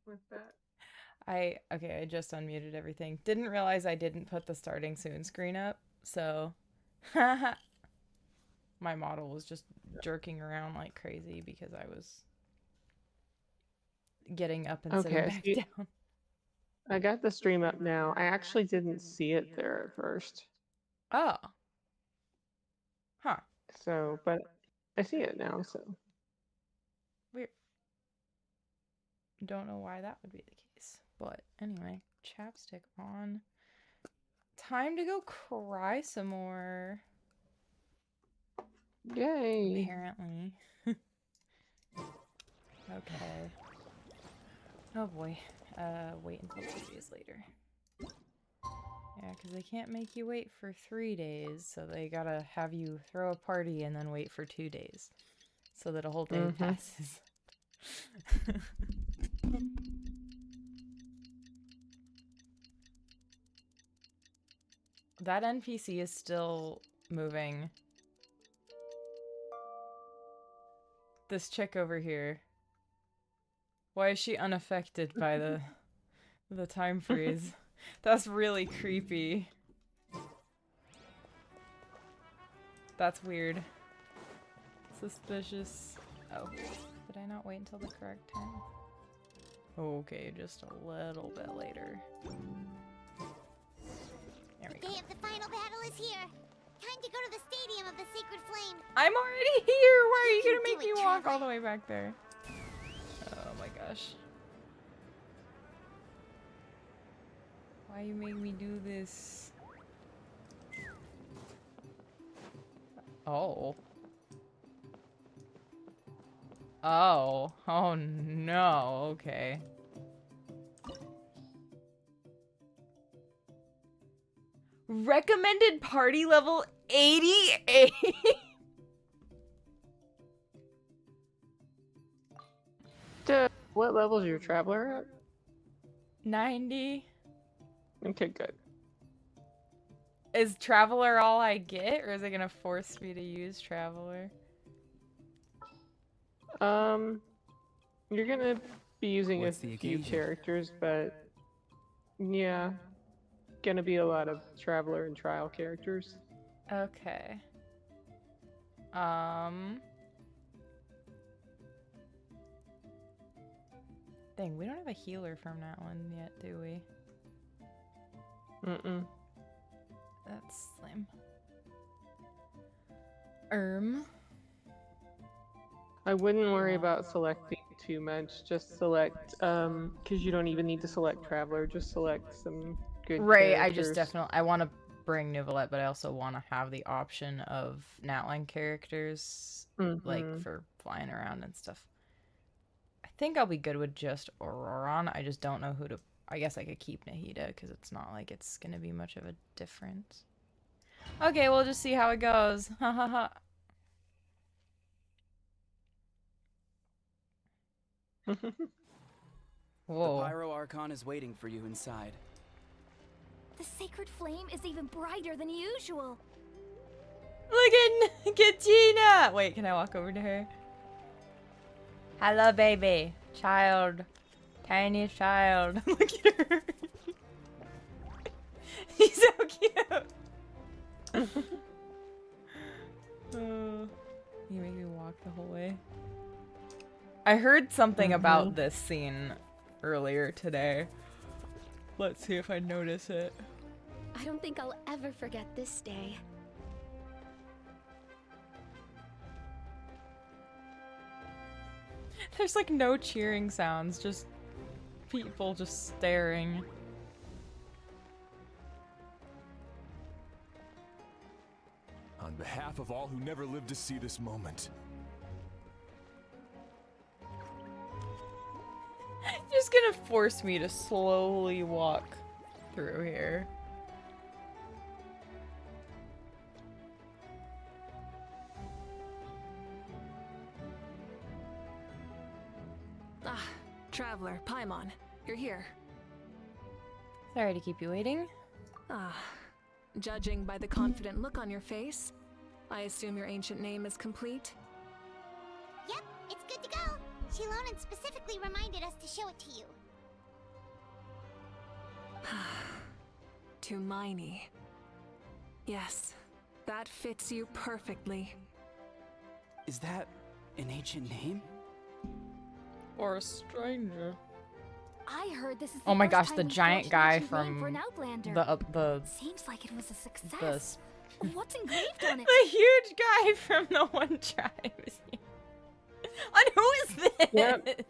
with that. Okay, I just unmuted everything. Didn't realize I didn't put the starting soon screen up, so my model was just jerking around like crazy because I was getting up and sitting Okay, back see, down. I got the stream up now. I actually didn't see it there at first. Oh, huh. So, but I see it now, so. Weird. Don't know why that would be the case. But anyway, chapstick on. Time to go cry some more. Yay. Apparently. Okay. Oh boy. Wait until 2 days later. Yeah, because they can't make you wait for 3 days, so they gotta have you throw a party and then wait for 2 days. So that a whole day Mm-hmm. passes. That NPC is still moving. This chick over here. Why is she unaffected by the time freeze? That's really creepy. That's weird. Suspicious. Oh, did I not wait until the correct time? Okay, just a little bit later. There we The go. day of the final battle is here. Time to go to the Stadium of the Sacred Flame. I'm already here! Why are You you can gonna do make me it, walk all Traveler. the way back there? Oh my gosh. Why you make me do this? Oh. Oh. Oh no. Okay. Recommended party level 88? What level is your traveler at? 90? Okay, good. Is Traveler all I get, or is it gonna force me to use Traveler? Um, you're gonna be using a What's the few occasion? characters, but yeah, gonna be a lot of traveler and trial characters. Okay. Um. Dang, we don't have a healer from that one yet, do we? Mm-mm. That's lame. Erm. I wouldn't worry about selecting too much. Just select, because you don't even need to select Traveler. Just select some good Right, I just characters. definitely I want to bring Neuvillette, but I also want to have the option of Natlan characters, like Mm-hmm. for flying around and stuff. I think I'll be good with just Auroron. I just don't know who to. I guess I could keep Nahida because it's not like it's gonna be much of a difference. Okay, we'll just see how it goes. Ha ha ha. The Whoa. Pyro Archon is waiting for you inside. The sacred flame is even brighter than usual. Look at Katina! Wait, can I walk over to her? Hello, baby. Child. Tiny child. Look at her. He's so cute. Oh, you make me walk the whole way. I heard something about this scene earlier today. Let's see if I notice it. I don't think I'll ever forget this day. There's like no cheering sounds, just people just staring. On behalf of all who never lived to see this moment. Just gonna force me to slowly walk through here. Ah, Traveler, Paimon, you're here. Sorry to keep you waiting. Ah, judging by the confident look on your face, I assume your ancient name is complete? Yep, it's good to go. Shilonen specifically reminded us to show it to you. Tumaini. Yes, that fits you perfectly. Is that an ancient name? Or a stranger. I heard this is the Oh my first gosh, time the we've giant forged an guy ancient name from for an Outlander. the Seems like it was a success. the What's engraved on it? the huge guy from the One Tribe is here. And who is this? Yep.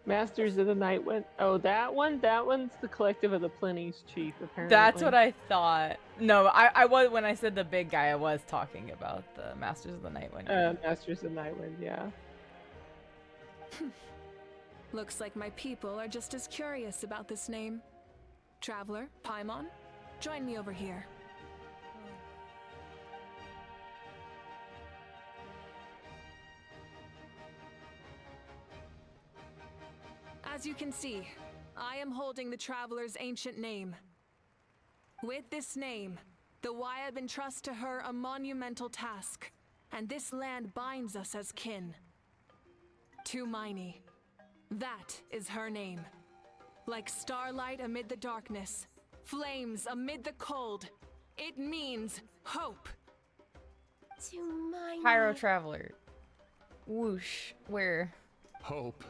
Masters of the Night Wind. Oh, that one? That one's the collective of the Plenty's chief, apparently. That's what I thought. No, I was, when I said the big guy, I was talking about the Masters of the Night Wind. Masters of the Night Wind, yeah. Looks like my people are just as curious about this name. Traveler, Paimon, join me over here. As you can see, I am holding the Traveler's ancient name. With this name, the Wyab entrust to her a monumental task, and this land binds us as kin. Tumaini. That is her name. Like starlight amid the darkness, flames amid the cold, it means hope. Tumaini. Pyro Traveler. Whoosh. Where? Hope.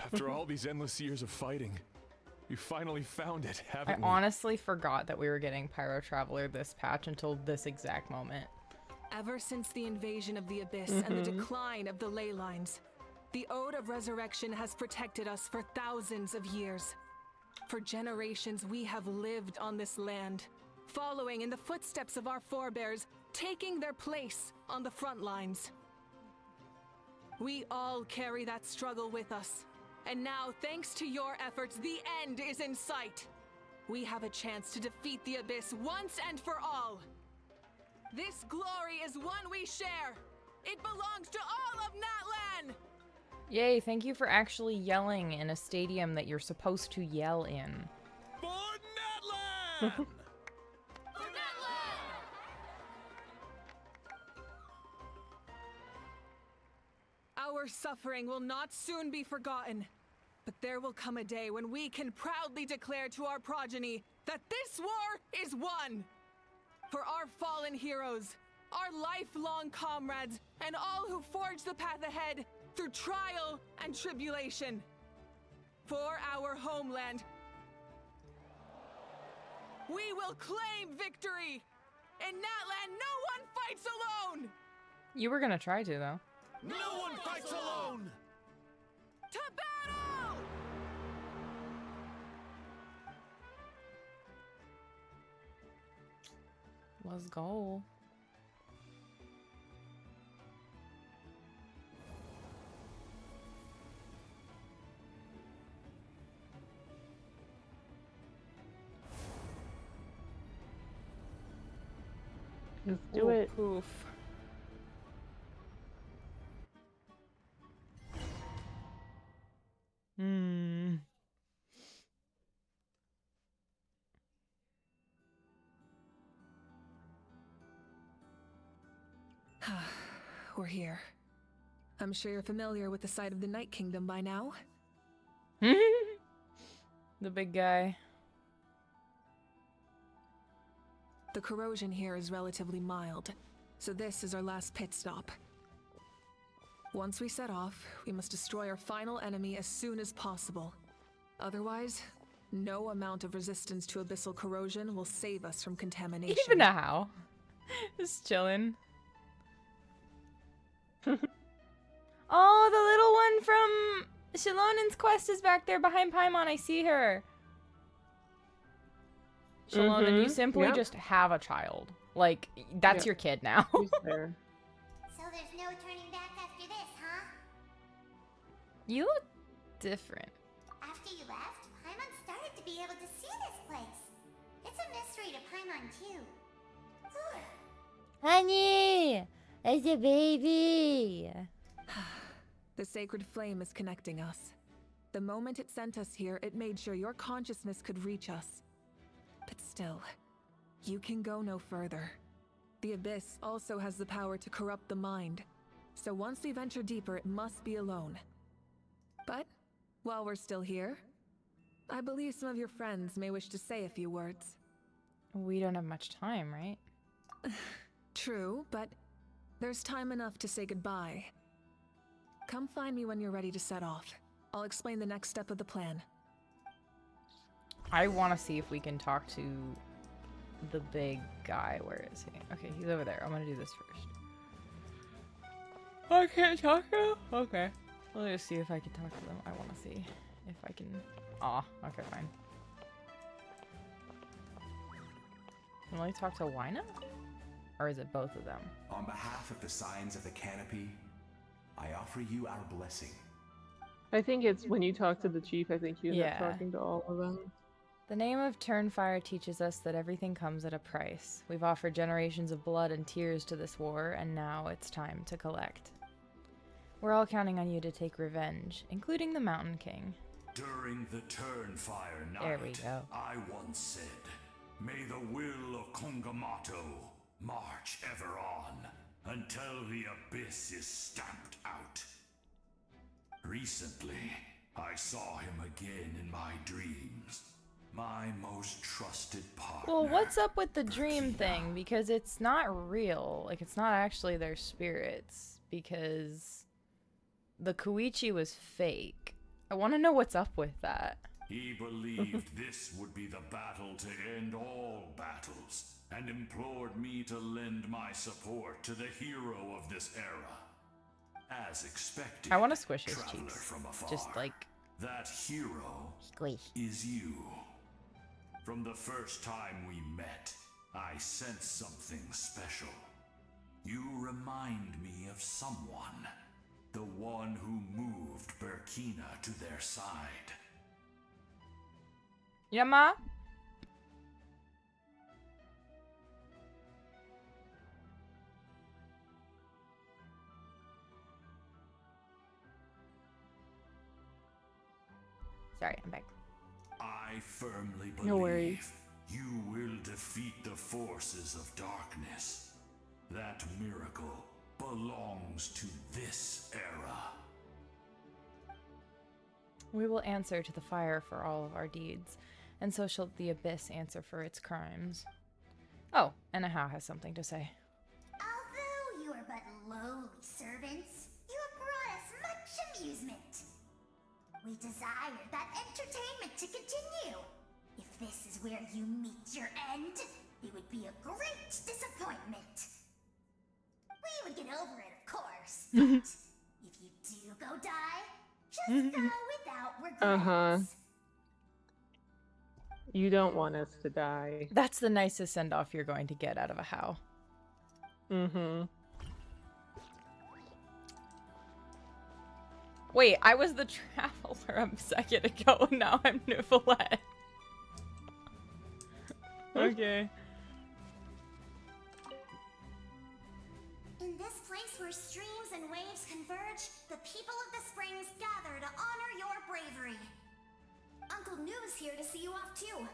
After all these endless years of fighting, we finally found it, haven't I we? honestly forgot that we were getting Pyro Traveler this patch until this exact moment. Ever since the invasion of the Abyss and the decline of the ley lines, the Ode of Resurrection has protected us for thousands of years. For generations we have lived on this land, following in the footsteps of our forebears, taking their place on the front lines. We all carry that struggle with us, and now, thanks to your efforts, the end is in sight. We have a chance to defeat the Abyss once and for all. This glory is one we share. It belongs to all of Natlan! Yay, thank you for actually yelling in a stadium that you're supposed to yell in. For Natlan! Our suffering will not soon be forgotten, but there will come a day when we can proudly declare to our progeny that this war is won. For our fallen heroes, our lifelong comrades, and all who forge the path ahead through trial and tribulation. For our homeland, we will claim victory! In Natlan, no one fights alone! You were gonna try to, though. No one fights alone! To battle! Let's go. Let's do it. Poof. Hmm. We're here. I'm sure you're familiar with the site of the Night Kingdom by now. The big guy. The corrosion here is relatively mild, so this is our last pit stop. Once we set off, we must destroy our final enemy as soon as possible. Otherwise, no amount of resistance to abyssal corrosion will save us from contamination. Even now. Just chilling. Oh, the little one from Shalonen's quest is back there behind Paimon. I see her. Shalonen, you simply just have a child. Like, that's your kid now. He's there. So there's no turning back after this, huh? You look different. After you left, Paimon started to be able to see this place. It's a mystery to Paimon, too. Honey! It's a baby! The sacred flame is connecting us. The moment it sent us here, it made sure your consciousness could reach us. But still, you can go no further. The Abyss also has the power to corrupt the mind, so once we venture deeper, it must be alone. But, while we're still here, I believe some of your friends may wish to say a few words. We don't have much time, right? True, but there's time enough to say goodbye. Come find me when you're ready to set off. I'll explain the next step of the plan. I want to see if we can talk to the big guy. Where is he? Okay, he's over there. I'm gonna do this first. I can't talk to him? Okay. Let me see if I can talk to them. I want to see if I can... Aw, okay, fine. Can I talk to Wina? Or is it both of them? On behalf of the Signs of the Canopy, I offer you our blessing. I think it's when you talk to the chief, I think you end up Yeah. talking to all of them. The name of Turnfire teaches us that everything comes at a price. We've offered generations of blood and tears to this war, and now it's time to collect. We're all counting on you to take revenge, including the Mountain King. During the Turnfire night, There we go. I once said, "May the will of Kongamato march ever on until the abyss is stamped out." Recently, I saw him again in my dreams. My most trusted partner. Well, what's up with the dream thing? Because it's not real. Like, it's not actually their spirits. Because the Koichi was fake. I want to know what's up with that. He believed this would be the battle to end all battles, and implored me to lend my support to the hero of this era. As expected, I want to squish his traveler cheeks. from afar, Just like... that hero Squish. is you. From the first time we met, I sensed something special. You remind me of someone. The one who moved Burkina to their side. Yama? Sorry, I'm back. I firmly believe No worries. you will defeat the forces of darkness. That miracle belongs to this era. We will answer to the fire for all of our deeds, and so shall the abyss answer for its crimes. Oh, and Ahau has something to say. Although you are but lowly servants, you have brought us much amusement. We desire that entertainment to continue. If this is where you meet your end, it would be a great disappointment. We would get over it, of course, but if you do go die, just go without regrets. Uh-huh. You don't want us to die. That's the nicest send-off you're going to get out of Ahau. Mm-hmm. Wait, I was the traveler a second ago, and now I'm Nifflet. Okay. In this place where streams and waves converge, the people of the springs gather to honor your bravery. Uncle Noo's here to see you off too.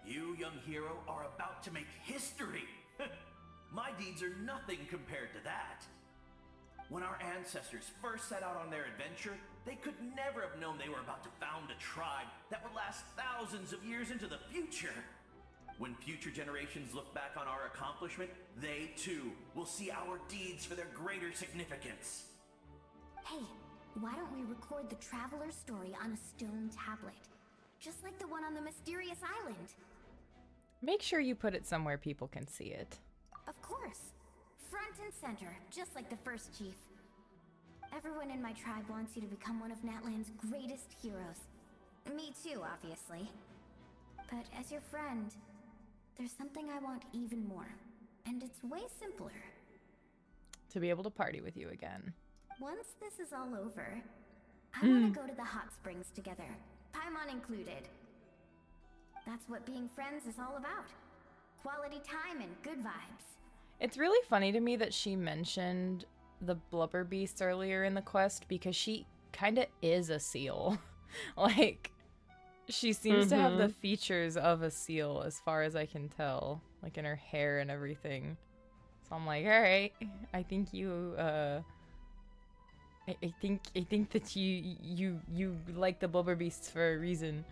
You, young hero, are about to make history. My deeds are nothing compared to that. When our ancestors first set out on their adventure, they could never have known they were about to found a tribe that would last thousands of years into the future. When future generations look back on our accomplishment, they too will see our deeds for their greater significance. Hey, why don't we record the traveler's story on a stone tablet? Just like the one on the mysterious island. Make sure you put it somewhere people can see it. Of course. Front and center, just like the first chief. Everyone in my tribe wants you to become one of Natlan's greatest heroes. Me too, obviously. But as your friend, there's something I want even more. And it's way simpler. To be able to party with you again. Once this is all over, I want to go to the hot springs together. Paimon included. That's what being friends is all about. Quality time and good vibes. It's really funny to me that she mentioned the blubber beast earlier in the quest because she kind of is a seal. Like, she seems to have the features of a seal as far as I can tell, like in her hair and everything. So I'm like, all right, I think you I think that you like the blubber beasts for a reason.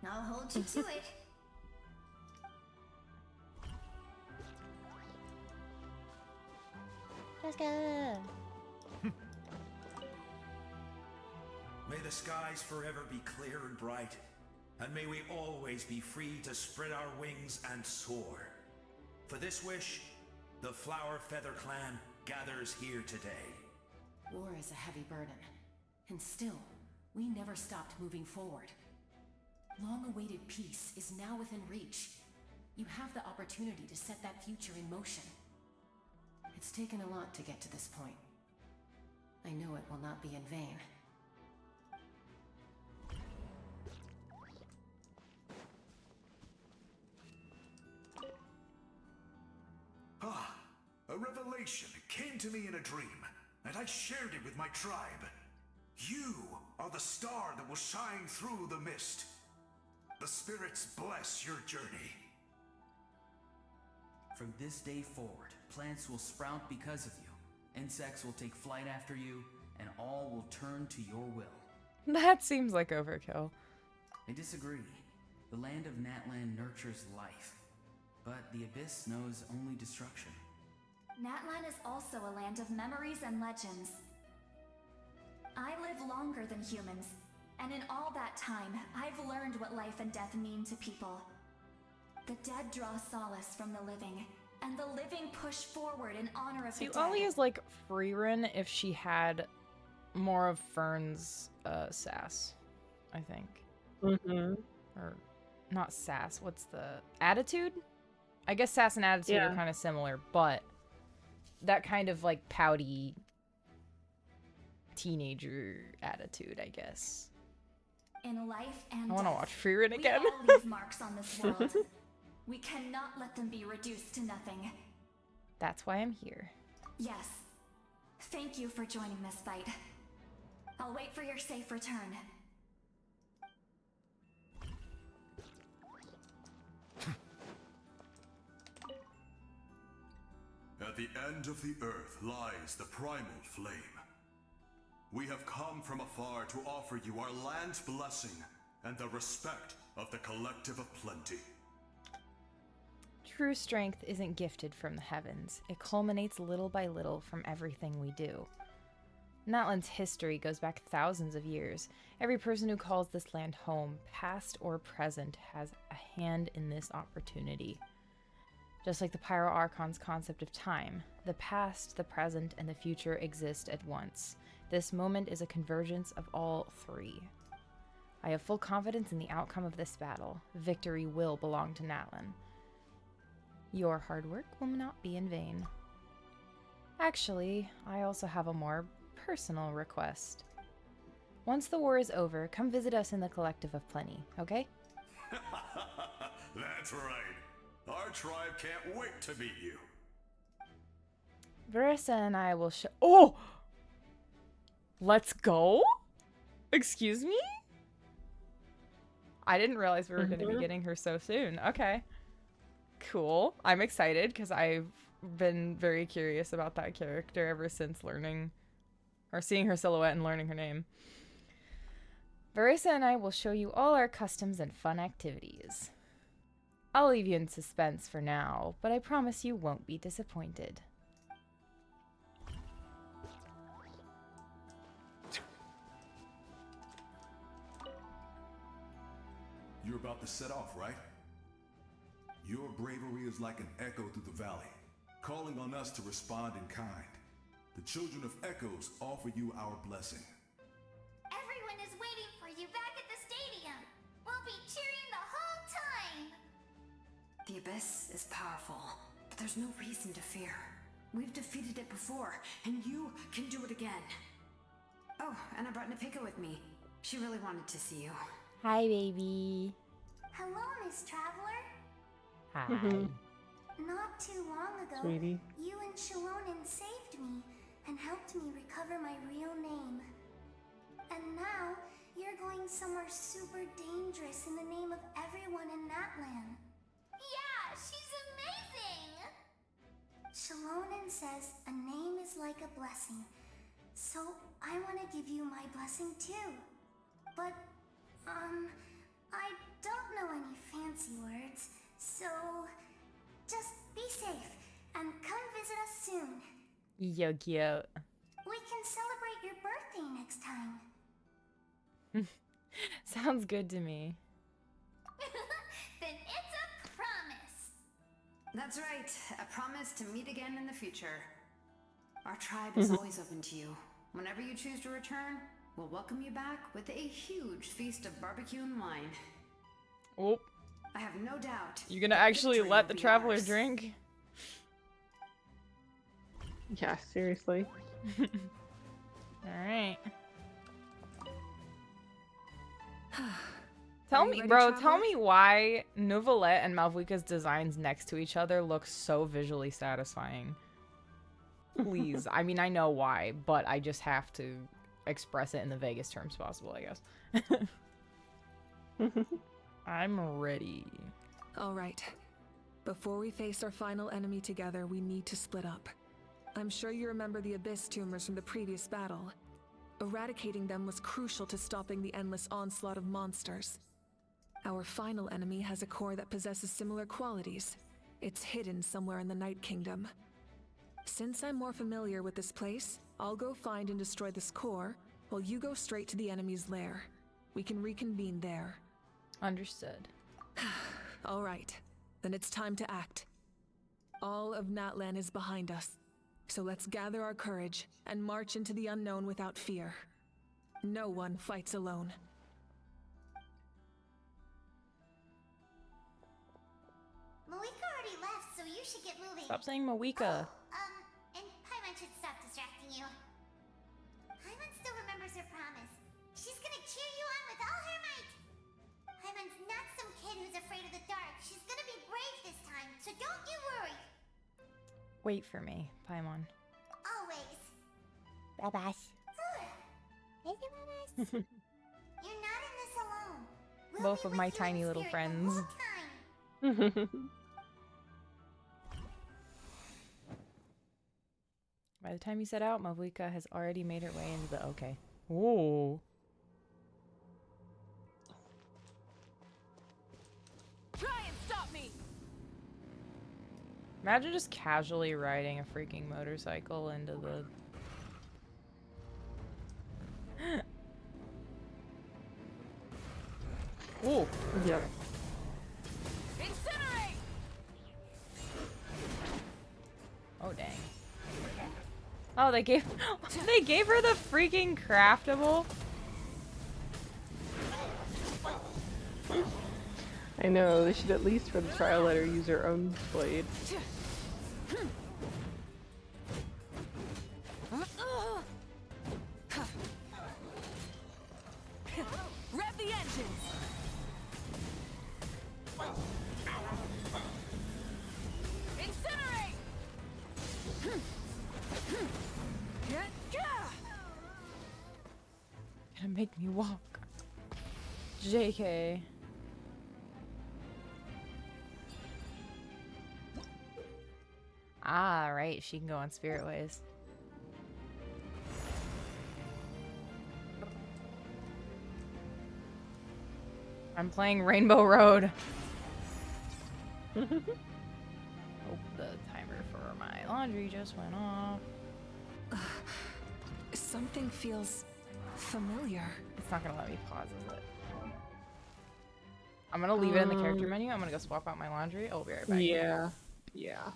I'll hold you to it. Let's go. May the skies forever be clear and bright, and may we always be free to spread our wings and soar. For this wish, the Flower Feather Clan gathers here today. War is a heavy burden, and still, we never stopped moving forward. Long-awaited peace is now within reach. You have the opportunity to set that future in motion. It's taken a lot to get to this point. I know it will not be in vain. Ah, a revelation came to me in a dream, and I shared it with my tribe. You are the star that will shine through the mist. The spirits bless your journey. From this day forward, plants will sprout because of you. Insects will take flight after you, and all will turn to your will. That seems like overkill. I disagree. The land of Natlan nurtures life, but the Abyss knows only destruction. Natlan is also a land of memories and legends. I live longer than humans, and in all that time, I've learned what life and death mean to people. The dead draw solace from the living, and the living push forward in honor of the dead. Ollie is like Freerun if she had more of Fern's sass, I think. Mm-hmm. Or not sass, what's the attitude? I guess sass and attitude are kind of similar, but that kind of like pouty teenager attitude, I guess. In life and I want to death, watch Freerun again. we all leave marks on this world. We cannot let them be reduced to nothing. That's why I'm here. Yes. Thank you for joining this fight. I'll wait for your safe return. At the end of the earth lies the primal flame. We have come from afar to offer you our land's blessing and the respect of the Collective of Plenty. True strength isn't gifted from the heavens. It culminates little by little from everything we do. Natlan's history goes back thousands of years. Every person who calls this land home, past or present, has a hand in this opportunity. Just like the Pyro Archon's concept of time, the past, the present, and the future exist at once. This moment is a convergence of all three. I have full confidence in the outcome of this battle. Victory will belong to Natlan. Your hard work will not be in vain. Actually, I also have a more personal request. Once the war is over, come visit us in the Collective of Plenty, okay? That's right. Our tribe can't wait to meet you. Verissa and I will show— Oh! Let's go? Excuse me? I didn't realize we were going to be getting her so soon. Okay. Cool. I'm excited because I've been very curious about that character ever since learning or seeing her silhouette and learning her name. Verissa and I will show you all our customs and fun activities. I'll leave you in suspense for now, but I promise you won't be disappointed. You're about to set off, right? Your bravery is like an echo through the valley, calling on us to respond in kind. The children of Echoes offer you our blessing. Everyone is waiting for you back at the stadium. We'll be cheering the whole time. The Abyss is powerful, but there's no reason to fear. We've defeated it before, and you can do it again. Oh, and I brought Himeko with me. She really wanted to see you. Hi, baby. Hello, Miss Traveler. Hi. Not too long ago, Sweetie. you and Shalonen saved me and helped me recover my real name. And now, you're going somewhere super dangerous in the name of everyone in Natlan. Yeah, she's amazing! Shalonen says a name is like a blessing, So I want to give you my blessing too. But, I don't know any fancy words, so just be safe and come visit us soon. Yo, cute. We can celebrate your birthday next time. Sounds good to me. Then it's a promise. That's right. A promise to meet again in the future. Our tribe is always open to you. Whenever you choose to return, we'll welcome you back with a huge feast of barbecue and wine. Oh. I have no doubt. You gonna actually let the traveler ours. drink? Yeah, seriously. Alright. Are Tell you me, ready, bro, traveler? tell me why Nouvellette and Mavuika's designs next to each other look so visually satisfying. Please. I mean, I know why, but I just have to express it in the vaguest terms possible, I guess. I'm ready. All right. Before we face our final enemy together, we need to split up. I'm sure you remember the Abyss tumors from the previous battle. Eradicating them was crucial to stopping the endless onslaught of monsters. Our final enemy has a core that possesses similar qualities. It's hidden somewhere in the Night Kingdom. Since I'm more familiar with this place, I'll go find and destroy this core, while you go straight to the enemy's lair. We can reconvene there. Understood. All right, then it's time to act. All of Natlan is behind us, so let's gather our courage and march into the unknown without fear. No one fights alone. Mavuika already left, so you should get moving. Stop saying Mavuika. And Paimon should stop distracting you. Paimon still remembers her promise. She's gonna cheer you on with all her might. Paimon's not some kid who's afraid of the dark. She's gonna be brave this time, so don't you worry. Wait for me, Paimon. Always. Babas. You're not in this alone. We'll Both be of my with you in tiny little spirit the friends. whole time. By the time you set out, Mavuika has already made her way into the... Okay. Ooh. Try and stop me! Imagine just casually riding a freaking motorcycle into the... Ooh. Yep. Incinerate! Oh, dang. Oh, they gave her the freaking craftable. I know, they should at least for the trial let her use her own blade. Rev the engines! Incinerate! Gonna make me walk. JK. Ah, right. She can go on Spirit Ways. I'm playing Rainbow Road. Oh, the timer for my laundry just went off. Something feels familiar. It's not gonna let me pause, is it? I'm gonna leave it in the character menu. I'm gonna go swap out my laundry. I'll be right back. Yeah. Yeah.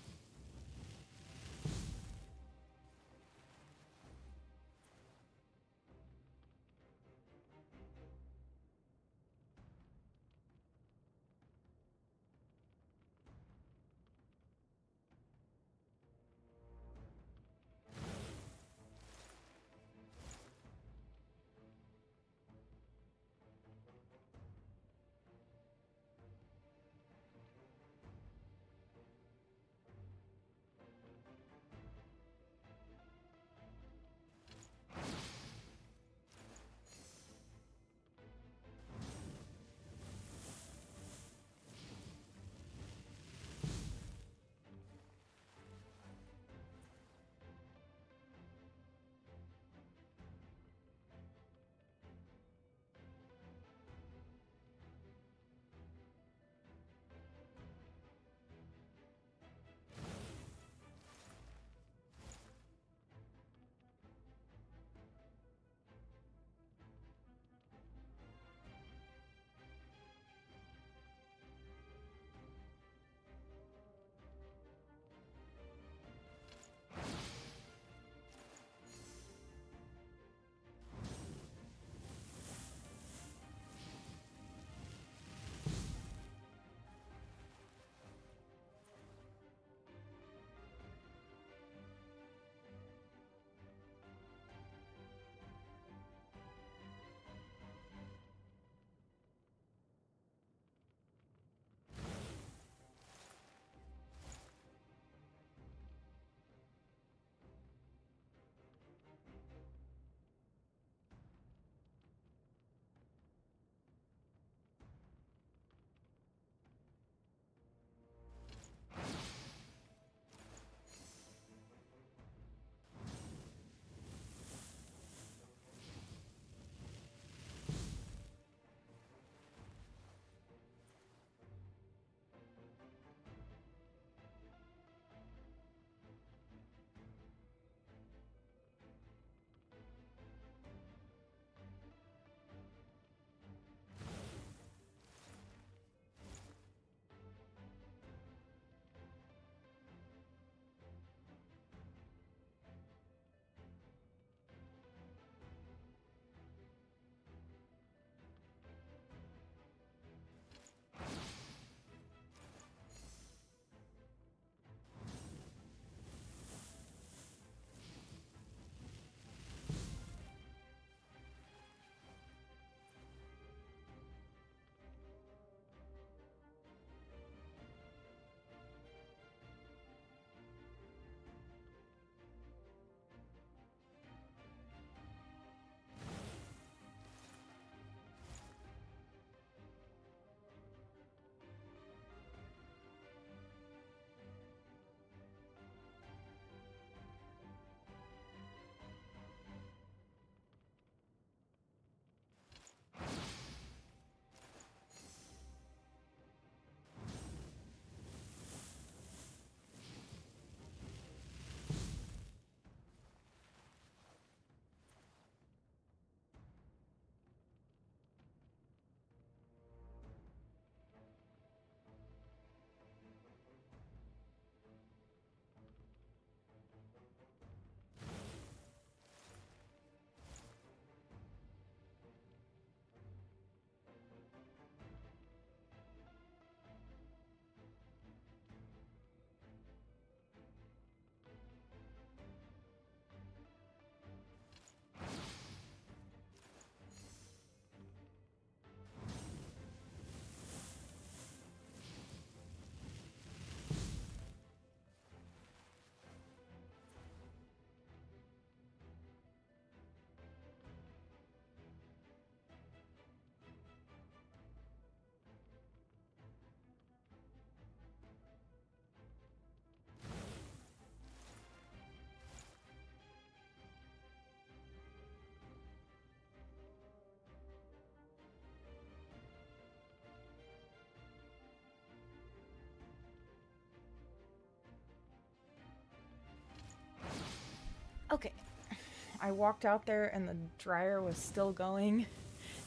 I walked out there and the dryer was still going,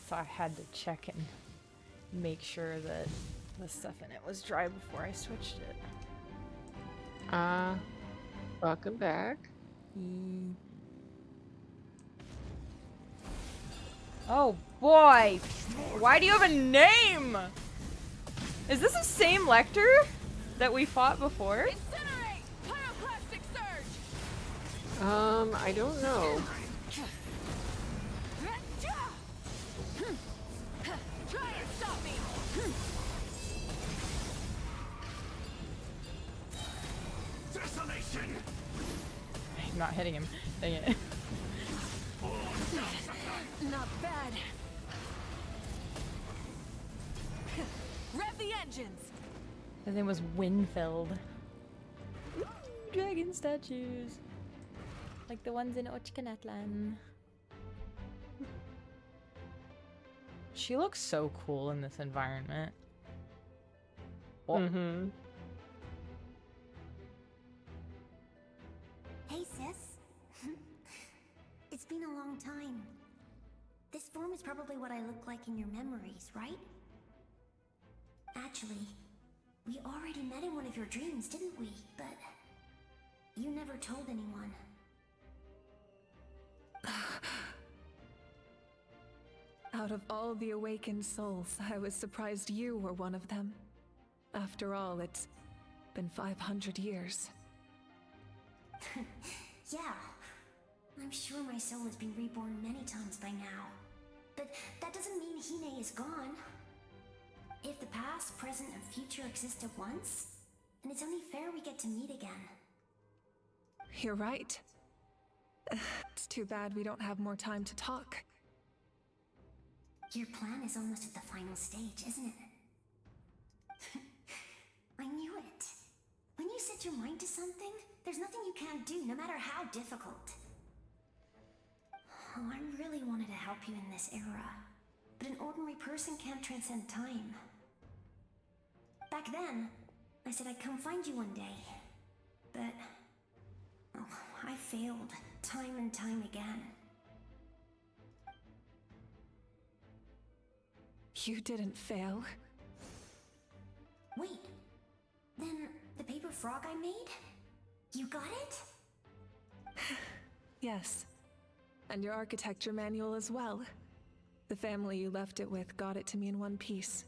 so I had to check and make sure that the stuff in it was dry before I switched it. Welcome back. Oh boy! Why do you have a name? Is this the same Lecter that we fought before? Incinerate! Pyroclastic surge! I don't know. Try and stop me! Desolation! I'm not hitting him. Dang it. Not bad. Rev the engines! His name was Winfeld. Dragon statues. Like the ones in Ochkanatlan. She looks so cool in this environment. Oh. Mm-hmm. Hey, sis. It's been a long time. This form is probably what I look like in your memories, right? Actually, we already met in one of your dreams, didn't we? But you never told anyone. Out of all the awakened souls, I was surprised you were one of them. After all, it's been 500 years. Yeah. I'm sure my soul has been reborn many times by now. But that doesn't mean Hine is gone. If the past, present, and future exist at once, then it's only fair we get to meet again. You're right. It's too bad we don't have more time to talk. Your plan is almost at the final stage, isn't it? I knew it. When you set your mind to something, there's nothing you can't do, no matter how difficult. Oh, I really wanted to help you in this era, but an ordinary person can't transcend time. Back then, I said I'd come find you one day, but oh, I failed time and time again. You didn't fail. Wait, then the paper frog I made? You got it? Yes. And your architecture manual as well. The family you left it with got it to me in one piece.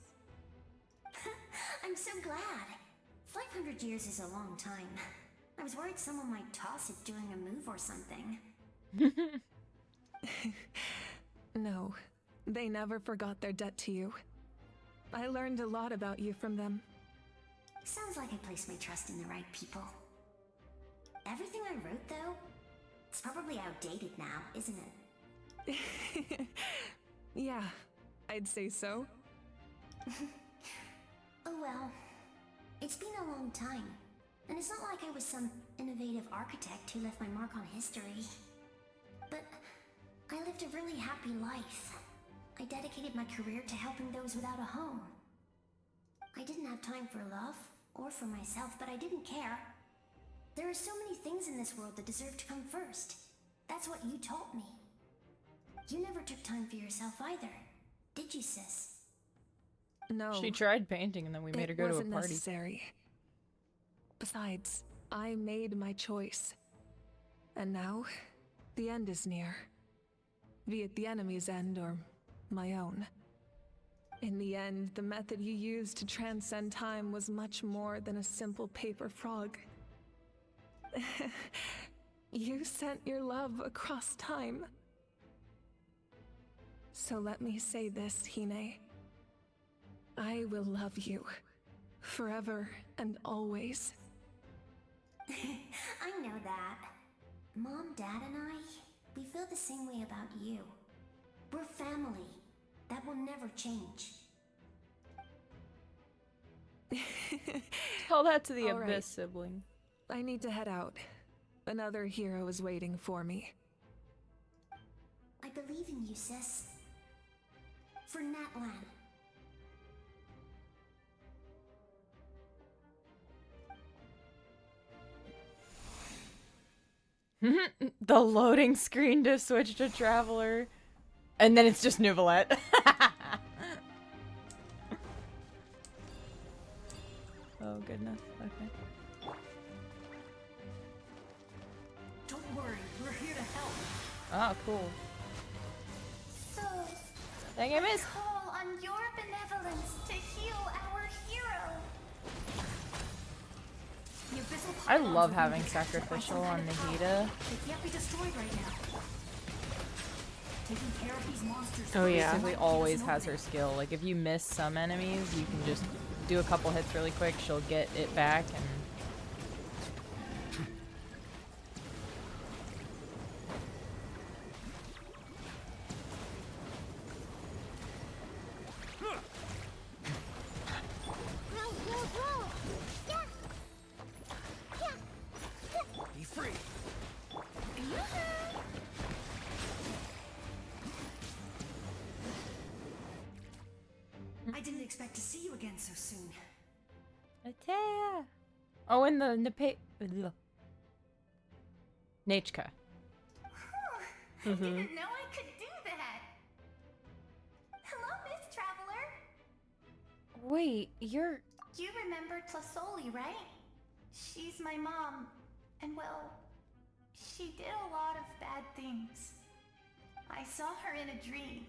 I'm so glad. 500 years is a long time. I was worried someone might toss it during a move or something. No, they never forgot their debt to you. I learned a lot about you from them. Sounds like I placed my trust in the right people. Everything I wrote, though, it's probably outdated now, isn't it? Yeah, I'd say so. Oh well. It's been a long time. And it's not like I was some innovative architect who left my mark on history. But I lived a really happy life. I dedicated my career to helping those without a home. I didn't have time for love, or for myself, but I didn't care. There are so many things in this world that deserve to come first. That's what you taught me. You never took time for yourself either, did you, sis? No. She tried painting and then we made her go to a wasn't party. Necessary. Besides, I made my choice. And now, the end is near. Be it the enemy's end or my own. In the end, the method you used to transcend time was much more than a simple paper frog. You sent your love across time. So let me say this, Hine. I will love you. Forever and always. I know that. Mom, Dad, and I, we feel the same way about you. We're family. That will never change. Tell that to the All Abyss right. sibling. I need to head out. Another hero is waiting for me. I believe in you, sis. For Natlan. The loading screen to switch to Traveler. And then it's just Neuvillette. Oh, goodness. Okay. Don't worry, we're here to help. Oh, cool. So, Dang, I missed. call on your benevolence to heal our hero. The abyssal I pylons love are having being captured by sacrificial some on kind of power. Nahida. They can't be destroyed right now. Taking care of these monsters. Oh, yeah. Basically always has her skill. Like, if you miss some enemies, you can just do a couple hits really quick, she'll get it back, and... Be free. I didn't expect to see you again so soon. Atea! Oh, and the Nachka. I didn't know I could do that. Hello, Miss Traveler. Wait, you're... You remember Tlasoli, right? She's my mom. And well, she did a lot of bad things. I saw her in a dream.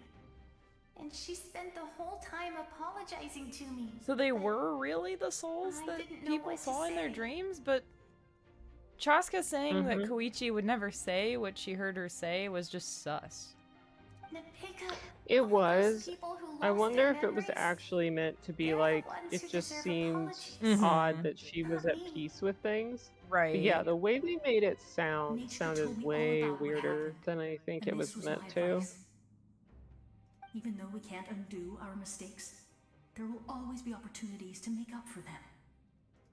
And she spent the whole time apologizing to me. So they were really the souls I that didn't know people what to saw in their say. dreams? But Chaska saying that Koichi would never say what she heard her say was just sus. Napika, It all those was. people who I lost wonder their if it was memories, actually meant to be they're the like, ones it who just deserve seemed apologies. odd that she was Not at me. peace with things. Right. But yeah, the way they made it sound Nachka sounded told me all way about what weirder happened, than I think and it this was my meant to. advice. Even though we can't undo our mistakes, there will always be opportunities to make up for them.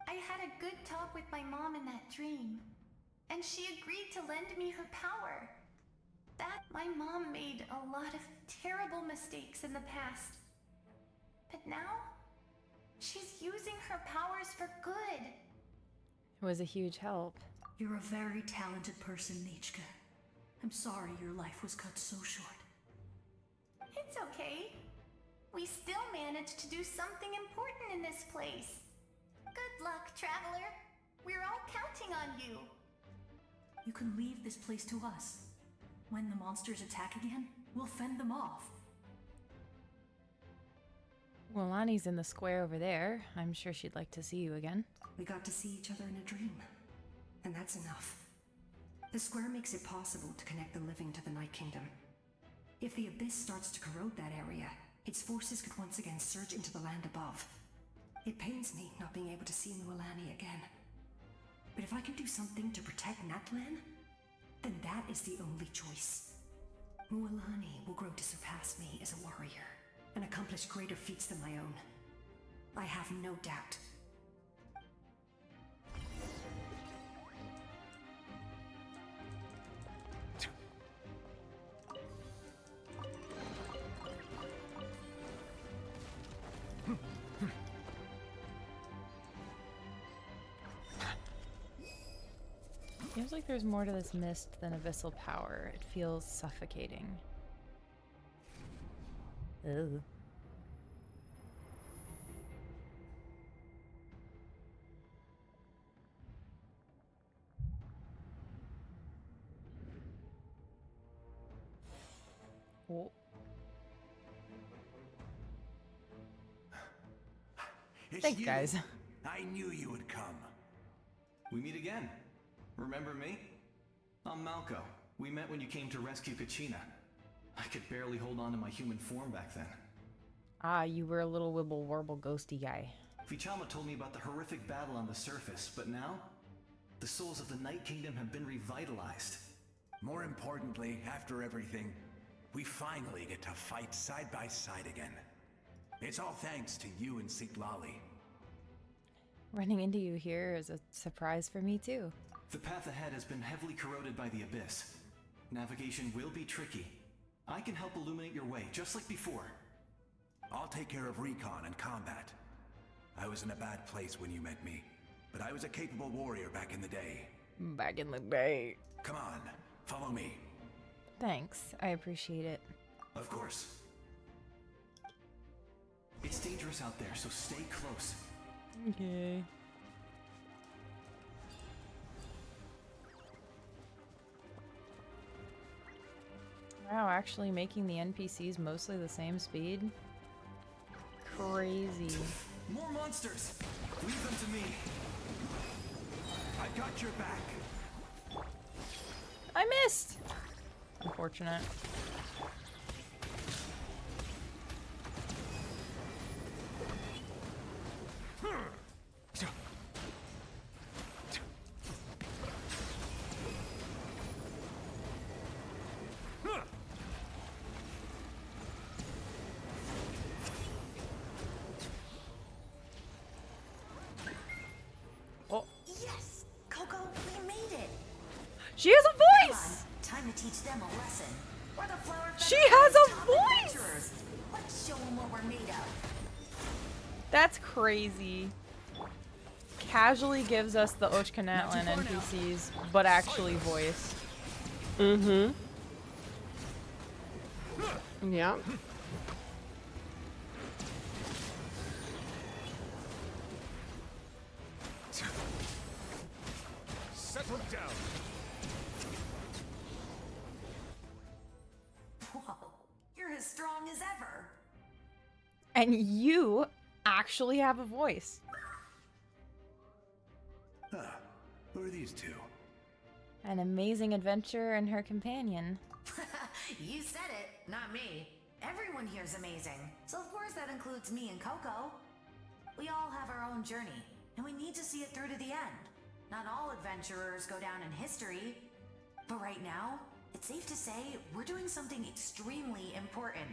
I had a good talk with my mom in that dream, and she agreed to lend me her power. That my mom made a lot of terrible mistakes in the past. But now, she's using her powers for good. It was a huge help. You're a very talented person, Nachka. I'm sorry your life was cut so short. It's okay. We still managed to do something important in this place. Good luck, Traveler. We're all counting on you. You can leave this place to us. When the monsters attack again, we'll fend them off. Well, Annie's in the square over there. I'm sure she'd like to see you again. We got to see each other in a dream, and that's enough. The square makes it possible to connect the living to the Night Kingdom. If the Abyss starts to corrode that area, its forces could once again surge into the land above. It pains me not being able to see Mualani again. But if I can do something to protect Natlan, then that is the only choice. Mualani will grow to surpass me as a warrior, and accomplish greater feats than my own. I have no doubt. Seems like there's more to this mist than abyssal power. It feels suffocating. Ugh. Oh. It's Thanks, you. guys. I knew you would come. We meet again. Remember me? I'm Malco. We met when you came to rescue Kachina. I could barely hold on to my human form back then. Ah, you were a little wibble warble ghosty guy. Vichama told me about the horrific battle on the surface, but now, the souls of the Night Kingdom have been revitalized. More importantly, after everything, we finally get to fight side by side again. It's all thanks to you and Siglali. Running into you here is a surprise for me, too. The path ahead has been heavily corroded by the Abyss. Navigation will be tricky. I can help illuminate your way, just like before. I'll take care of recon and combat. I was in a bad place when you met me, but I was a capable warrior back in the day. Back in the day. Come on, follow me. Thanks. I appreciate it. Of course. It's dangerous out there, so stay close. Okay. Wow, actually making the NPCs mostly the same speed? Crazy. More monsters! Leave them to me. I got your back. I missed! Unfortunate. Yes! Coco, we made it! She has a Come voice! on, time to teach them a lesson. We're the flower She feather has a top voice! adventurers. Let's show them what we're made of. That's crazy. Casually gives us the Ochkanatlan NPCs, but actually voiced. Mm-hmm. Yeah. Settle down. Whoa, you're as strong as ever. And you actually have a voice. Who are these two? An amazing adventurer and her companion. You said it, not me. Everyone here's amazing. So of course that includes me and Coco. We all have our own journey, and we need to see it through to the end. Not all adventurers go down in history. But right now, it's safe to say we're doing something extremely important.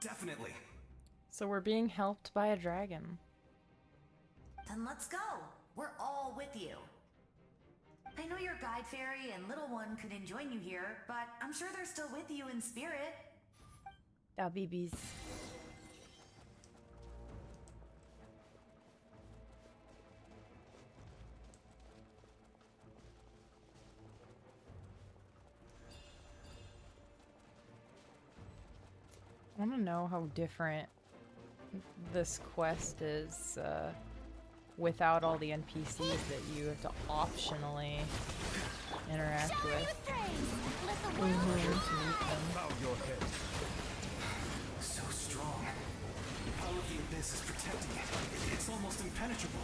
Definitely. So we're being helped by a dragon. Then let's go. We're all with you. I know your guide fairy and little one couldn't join you here, but I'm sure they're still with you in spirit. Da BBs. I want to know how different this quest is without all the NPCs that you have to optionally interact with. To meet them. Bow your head. So strong. The power of the abyss is protecting it. It's almost impenetrable.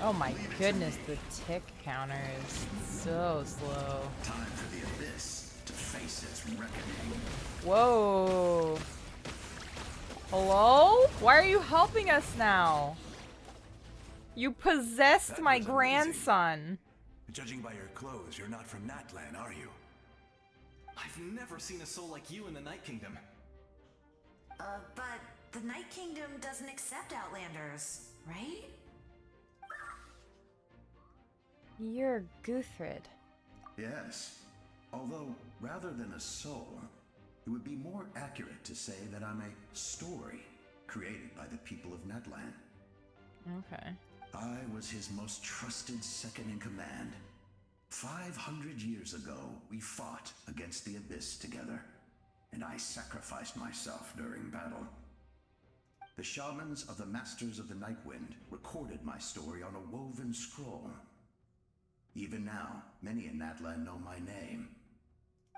Oh my goodness, the tick counter is so slow. Time for the abyss to face its reckoning. Whoa. Hello? Why are you helping us now? You possessed That my was amazing. grandson. Judging by your clothes, you're not from Natlan, are you? I've never seen a soul like you in the Night Kingdom. But the Night Kingdom doesn't accept Outlanders, right? You're Guthrid. Yes. Although, rather than a soul, it would be more accurate to say that I'm a story created by the people of Natlan. Okay. I was his most trusted second-in-command. 500 years ago, we fought against the Abyss together, and I sacrificed myself during battle. The shamans of the Masters of the Nightwind recorded my story on a woven scroll. Even now, many in Natlan know my name.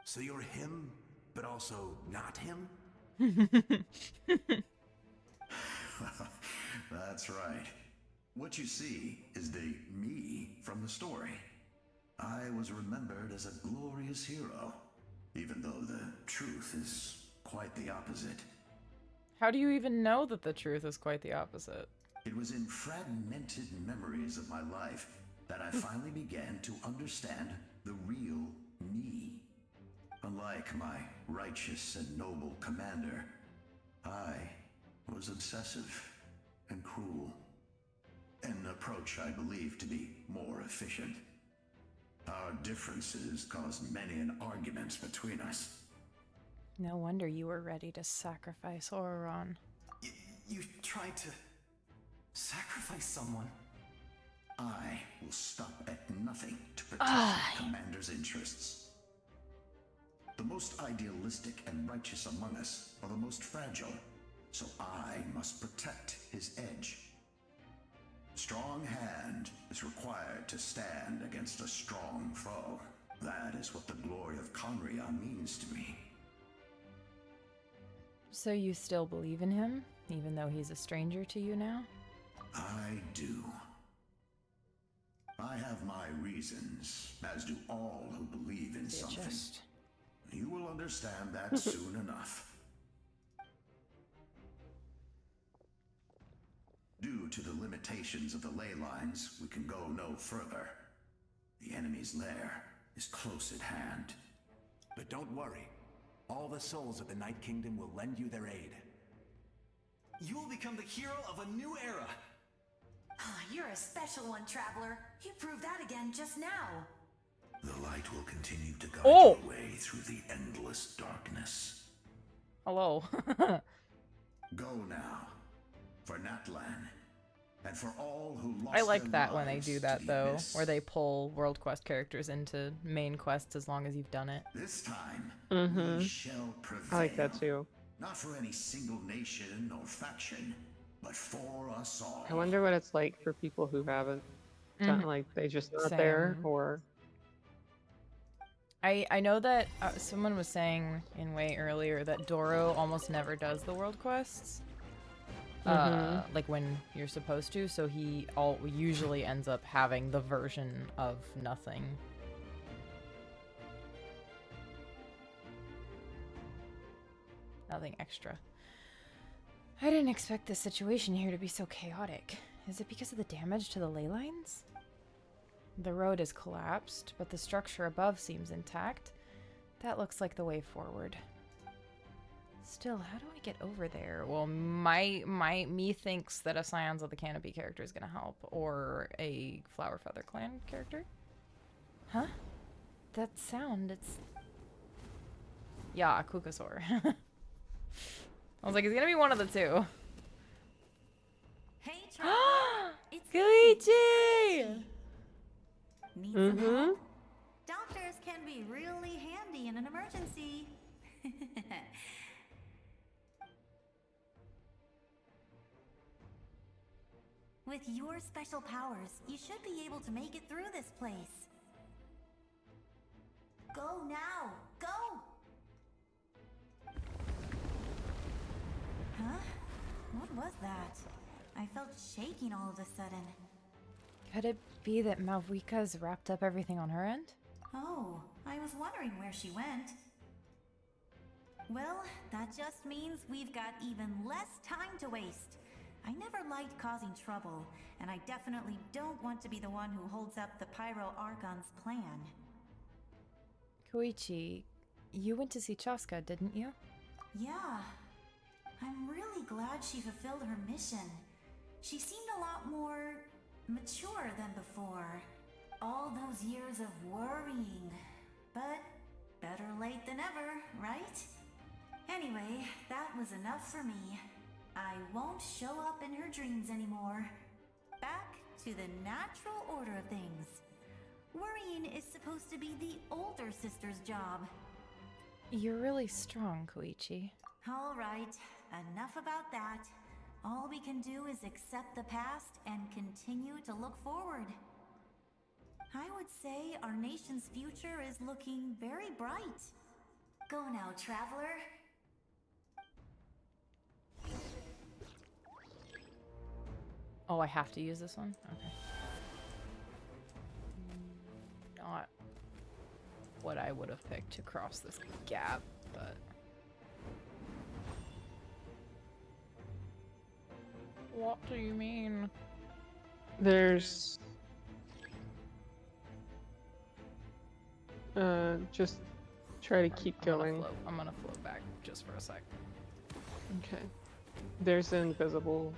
So you're him, but also not him? That's right. What you see is the me from the story. I was remembered as a glorious hero, even though the truth is quite the opposite. How do you even know that the truth is quite the opposite? It was in fragmented memories of my life that I finally began to understand the real me. Unlike my righteous and noble commander, I was obsessive and cruel. An approach I believe to be more efficient. Our differences caused many an arguments between us. No wonder you were ready to sacrifice Auron. You tried to Sacrifice someone? I will stop at nothing to protect the Commander's interests. The most idealistic and righteous among us are the most fragile, so I must protect his edge. Strong hand is required to stand against a strong foe. That is what the glory of Conria means to me. So you still believe in him, even though he's a stranger to you now? I do. I have my reasons, as do all who believe in something. You will understand that soon enough. Due to the limitations of the ley lines, we can go no further. The enemy's lair is close at hand. But don't worry. All the souls of the Night Kingdom will lend you their aid. You will become the hero of a new era. Oh, you're a special one, Traveler. You proved that again just now. The light will continue to guide Oh! your way through the endless darkness. Hello. Go now, for Natlan, and for all who lost I like their that when they lives do to that the though, abyss. where they pull World Quest characters into main quests as long as you've done it. This time, Mm-hmm. we shall prevail. I like that too. Not for any single nation or faction, but for us all. I wonder what it's like for people who haven't done, like, they just not there, Same. or... I know that someone was saying in way earlier that Doro almost never does the world quests. Like when you're supposed to, so he usually ends up having the version of nothing. Nothing extra. I didn't expect the situation here to be so chaotic. Is it because of the damage to the ley lines? The road is collapsed, but the structure above seems intact. That looks like the way forward. Still, how do I get over there? Well, me thinks that a Scions of the Canopy character is gonna help, or a Flower Feather Clan character. Huh? That sound, it's... Yeah, Kukasaur. I was like, it's gonna be one of the two. Hey, Traveler. It's Koichi! Need some help? Doctors can be really handy in an emergency. With your special powers, you should be able to make it through this place. Go now! Go! Huh? What was that? I felt shaking all of a sudden. Could it be that Mavuika's wrapped up everything on her end? Oh, I was wondering where she went. Well, that just means we've got even less time to waste. I never liked causing trouble, and I definitely don't want to be the one who holds up the Pyro Argon's plan. Koichi, you went to see Chaska, didn't you? Yeah. I'm really glad she fulfilled her mission. She seemed a lot more mature than before. All those years of worrying. But better late than ever, right? Anyway, that was enough for me. I won't show up in her dreams anymore. Back to the natural order of things. Worrying is supposed to be the older sister's job. You're really strong, Koichi. All right, enough about that. All we can do is accept the past and continue to look forward. I would say our nation's future is looking very bright. Go now, Traveler. Oh, I have to use this one? Okay. Not what I would have picked to cross this gap, but... What do you mean? There's... just try to keep going. I'm gonna float back just for a sec. Okay. There's invisible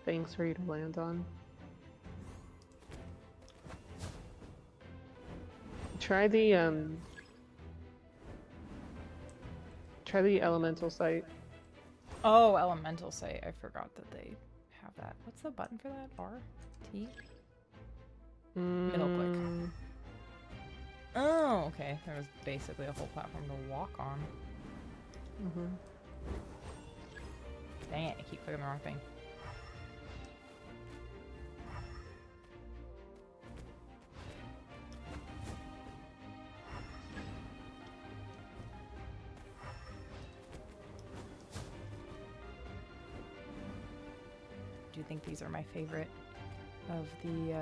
things for you to land on. Try the elemental site. Oh, elemental site. I forgot that they have that. What's the button for that? R? T? Middle click. Oh, okay. There was basically a whole platform to walk on. Dang it, I keep clicking the wrong thing. Do you think these are my favorite of the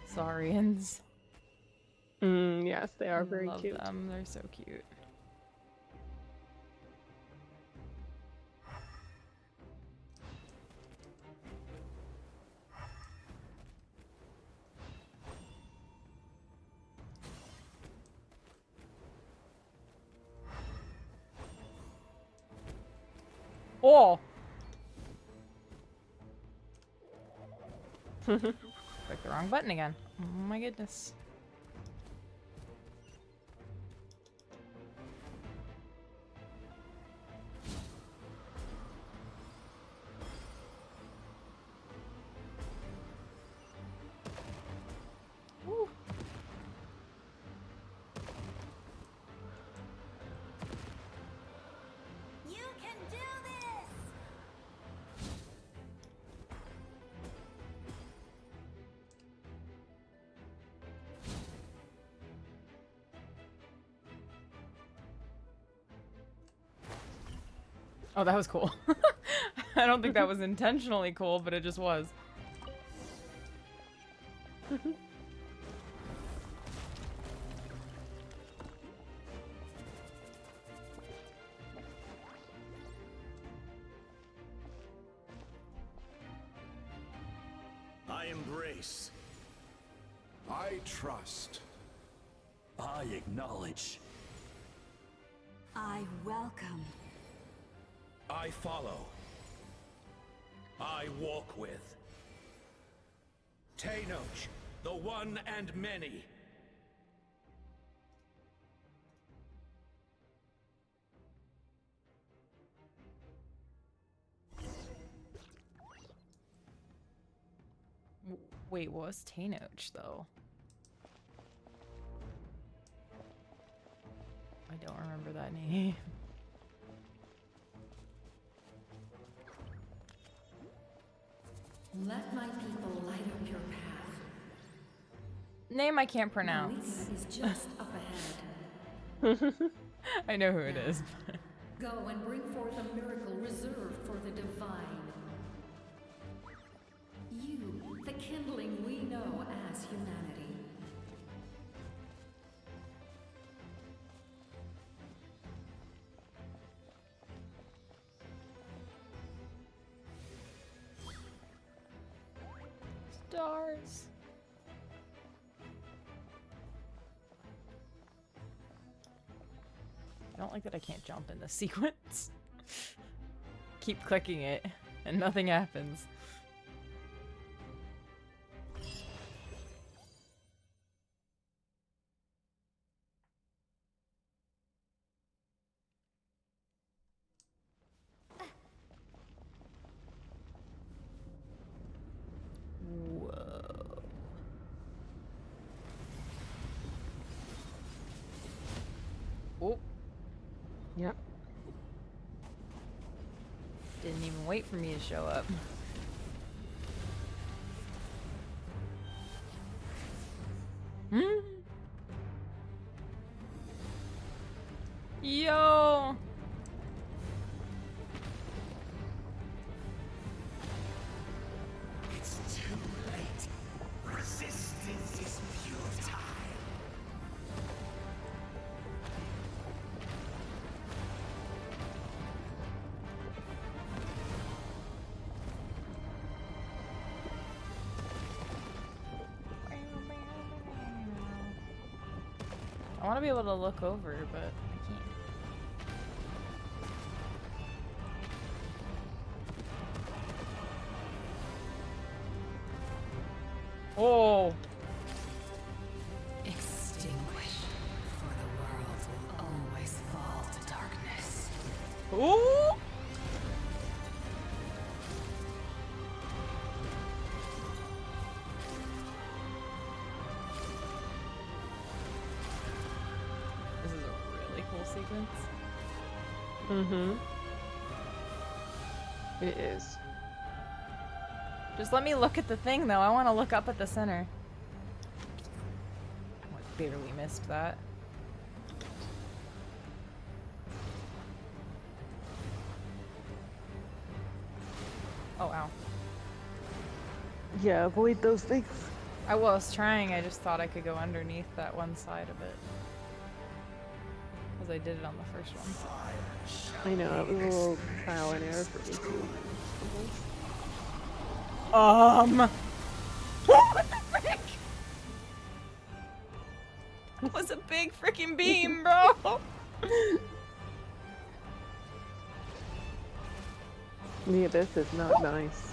Saurians? Yes, they are very Love cute. them. They're so cute. Oh! Click the wrong button again. Oh my goodness. Woo. You can do this! Oh, that was cool. I don't think that was intentionally cool, but it just was. I embrace. I trust. I acknowledge. I welcome. I follow. I walk with. Tenoch, the one and many. Wait, what was Tenoch, though? I don't remember that name. Let my people light up your path. Name I can't pronounce. Mavuika is just up ahead. I know who it is. Go and bring forth a miracle reserved for the divine. You, the kindling we know as humanity. Stars. I don't like that I can't jump in this sequence. Keep clicking it and nothing happens. Whoa. Oh. Yep. Didn't even wait for me to show up. Yo. It's too late. Resistance is futile. I want to be able to look over, but I can't. Oh! Extinguish, for the world will always fall to darkness. Ooh! This is a really cool sequence. Mm-hmm. It is. Just let me look at the thing, though. I want to look up at the center. Oh, I barely missed that. Oh, ow. Yeah, avoid those things. I was trying, I just thought I could go underneath that one side of it. Because I did it on the first one. I know, it was a little trial and error for me too. What the frick? That was a big freaking beam, bro! The abyss is not nice.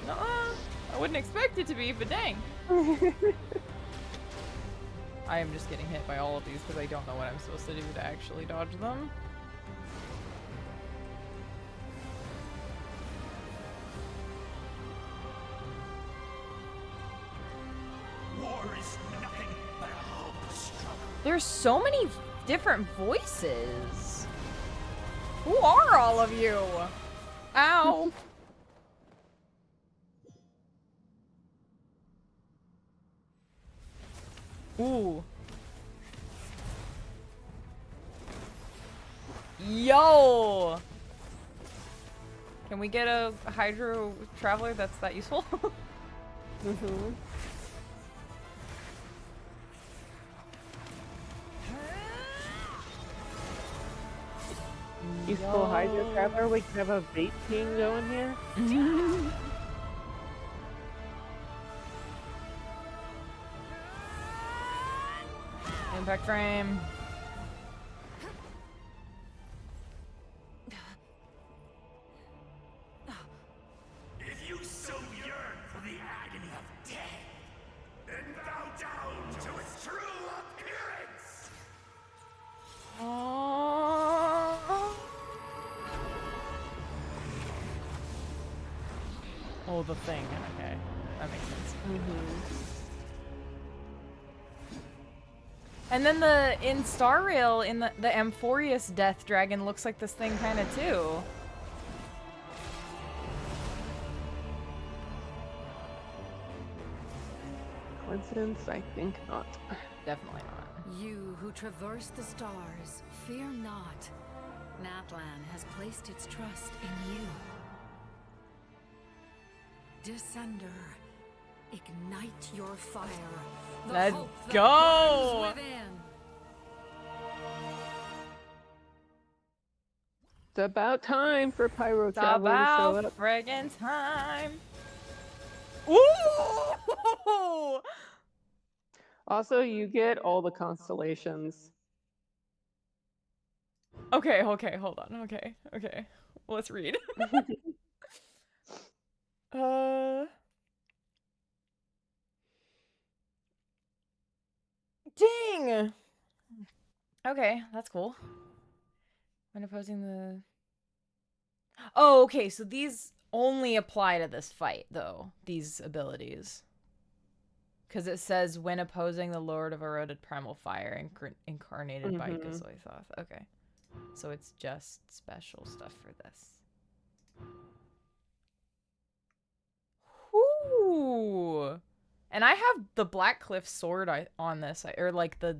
I wouldn't expect it to be, but dang. I am just getting hit by all of these because I don't know what I'm supposed to do to actually dodge them. War is nothing but a hopeless struggle. There's so many different voices. Who are all of you? Ow. Ooh. Yo! Can we get a Hydro Traveler that's that useful? Mm-hmm. Useful Hydro Traveler, we can have a vape king going here. Impact frame. If you so yearn for the agony of death, then bow down to its true appearance! Oh, the thing. Okay, that makes sense. And then in Star Rail, in the Amphorius Death Dragon looks like this thing kind of too. Coincidence? I think not. Definitely not. You who traverse the stars, fear not. Natlan has placed its trust in you. Descender, ignite your fire. The Let's hope that go! burns within. It's about time for Pyro It's Traveler to show about up. friggin' time. Ooh! Also, you get all the constellations. Okay, hold on. Okay. Let's read. Dang! Okay, that's cool. When opposing the... Oh, okay, so these only apply to this fight, though. These abilities. Because it says, when opposing the Lord of Eroded Primal Fire, incarnated by Gazoithoth. Okay. So it's just special stuff for this. Ooh! And I have the Blackcliff sword on this, or like the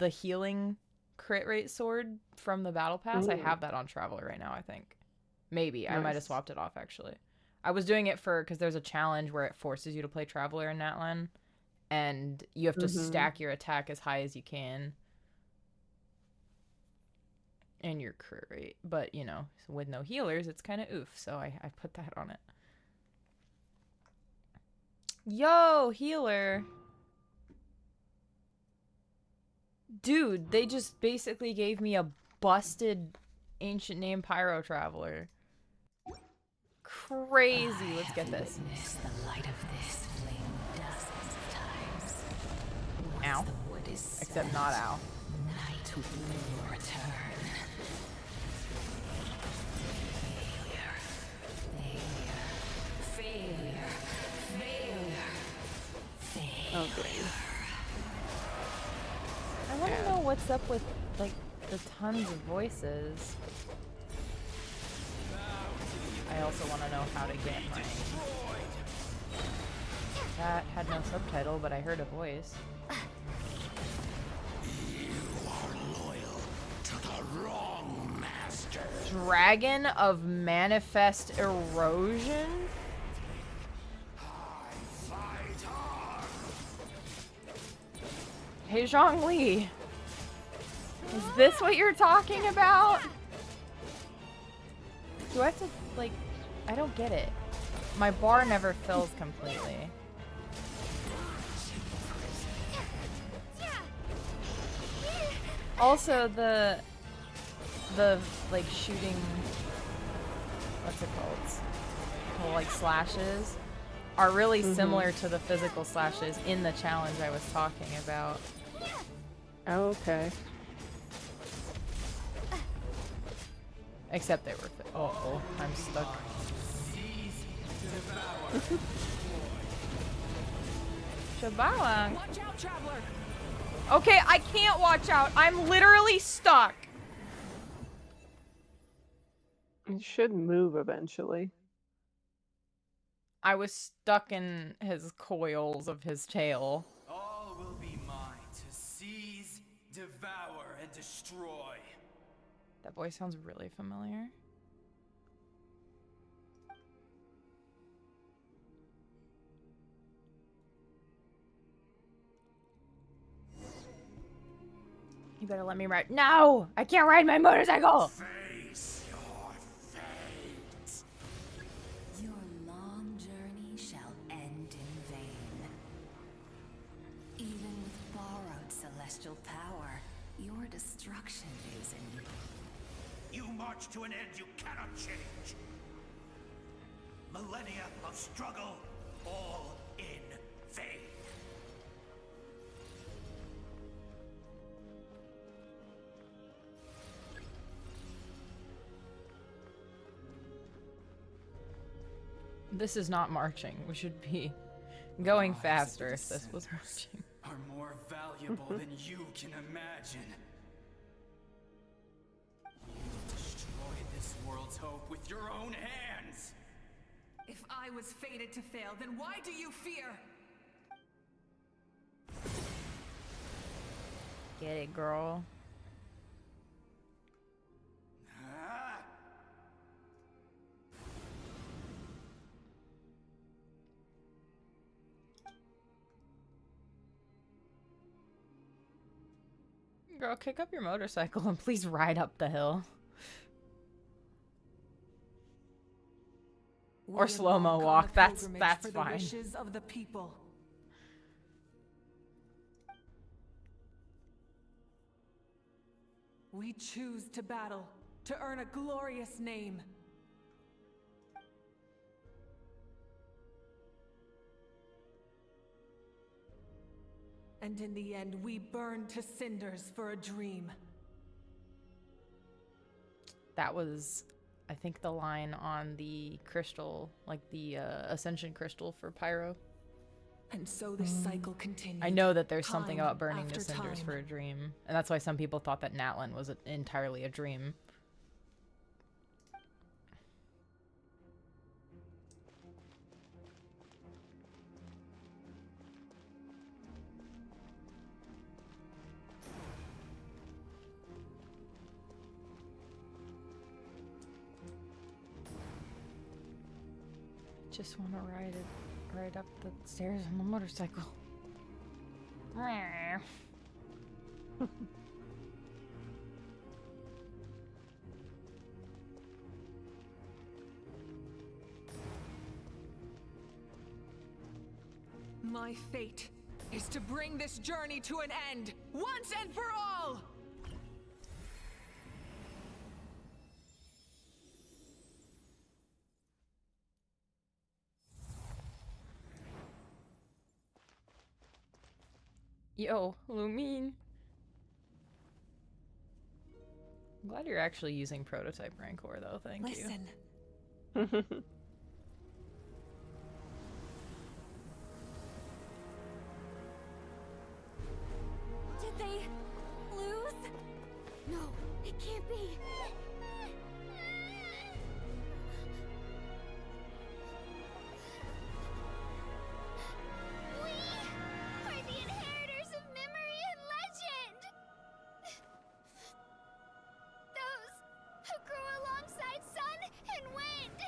healing crit rate sword from the battle pass. Ooh. I have that on Traveler right now, I think. Maybe. Nice. I might have swapped it off, actually. I was doing it because there's a challenge where it forces you to play Traveler in Natlan, and you have to stack your attack as high as you can. And your crit rate. But, you know, with no healers, it's kind of oof, so I put that on it. Yo, healer. Dude, they just basically gave me a busted ancient name Pyro Traveler. Crazy. Let's get this. The light of this flame dozens of times. Ow. The wood is Except not ow. night will return. what's up with, like, the tons of voices. I also want to know how to get my... That had no subtitle, but I heard a voice. You are loyal to the wrong master. Dragon of Manifest Erosion? Hey, Zhongli. Is this what you're talking about? Do I have to, like... I don't get it. My bar never fills completely. Also, the like shooting, what's it called? The, like, slashes are really similar to the physical slashes in the challenge I was talking about. Oh, okay. Except they were. Oh, I'm stuck. Shabawang. Watch out, traveler! Okay, I can't watch out. I'm literally stuck. It should move eventually. I was stuck in his coils of his tail. All will be mine to seize, devour, and destroy. That voice sounds really familiar. You better let me ride. No! I can't ride my motorcycle! Face your fate. Your long journey shall end in vain. Even with borrowed celestial power, your destruction is in you. You march to an end you cannot change. Millennia of struggle, all in vain. This is not marching. We should be going faster if this was marching. Are more valuable than you can imagine. You destroyed this world's hope with your own hands. If I was fated to fail, then why do you fear? Get it, girl. Girl, kick up your motorcycle and please ride up the hill. Or slow-mo walk. That's fine. The wishes of the people. We choose to battle, to earn a glorious name. And in the end, we burn to cinders for a dream. That was, I think, the line on the crystal, like the Ascension crystal for Pyro. And so the cycle continued. I know that there's something about burning after to cinders time. for a dream. And that's why some people thought that Natlan was entirely a dream. Just want to ride up the stairs on the motorcycle. My fate is to bring this journey to an end, once and for all! Yo, Lumine. I'm glad you're actually using prototype Rancor though, thank you. Listen. Did they lose? It can't be. We are the inheritors of memory and legend. Those who grew alongside sun and wind.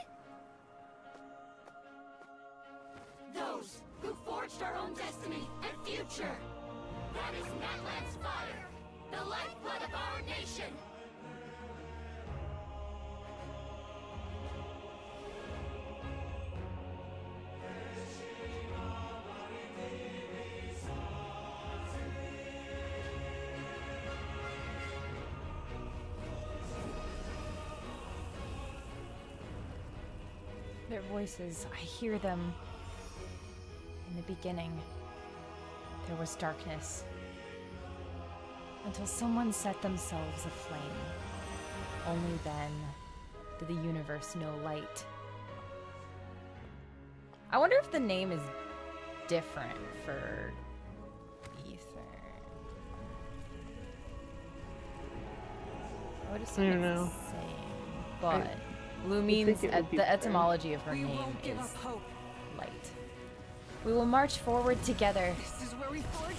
Those who forged our own destiny and future. That is Natlan's fire, the lifeblood of our nation. Their voices, I hear them. In the beginning, there was darkness. Until someone set themselves aflame. Only then did the universe know light. I wonder if the name is different for Ether. I would assume I it's don't know. the same, but blue means the etymology of her name is light. We will march forward together. This is where we forge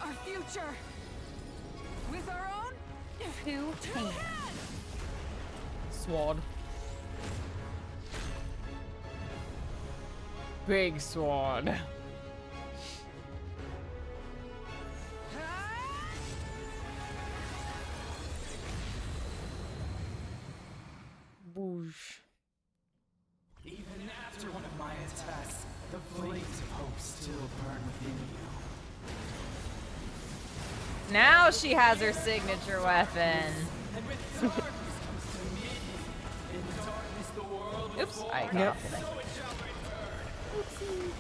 our future. With our own two hands. Sword. Big sword. Boosh. Even after one of my attacks, the flames of hope still burn within you. Now she has her signature weapon. And with darkness comes dominion. In darkness the world will Oops, I fall, got so off it shall return.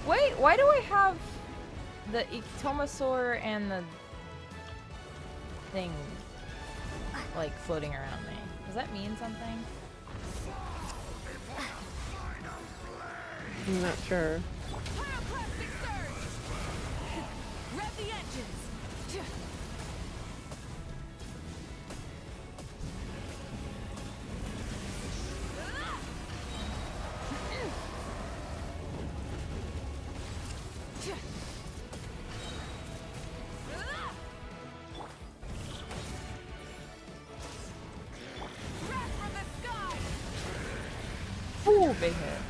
Wait, why do I have the Iktomasaur and the thing like floating around me? Does that mean something? I'm not sure. pyroclastic surge. Rev the engines. Ooh, big hit.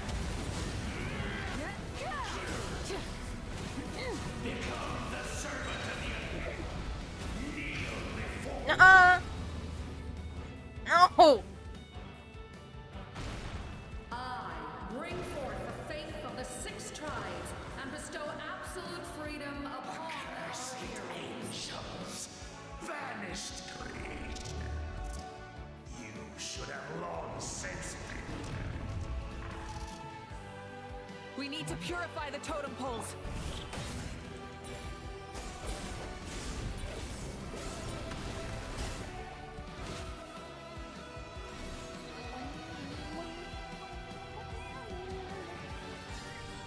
Nuh-uh. No. I bring forth the faith of the 6 tribes and bestow absolute freedom upon our heroes. Angels, vanished creation. You should have long since been. We need to purify the totem poles.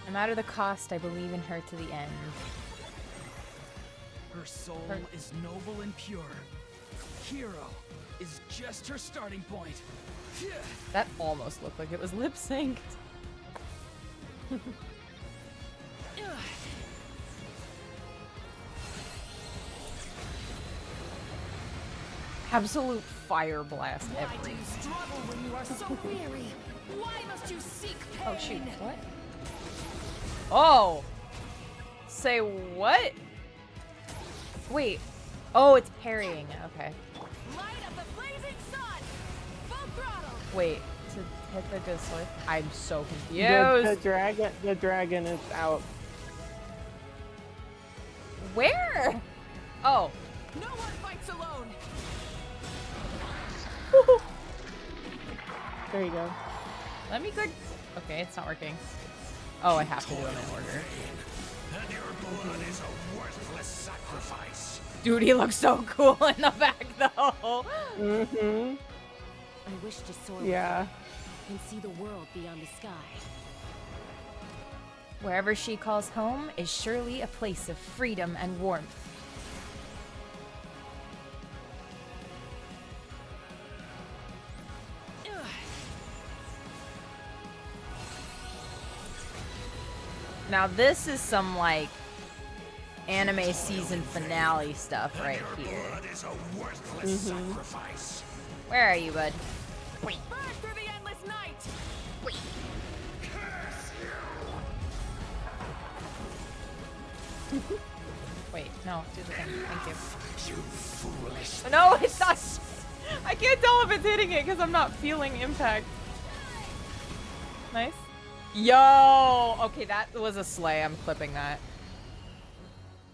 No matter the cost, I believe in her to the end. Her soul is noble and pure. Hero is just her starting point. That almost looked like it was lip synced. Absolute fire blast Why do every. you struggle when you are so weary? Why must you seek pain? Oh shoot! What? Oh. Say what? Wait. Oh, it's parrying. Okay. Light of the blazing sun. Full throttle. Wait. To hit the good sword. I'm so confused. The dragon is out. Where? Oh. No one fights alone. There you go. Let me go. Okay, it's not working. Oh, I have to do them in order. And your blood is a worthless sacrifice. Dude, he looks so cool in the back, though. Mm-hmm. I wish to soar Yeah. with her and see the world beyond the sky. Wherever she calls home is surely a place of freedom and warmth. Now this is some, like, anime season finale stuff right here. Where are you, bud? Burn through the endless night! Wait, no, do the thing. Thank you. You foolish. No, it's not. I can't tell if it's hitting it because I'm not feeling impact. Nice. Yo! Okay, that was a slay. I'm clipping that.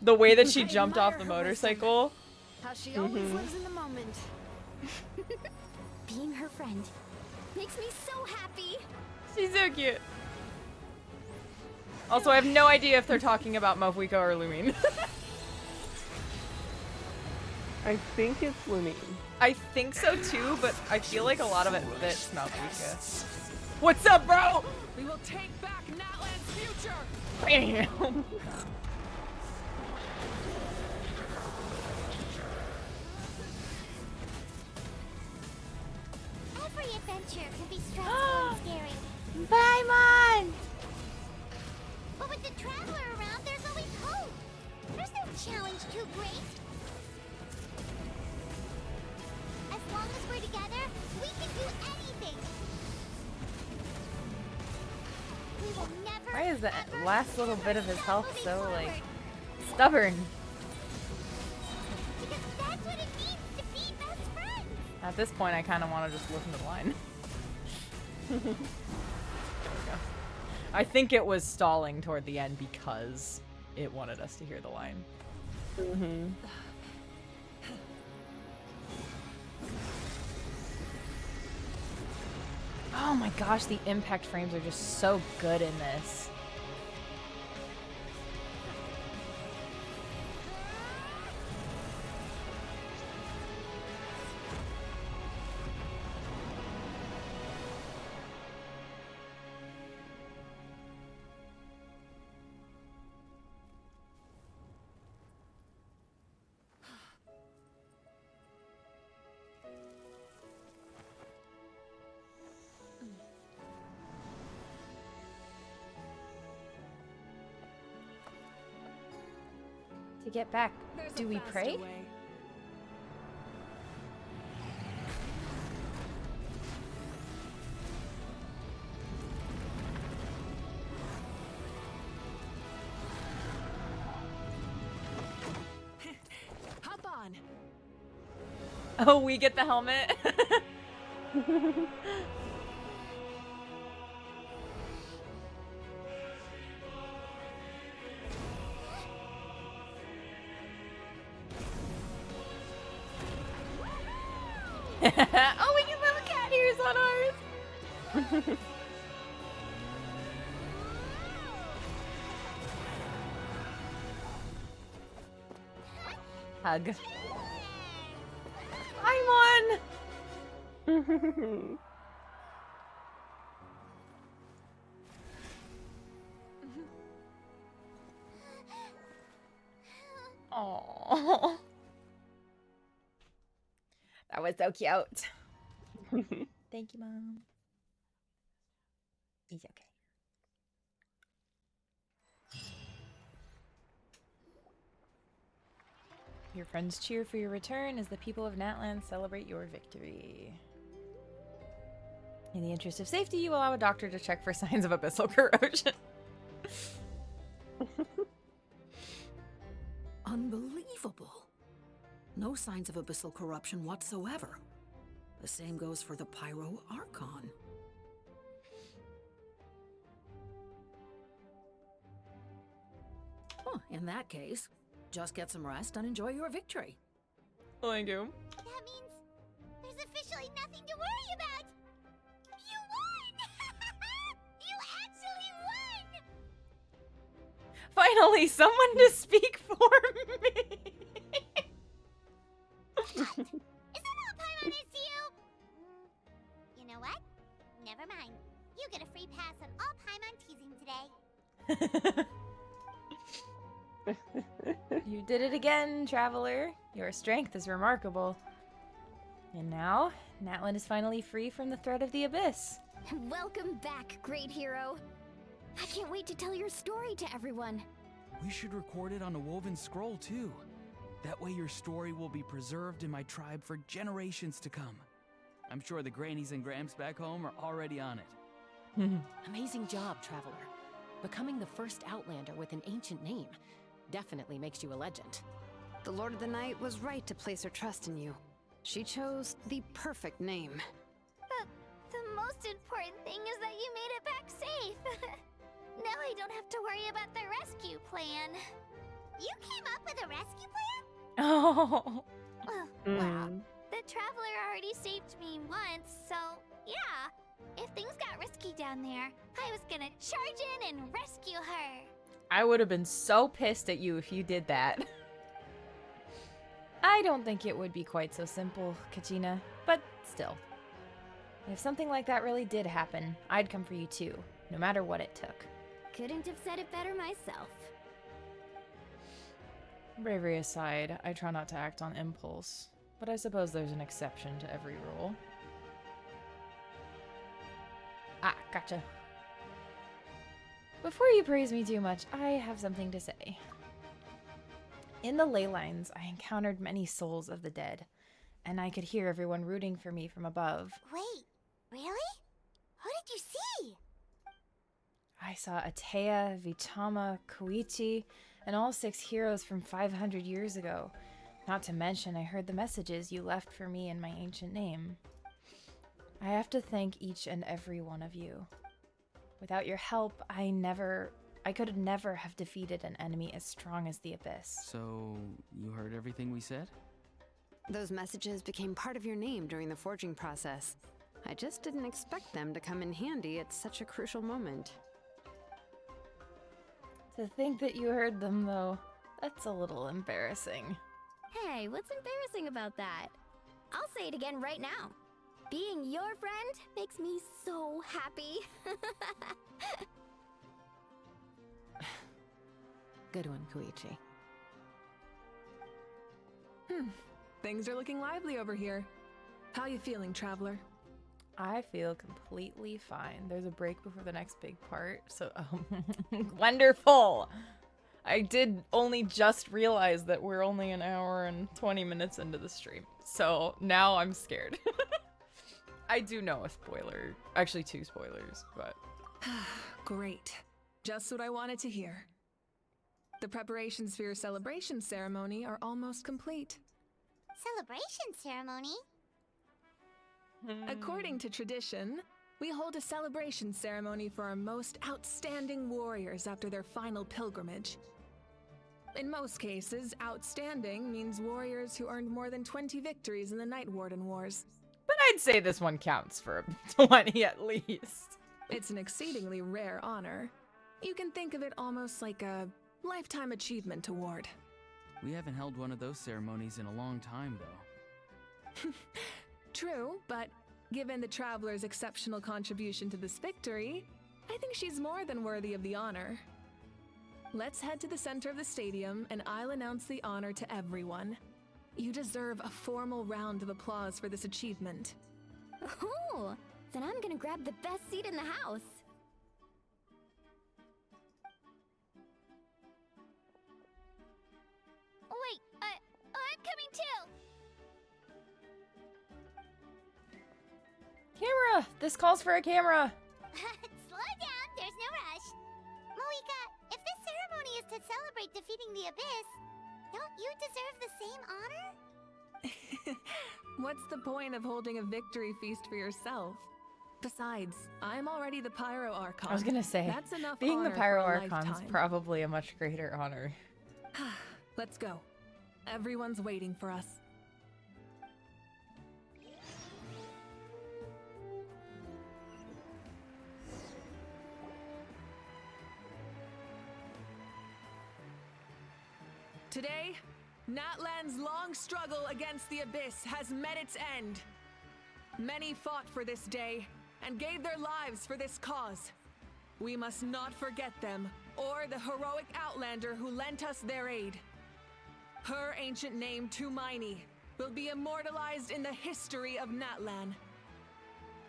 The way that she jumped off the motorcycle. How she always lives in the moment. Being her friend makes me so happy. She's so cute. Also, I have no idea if they're talking about Mavuika or Lumine. I think it's Lumine. I think so too, but I feel like a lot of it fits Mavuika. What's up, bro? We will take back Natlan's future! Bam! Every adventure can be stressful and scary. Paimon! But with the Traveler around, there's always hope. There's no challenge too great. As long as we're together, we can do anything. We will never. Why is that last little bit of his health so, like, stubborn? Because that's what it means to be best friends. At this point, I kind of want to just listen to the line. There we go. I think it was stalling toward the end because it wanted us to hear the line. Oh my gosh, the impact frames are just so good in this. To get back, do we pray? Hop on. Oh, we get the helmet? Oh, we can have cat ears on ours! Hug. I'm on! Aww. That was so cute. Thank you, Mom. He's okay. Your friends cheer for your return as the people of Natland celebrate your victory. In the interest of safety, you allow a doctor to check for signs of abyssal corrosion. Unbelievable. No signs of abyssal corruption whatsoever. The same goes for the Pyro Archon. Huh, in that case, just get some rest and enjoy your victory. Thank you. That means there's officially nothing to worry about. You won! You actually won! Finally, someone to speak for me. What? Is that all Paimon is to you? You know what? Never mind. You get a free pass on all Paimon teasing today. You did it again, traveler. Your strength is remarkable. And now, Natland is finally free from the threat of the abyss. Welcome back, great hero. I can't wait to tell your story to everyone. We should record it on a woven scroll, too. That way your story will be preserved in my tribe for generations to come. I'm sure the grannies and gramps back home are already on it. Amazing job, Traveler. Becoming the first Outlander with an ancient name definitely makes you a legend. The Lord of the Night was right to place her trust in you. She chose the perfect name. The most important thing is that you made it back safe. Now I don't have to worry about the rescue plan. You came up with a rescue plan? Oh. Wow. The Traveler already saved me once, so yeah. If things got risky down there, I was gonna charge in and rescue her. I would have been so pissed at you if you did that. I don't think it would be quite so simple, Kachina, but still. If something like that really did happen, I'd come for you too, no matter what it took. Couldn't have said it better myself. Bravery aside, I try not to act on impulse, but I suppose there's an exception to every rule. Ah, gotcha. Before you praise me too much, I have something to say. In the ley lines, I encountered many souls of the dead, and I could hear everyone rooting for me from above. Wait, really? Who did you see? I saw Atea, Vitama, Koichi, and all 6 heroes from 500 years ago. Not to mention, I heard the messages you left for me in my ancient name. I have to thank each and every one of you. Without your help, I could never have defeated an enemy as strong as the Abyss. So, you heard everything we said? Those messages became part of your name during the forging process. I just didn't expect them to come in handy at such a crucial moment. To think that you heard them, though, that's a little embarrassing. Hey, what's embarrassing about that? I'll say it again right now. Being your friend makes me so happy. Good one, Koichi. Things are looking lively over here. How you feeling, Traveler? I feel completely fine. There's a break before the next big part, so wonderful! I did only just realize that we're only an hour and 20 minutes into the stream, so now I'm scared. I do know a spoiler, actually 2 spoilers, but... Great. Just what I wanted to hear. The preparations for your celebration ceremony are almost complete. Celebration ceremony? According to tradition, we hold a celebration ceremony for our most outstanding warriors after their final pilgrimage. In most cases, outstanding means warriors who earned more than 20 victories in the Night Warden Wars. But I'd say this one counts for 20 at least. It's an exceedingly rare honor. You can think of it almost like a lifetime achievement award. We haven't held one of those ceremonies in a long time, though. True, but given the Traveler's exceptional contribution to this victory, I think she's more than worthy of the honor. Let's head to the center of the stadium and I'll announce the honor to everyone. You deserve a formal round of applause for this achievement. Ooh, then I'm gonna grab the best seat in the house. Wait, I'm coming too! Camera! This calls for a camera! Slow down, there's no rush. Mavuika, if this ceremony is to celebrate defeating the Abyss, don't you deserve the same honor? What's the point of holding a victory feast for yourself? Besides, I'm already the Pyro Archon. I was gonna say, that's enough being the honor Pyro for a Archon's lifetime. probably a much greater honor. Let's go. Everyone's waiting for us. Today, Natlan's long struggle against the Abyss has met its end. Many fought for this day and gave their lives for this cause. We must not forget them or the heroic Outlander who lent us their aid. Her ancient name, Tumaini, will be immortalized in the history of Natlan.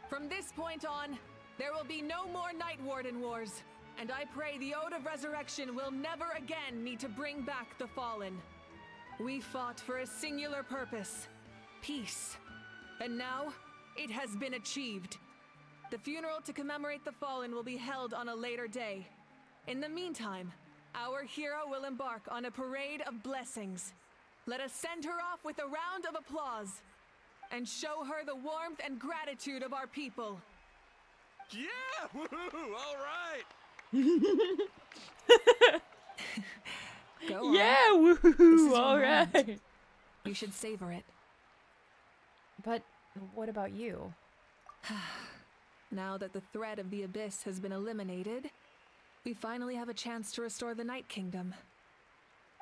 From this point on, there will be no more Night Warden Wars, And I pray the Ode of Resurrection will never again need to bring back the fallen. We fought for a singular purpose, peace. And now, it has been achieved. The funeral to commemorate the fallen will be held on a later day. In the meantime, our hero will embark on a parade of blessings. Let us send her off with a round of applause and show her the warmth and gratitude of our people. Yeah! Woohoo! All right! Go on. Yeah, This is woohoo! your All moment. right. You should savor it. But what about you? Now that the threat of the Abyss has been eliminated, we finally have a chance to restore the Night Kingdom.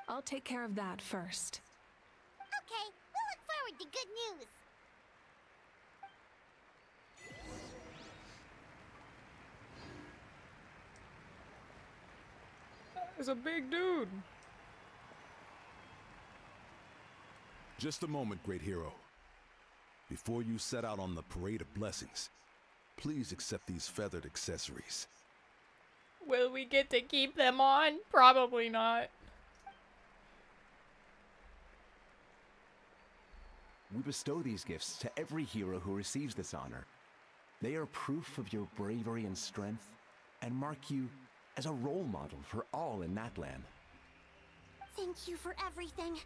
I'll take care of that first. Okay, we'll look forward to good news. There's a big dude. Just a moment, great hero. Before you set out on the parade of blessings, please accept these feathered accessories. Will we get to keep them on? Probably not. We bestow these gifts to every hero who receives this honor. They are proof of your bravery and strength, and mark you as a role model for all in Natlan. Thank you for everything.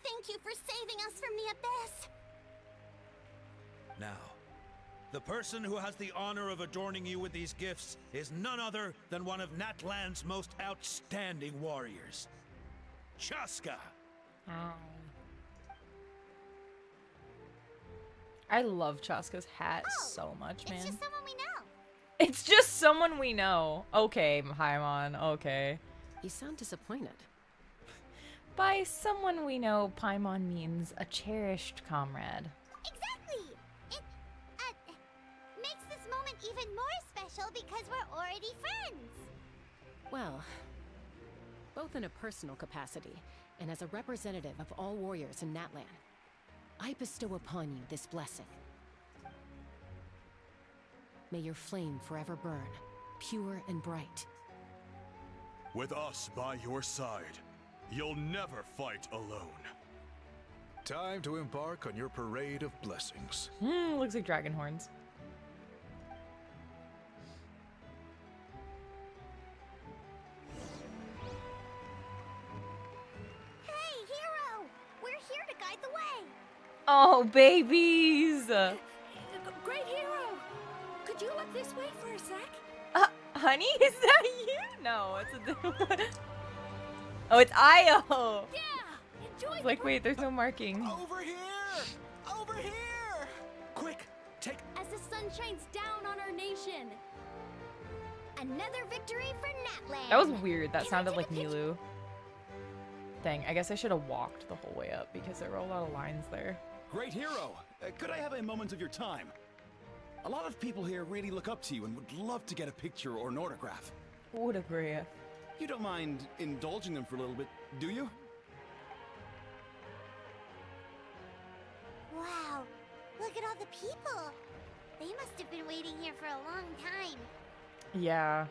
Thank you for saving us from the Abyss. Now, the person who has the honor of adorning you with these gifts is none other than one of Natlan's most outstanding warriors, Chaska. Hi. I love Chaska's hat so much, man. It's just someone we know. It's just someone we know. Okay, Paimon, okay. You sound disappointed. By someone we know, Paimon means a cherished comrade. Exactly! It makes this moment even more special because we're already friends. Well, both in a personal capacity and as a representative of all warriors in Natlan, I bestow upon you this blessing. May your flame forever burn, pure and bright. With us by your side, you'll never fight alone. Time to embark on your parade of blessings. Looks like dragon horns. Hey, hero! We're here to guide the way. Oh, babies! Great hero! Could you look this way for a sec? Honey, is that you? No, it's a different one. Oh, it's Io! Yeah! Enjoy It's like, wait, there's no marking. Over here! Over here! Quick, take... As the sun shines down on our nation. Another victory for Natlan. That was weird. That sounded like Milu. Dang, I guess I should have walked the whole way up because there were a lot of lines there. Great hero! Could I have a moment of your time? A lot of people here really look up to you and would love to get a picture or an autograph. Autograph. You don't mind indulging them for a little bit, do you? Wow, look at all the people. They must have been waiting here for a long time. Yeah.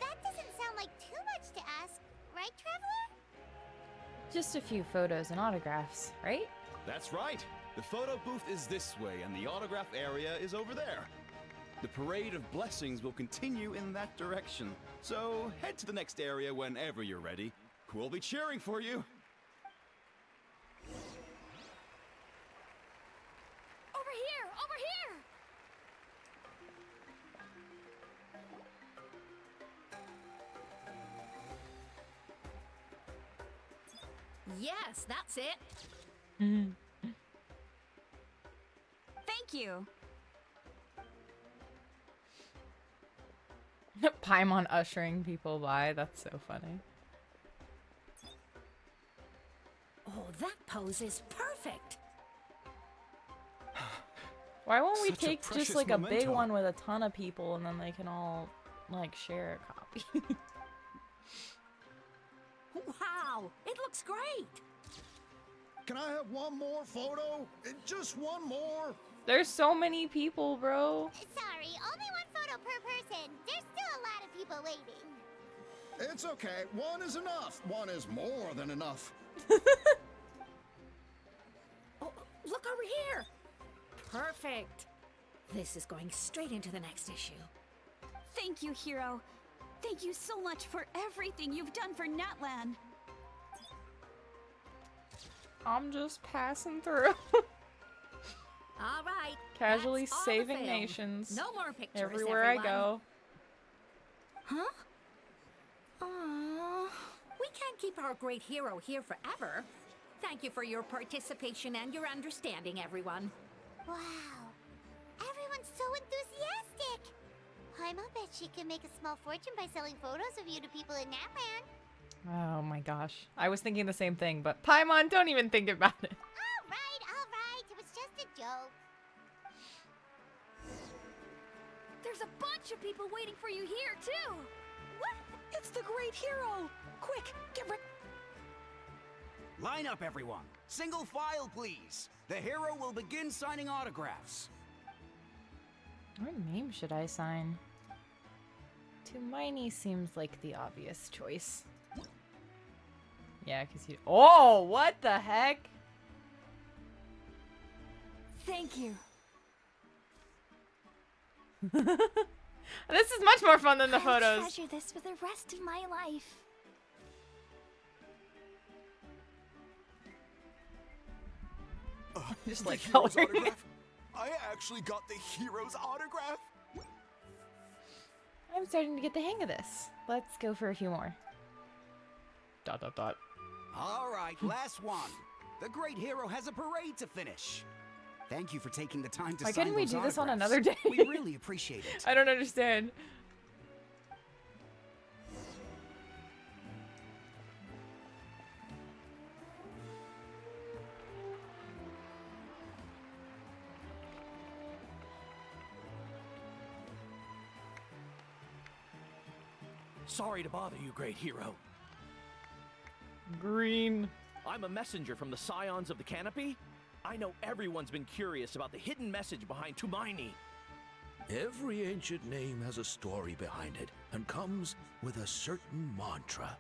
That doesn't sound like too much to ask, right, Traveler? Just a few photos and autographs, right? That's right. The photo booth is this way, and the autograph area is over there. The parade of blessings will continue in that direction. So head to the next area whenever you're ready. We'll be cheering for you. Over here! Over here! Yes, that's it. Thank you. Paimon ushering people by. That's so funny. Oh, that pose is perfect. Why won't we Such a take precious just like a big memento. one with a ton of people and then they can all like share a copy? Wow, it looks great. Can I have one more photo? Just one more? There's so many people, bro. Sorry, only one photo photo per person. There's still a lot of people waiting. It's okay. One is enough. One is more than enough. Oh, look over here. Perfect. This is going straight into the next issue. Thank you, Hero. Thank you so much for everything you've done for Natlan. I'm just passing through. All right. Casually that's all the saving film. nations. No more pictures, everywhere everyone. I go. Huh? We can't keep our great hero here forever. Thank you for your participation and your understanding, everyone. Wow. Everyone's so enthusiastic. Paimon bet she can make a small fortune by selling photos of you to people in Natlan. Oh my gosh. I was thinking the same thing, but Paimon, don't even think about it. All right. It was just a joke. There's a bunch of people waiting for you here, too. What? It's the great hero. Quick, get ready. Line up, everyone. Single file, please. The hero will begin signing autographs. What name should I sign? Tumaini seems like the obvious choice. Yeah, because he... Oh, what the heck? Thank you. This is much more fun than the I'll photos. treasure this for the rest of my life. Just like hero's coloring. autograph? I actually got the hero's autograph? I'm starting to get the hang of this. Let's go for a few more. ... All right, last one. The great hero has a parade to finish. Thank you for taking the time to Why sign couldn't we those do this on autographs. another day? We really appreciate it. I don't understand. Sorry to bother you, great hero. Green. I'm a messenger from the Scions of the Canopy. I know everyone's been curious about the hidden message behind Tumaini. Every ancient name has a story behind it and comes with a certain mantra.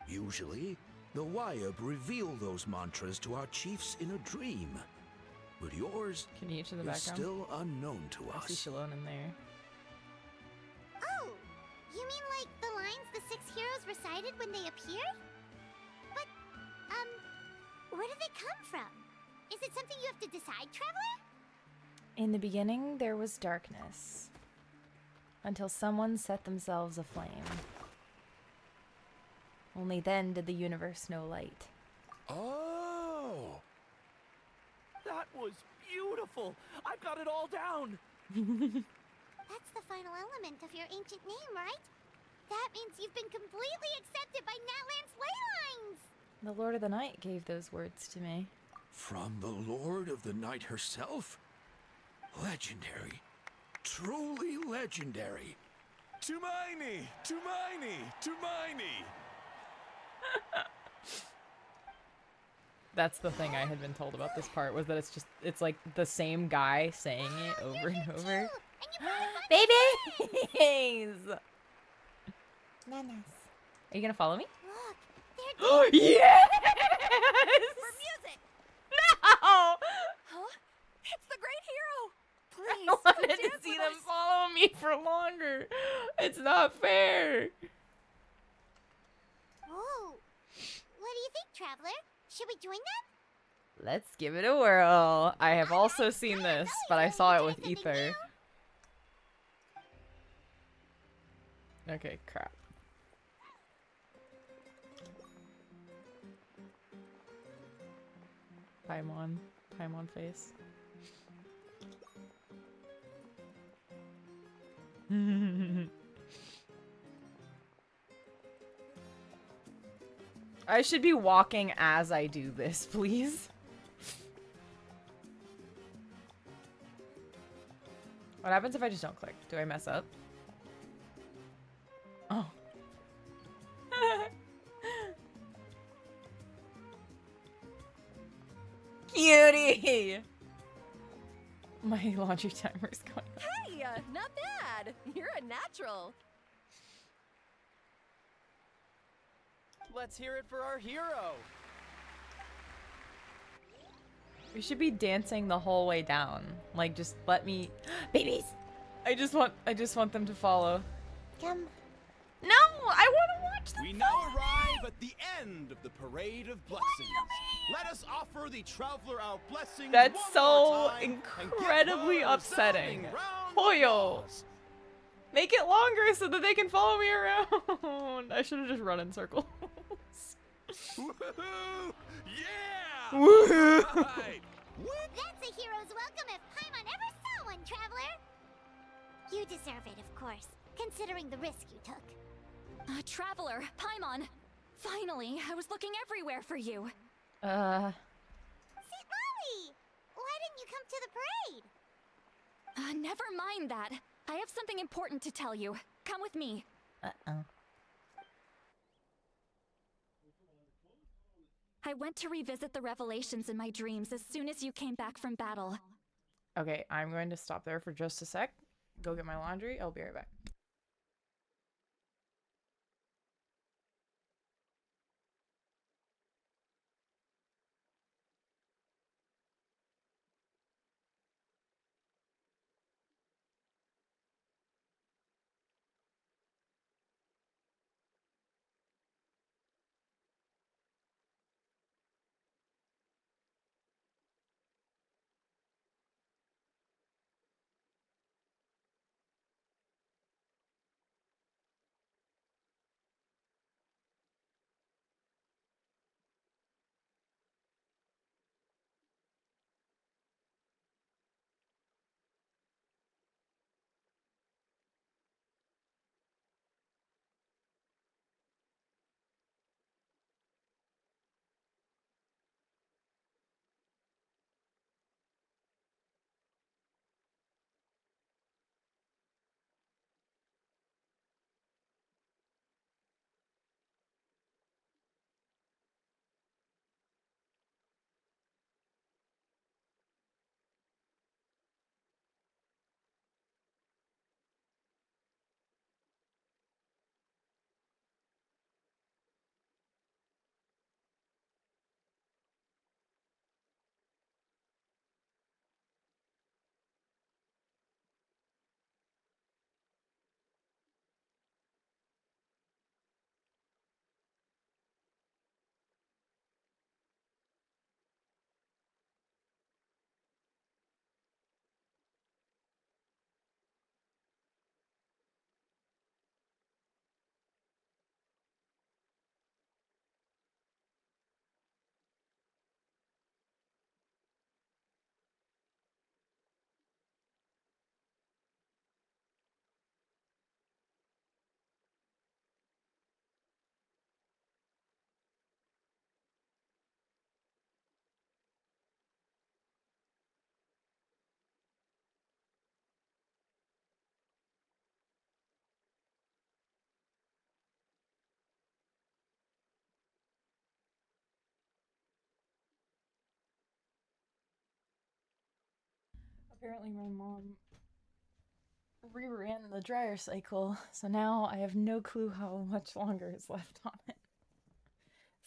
Usually, the Wayab reveal those mantras to our chiefs in a dream. But yours Can you each in the is background? still unknown to I see us. Shalone in there. Oh, you mean like the lines the 6 heroes recited when they appeared? But, where did they come from? Is it something you have to decide, Traveler? In the beginning, there was darkness. Until someone set themselves aflame. Only then did the universe know light. Oh! That was beautiful! I've got it all down! That's the final element of your ancient name, right? That means you've been completely accepted by Natlan's ley lines! The Lord of the Night gave those words to me. From the Lord of the Night herself? Legendary. Truly legendary. Tumaini! Tumaini! Tumaini! That's the thing I had been told about this part, was that it's like the same guy saying it over and over. Babies! Nanas. Are you gonna follow me? Look, they're Yes! For music! No! Huh? It's the great hero! Please, I wanted come to dance see with them us. follow me for longer. It's not fair. Oh, what do you think, Traveler? Should we join them? Let's give it a whirl. I have also seen this, but I saw it with Ether. Okay, crap. Paimon face. I should be walking as I do this, please. What happens if I just don't click? Do I mess up? Oh. Cutie! My laundry timer's going on. Hey, not bad. You're a natural. Let's hear it for our hero. We should be dancing the whole way down. Like, just let me... Babies! I just want them to follow. Come. No! I want to watch them. We now arrive at the end of the Parade of Blessings. Let us offer the traveler our blessings. That's one so more time and give incredibly her a upsetting. resounding round of Hoyo! applause. Make it longer so that they can follow me around. I should have just run in circles. Woohoo! Yeah! Woohoo! Right. That's a hero's welcome if Paimon ever saw one, traveler. You deserve it, of course, considering the risk you took. Traveler, Paimon. Finally, I was looking everywhere for you. See, Molly! Why didn't you come to the parade? Never mind that. I have something important to tell you. Come with me. Uh-oh. I went to revisit the revelations in my dreams as soon as you came back from battle. Okay, I'm going to stop there for just a sec. Go get my laundry. I'll be right back. Apparently my mom reran the dryer cycle, so now I have no clue how much longer is left on it.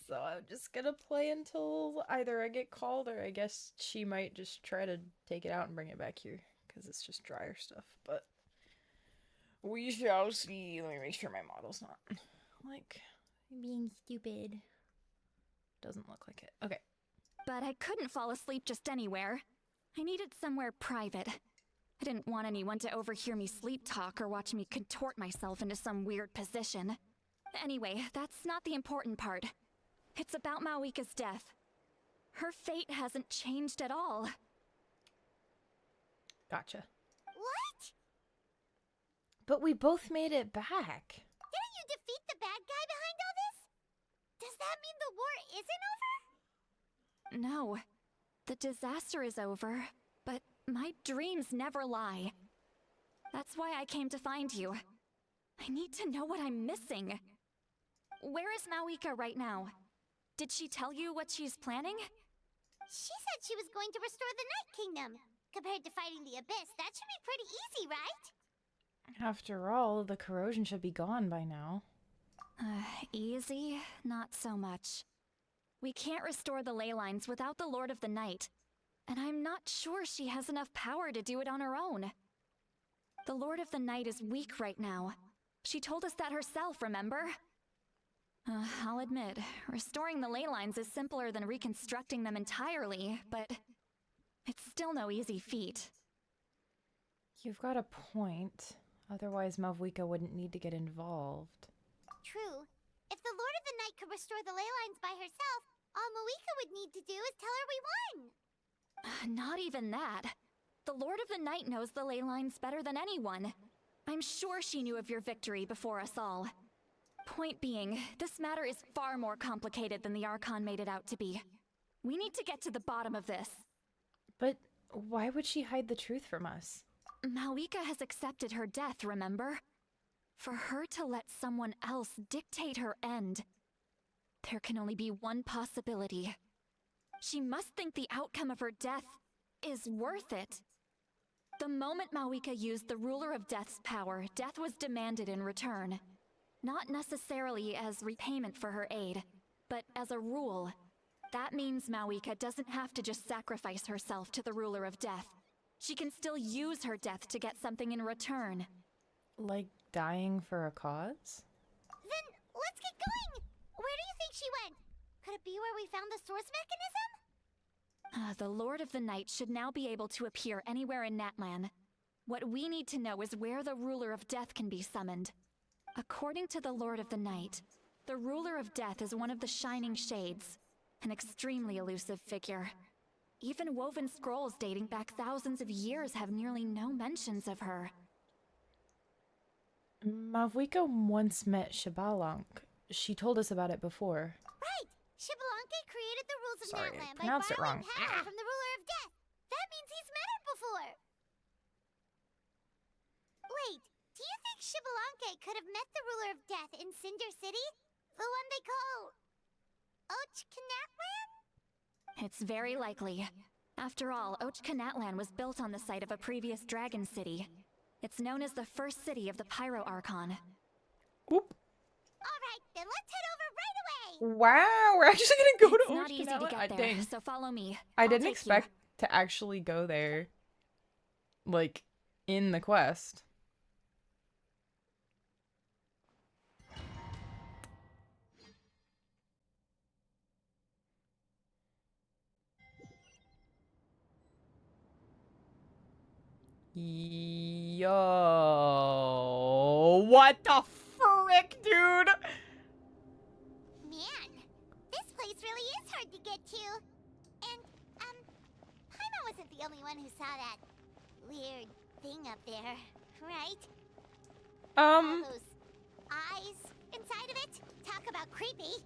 So I'm just gonna play until either I get called or I guess she might just try to take it out and bring it back here, because it's just dryer stuff, but we shall see. Let me make sure my model's not, like, being stupid. Doesn't look like it. Okay. But I couldn't fall asleep just anywhere. I needed somewhere private. I didn't want anyone to overhear me sleep talk or watch me contort myself into some weird position. Anyway, that's not the important part. It's about Mavuika's death. Her fate hasn't changed at all. Gotcha. What? But we both made it back. Didn't you defeat the bad guy behind all this? Does that mean the war isn't over? No. The disaster is over, but my dreams never lie. That's why I came to find you. I need to know what I'm missing. Where is Mavuika right now? Did she tell you what she's planning? She said she was going to restore the Night Kingdom. Compared to fighting the Abyss, that should be pretty easy, right? After all, the corrosion should be gone by now. Easy? Not so much. We can't restore the ley lines without the Lord of the Night, and I'm not sure she has enough power to do it on her own. The Lord of the Night is weak right now. She told us that herself, remember? I'll admit, restoring the ley lines is simpler than reconstructing them entirely, but it's still no easy feat. You've got a point. Otherwise, Mavuika wouldn't need to get involved. True. If the Lord of the Night could restore the ley lines by herself, all Mavuika would need to do is tell her we won. Not even that. The Lord of the Night knows the ley lines better than anyone. I'm sure she knew of your victory before us all. Point being, this matter is far more complicated than the Archon made it out to be. We need to get to the bottom of this. But why would she hide the truth from us? Mavuika has accepted her death, remember? For her to let someone else dictate her end, there can only be one possibility. She must think the outcome of her death is worth it. The moment Mavuika used the Ruler of Death's power, death was demanded in return. Not necessarily as repayment for her aid, but as a rule. That means Mavuika doesn't have to just sacrifice herself to the Ruler of Death. She can still use her death to get something in return. Like dying for a cause? Then let's get going! Where do you think she went? Could it be where we found the source mechanism? The Lord of the Night should now be able to appear anywhere in Natlan. What we need to know is where the Ruler of Death can be summoned. According to the Lord of the Night, the Ruler of Death is one of the Shining Shades, an extremely elusive figure. Even woven scrolls dating back thousands of years have nearly no mentions of her. Mavuika once met Shibalank. She told us about it before. Right! Shibalanke created the rules of Sorry, I Natlan by pronounced it borrowing wrong. power from the Ruler of Death. That means he's met her before! Wait, do you think Shibalanke could have met the Ruler of Death in Cinder City? The one they call... Ochkanatlan? It's very likely. After all, Ochkanatlan was built on the site of a previous dragon city. It's known as the first city of the Pyro Archon. Alright, then let's head over right away! Wow, we're actually gonna go It's to not easy to Okinawa? get there, Dang. so follow me. I I'll didn't take expect to actually go there. Like, in the quest. Yo, what the frick, dude? Man, this place really is hard to get to. And, Paimon wasn't the only one who saw that weird thing up there, right? All those eyes inside of it? Talk about creepy.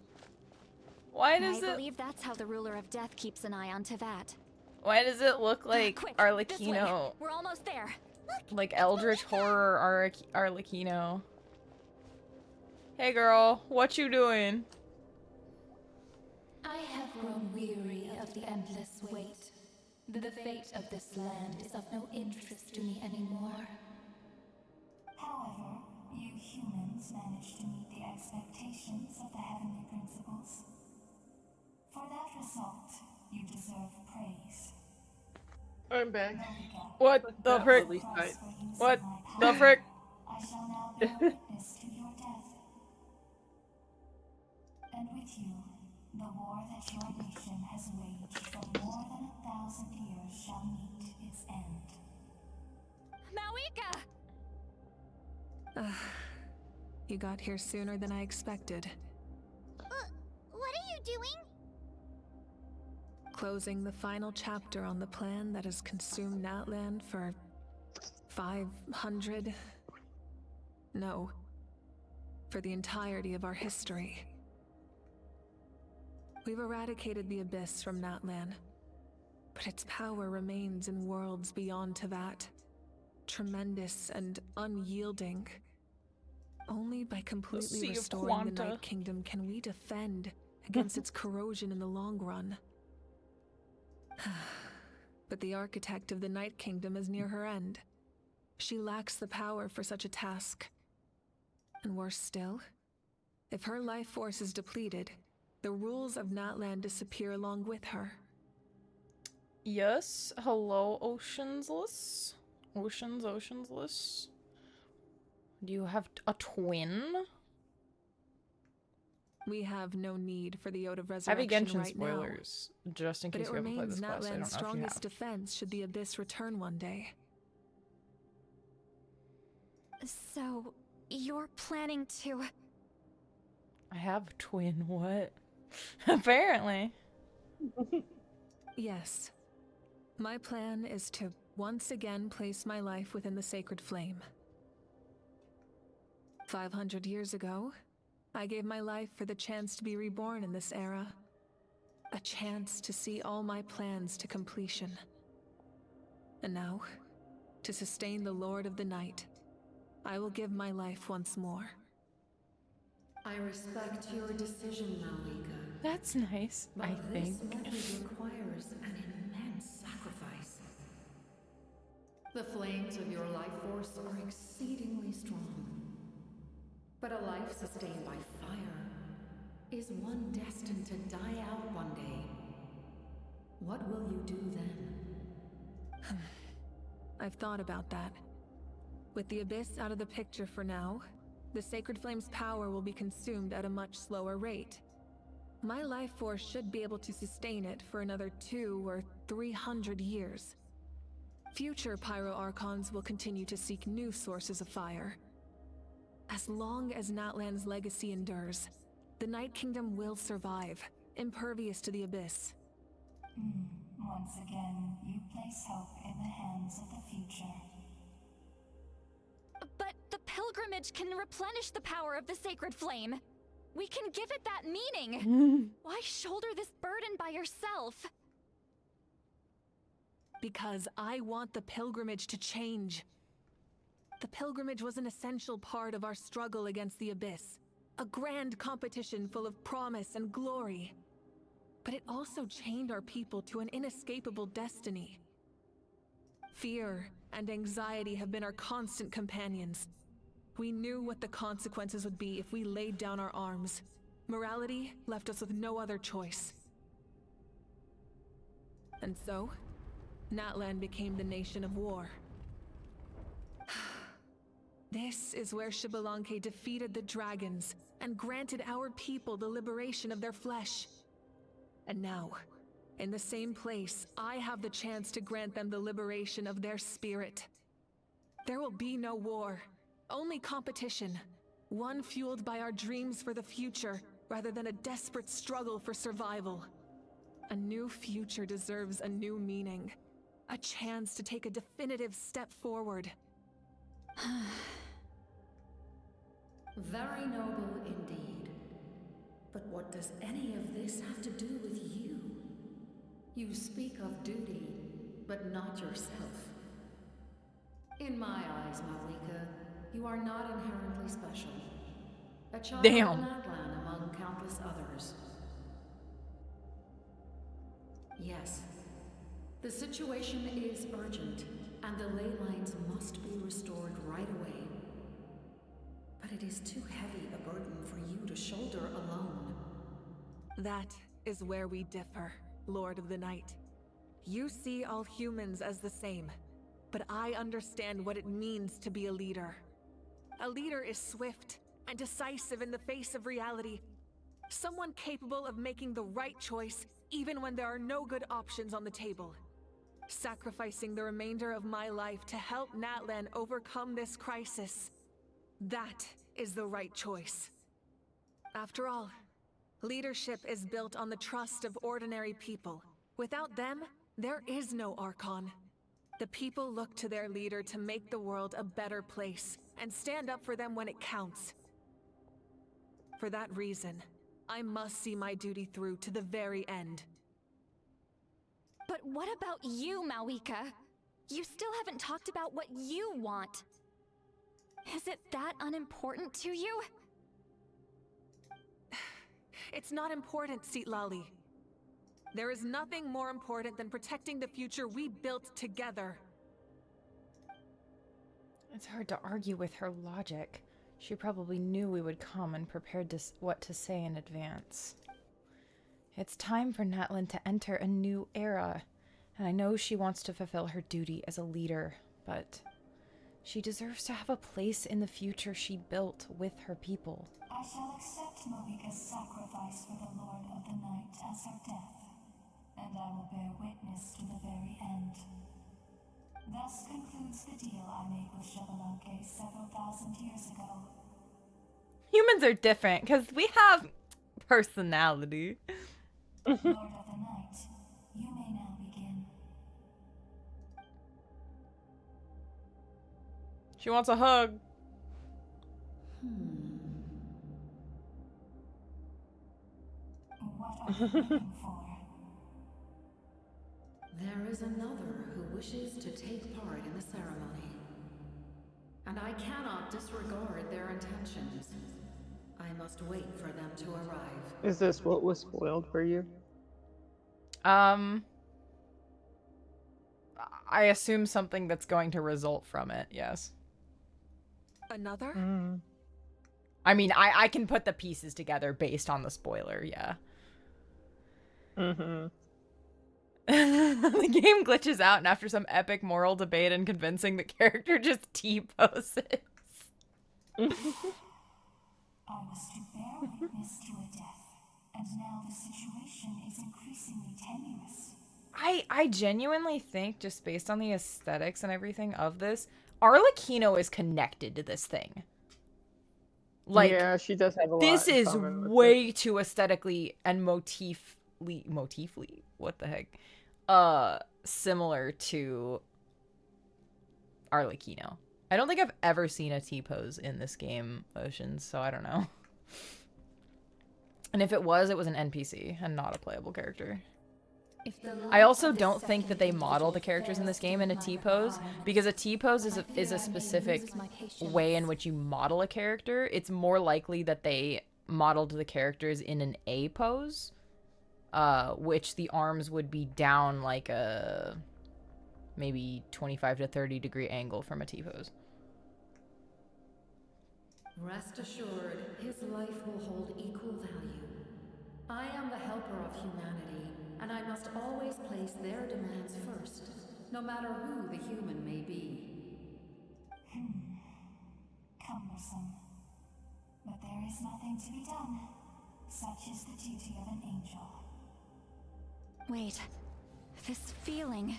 Why does I believe that's how the Ruler of Death keeps an eye on Tevat. Why does it look like Quick, this way. Arlecchino? We're almost there. Like Eldritch Horror Arlecchino. Hey girl, what you doing? I have grown weary of the endless wait. The fate of this land is of no interest to me anymore. However, you humans managed to meet the expectations of the heavenly principles. For that result, you deserve praise. I'm back. What the frick? What the frick? I shall now bear witness to your death. And with you, the war that your nation has waged for more than 1,000 years shall meet its end. Mavuika! You got here sooner than I expected. What are you doing? Closing the final chapter on the plan that has consumed Natlan for 500... No. For the entirety of our history. We've eradicated the Abyss from Natlan, but its power remains in worlds beyond Tevat. Tremendous and unyielding. Only by completely restoring the Night Kingdom can we defend against its corrosion in the long run. But the architect of the Night Kingdom is near her end. She lacks the power for such a task. And worse still, if her life force is depleted, the rules of Natlan disappear along with her. Yes, hello, Oceansless. Oceansless. Do you have a twin? We have no need for the Ode of Heavy Resurrection Genshin right spoilers, just in but case it you haven't played remains this quest. I don't know Natlan's if you strongest have. defense should the Abyss return one day. So, you're planning to... I have a twin, what? Apparently. Yes. My plan is to once again place my life within the sacred flame. 500 years ago, I gave my life for the chance to be reborn in this era. A chance to see all my plans to completion. And now, to sustain the Lord of the Night, I will give my life once more. I respect your decision, Mavuika. That's nice, but I think. This method requires an immense sacrifice. The flames of your life force are exceedingly strong. But a life sustained by fire is one destined to die out one day. What will you do then? I've thought about that. With the Abyss out of the picture for now, the Sacred Flame's power will be consumed at a much slower rate. My life force should be able to sustain it for another 200 or 300 years. Future Pyro Archons will continue to seek new sources of fire. As long as Natlan's legacy endures, the Night Kingdom will survive, impervious to the Abyss. Once again, you place hope in the hands of the future. But the pilgrimage can replenish the power of the sacred flame. We can give it that meaning. Why shoulder this burden by yourself? Because I want the pilgrimage to change. The pilgrimage was an essential part of our struggle against the Abyss. A grand competition full of promise and glory. But it also chained our people to an inescapable destiny. Fear and anxiety have been our constant companions. We knew what the consequences would be if we laid down our arms. Morality left us with no other choice. And so, Natlan became the nation of war. This is where Xbalanque defeated the dragons and granted our people the liberation of their flesh. And now, in the same place, I have the chance to grant them the liberation of their spirit. There will be no war, only competition. One fueled by our dreams for the future, rather than a desperate struggle for survival. A new future deserves a new meaning. A chance to take a definitive step forward. Very noble indeed. But what does any of this have to do with you? You speak of duty, but not yourself. In my eyes, Mavuika, you are not inherently special. A child of Natlan among countless others. Yes, the situation is urgent, and the ley lines must be restored right away. But it is too heavy a burden for you to shoulder alone. That is where we differ, Lord of the Night. You see all humans as the same, but I understand what it means to be a leader. A leader is swift and decisive in the face of reality. Someone capable of making the right choice even when there are no good options on the table. Sacrificing the remainder of my life to help Natlan overcome this crisis. That is the right choice. After all, leadership is built on the trust of ordinary people. Without them, there is no Archon. The people look to their leader to make the world a better place, and stand up for them when it counts. For that reason, I must see my duty through to the very end. But what about you, Mavuika? You still haven't talked about what you want. Is it that unimportant to you? It's not important, Citlali. There is nothing more important than protecting the future we built together. It's hard to argue with her logic. She probably knew we would come and prepared what to say in advance. It's time for Natlin to enter a new era, and I know she wants to fulfill her duty as a leader, but she deserves to have a place in the future she built with her people. I shall accept Mavuika's sacrifice for the Lord of the Night as her death, and I will bear witness to the very end. Thus concludes the deal I made with Xbalanque several thousand years ago. Humans are different, because we have personality. Lord of the Night, you may now begin. She wants a hug. What are you looking for? There is another who wishes to take part in the ceremony. And I cannot disregard their intentions. I must wait for them to arrive. Is this what was spoiled for you? I assume something that's going to result from it, yes. Another? I mean, I can put the pieces together based on the spoiler, yeah. Mm-hmm. The game glitches out, and after some epic moral debate and convincing, the character just T-poses. I was to bear witness to a death, and now the situation is increasingly tenuous. I genuinely think, just based on the aesthetics and everything of this, Arlecchino is connected to this thing. Like, yeah, she does have a lot this in is common with way it. too aesthetically and motifly, what the heck, similar to Arlecchino. I don't think I've ever seen a T-pose in this game, Oceans, so I don't know. And if it was an NPC and not a playable character. I also don't think that they model the characters in this game in a T-pose, because a T-pose is a specific way in which you model a character. It's more likely that they modeled the characters in an A pose, which the arms would be down like a maybe 25 to 30 degree angle from a T-pose. Rest assured, his life will hold equal value. I am the helper of humanity, and I must always place their demands first, no matter who the human may be. Cumbersome. But there is nothing to be done. Such is the duty of an angel. Wait, this feeling.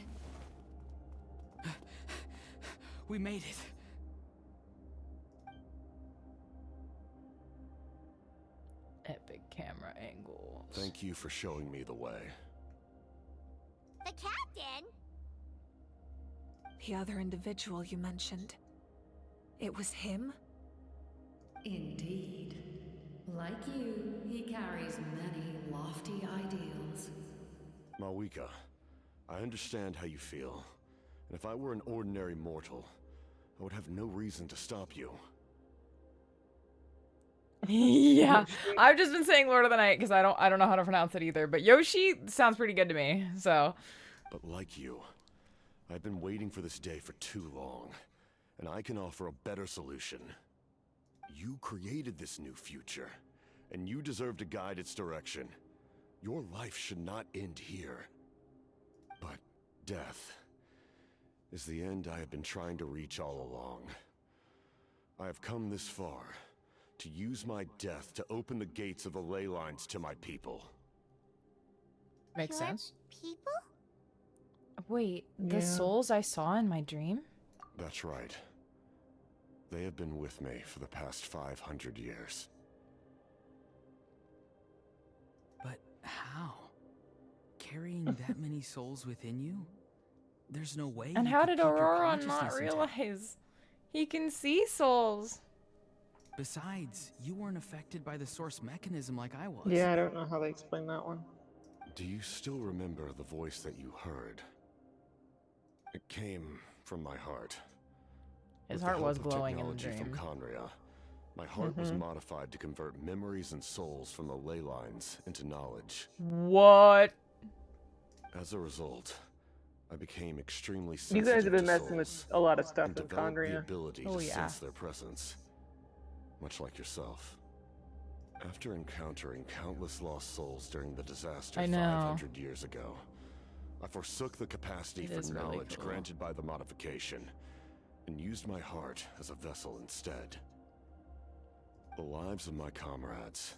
We made it. Epic camera angles. Thank you for showing me the way. The captain? The other individual you mentioned. It was him? Indeed. Like you, he carries many lofty ideals. Mavuika, I understand how you feel. And if I were an ordinary mortal, I would have no reason to stop you. Yeah, I've just been saying Lord of the Night because I don't know how to pronounce it either. But Yoshi sounds pretty good to me. So, but like you, I've been waiting for this day for too long, and I can offer a better solution. You created this new future, and you deserve to guide its direction. Your life should not end here. But death is the end I have been trying to reach all along. I have come this far to use my death to open the gates of the ley lines to my people. Makes sense. People? Wait, the souls I saw in my dream? That's right. They have been with me for the past 500 years. But how? Carrying that many souls within you? There's no way. And you how could did keep your Aurora consciousness not intact. realize he can see souls? Besides, you weren't affected by the source mechanism like I was. Yeah, I don't know how they explain that one. Do you still remember the voice that you heard? It came from my heart. His With the heart help was of glowing in the technology dream. from Conria, my heart was modified to convert memories and souls from the ley lines into knowledge. What? As a result, I became extremely You sensitive guys have been to messing with souls a lot of stuff and in developed the Conria. ability Oh, to yeah. sense their presence, much like yourself. After encountering countless lost souls during the disaster I know. 500 years ago, I forsook the capacity It for is really knowledge cool. granted by the modification, and used my heart as a vessel instead. The lives of my comrades,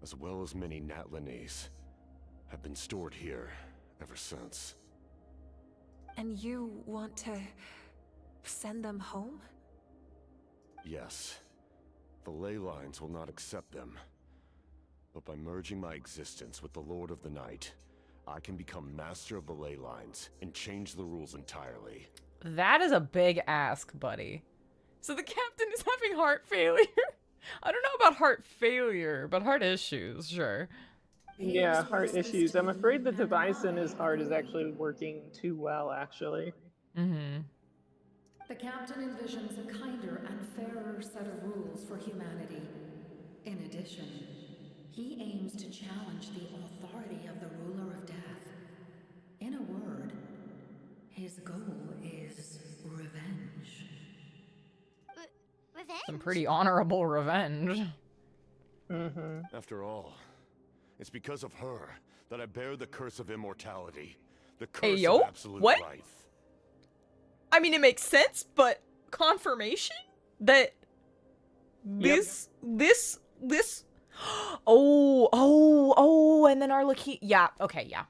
as well as many Natlanese, have been stored here ever since. And you want to send them home? Yes, the ley lines will not accept them. But by merging my existence with the Lord of the Night, I can become master of the ley lines and change the rules entirely. That is a big ask, buddy. So the captain is having heart failure? I don't know about heart failure, but heart issues, sure. Yeah, heart issues. I'm afraid the device in his heart is actually working too well, actually. Mm-hmm. The captain envisions a kinder and fairer set of rules for humanity. In addition, he aims to challenge the authority of the ruler of death. In a word, his goal is revenge. Revenge? Some pretty honorable revenge. Mm-hmm. After all, it's because of her that I bear the curse of immortality, the curse Hey, yo, of absolute what? life. I mean, it makes sense, but confirmation that this, and then Arlecchino, yeah, okay, yeah.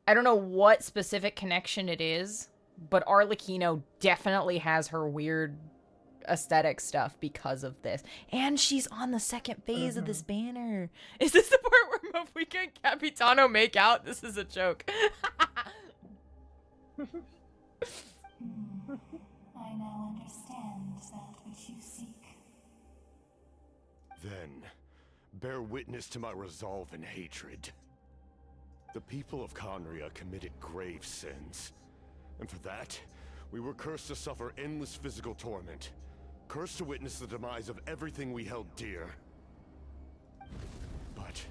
I don't know what specific connection it is, but Arlecchino definitely has her weird aesthetic stuff because of this. And she's on the second phase of this banner. Is this the part where Mavuika and Capitano make out? This is a joke. I now understand that which you seek. Then, bear witness to my resolve and hatred. The people of Conria committed grave sins. And for that, we were cursed to suffer endless physical torment. Cursed to witness the demise of everything we held dear. But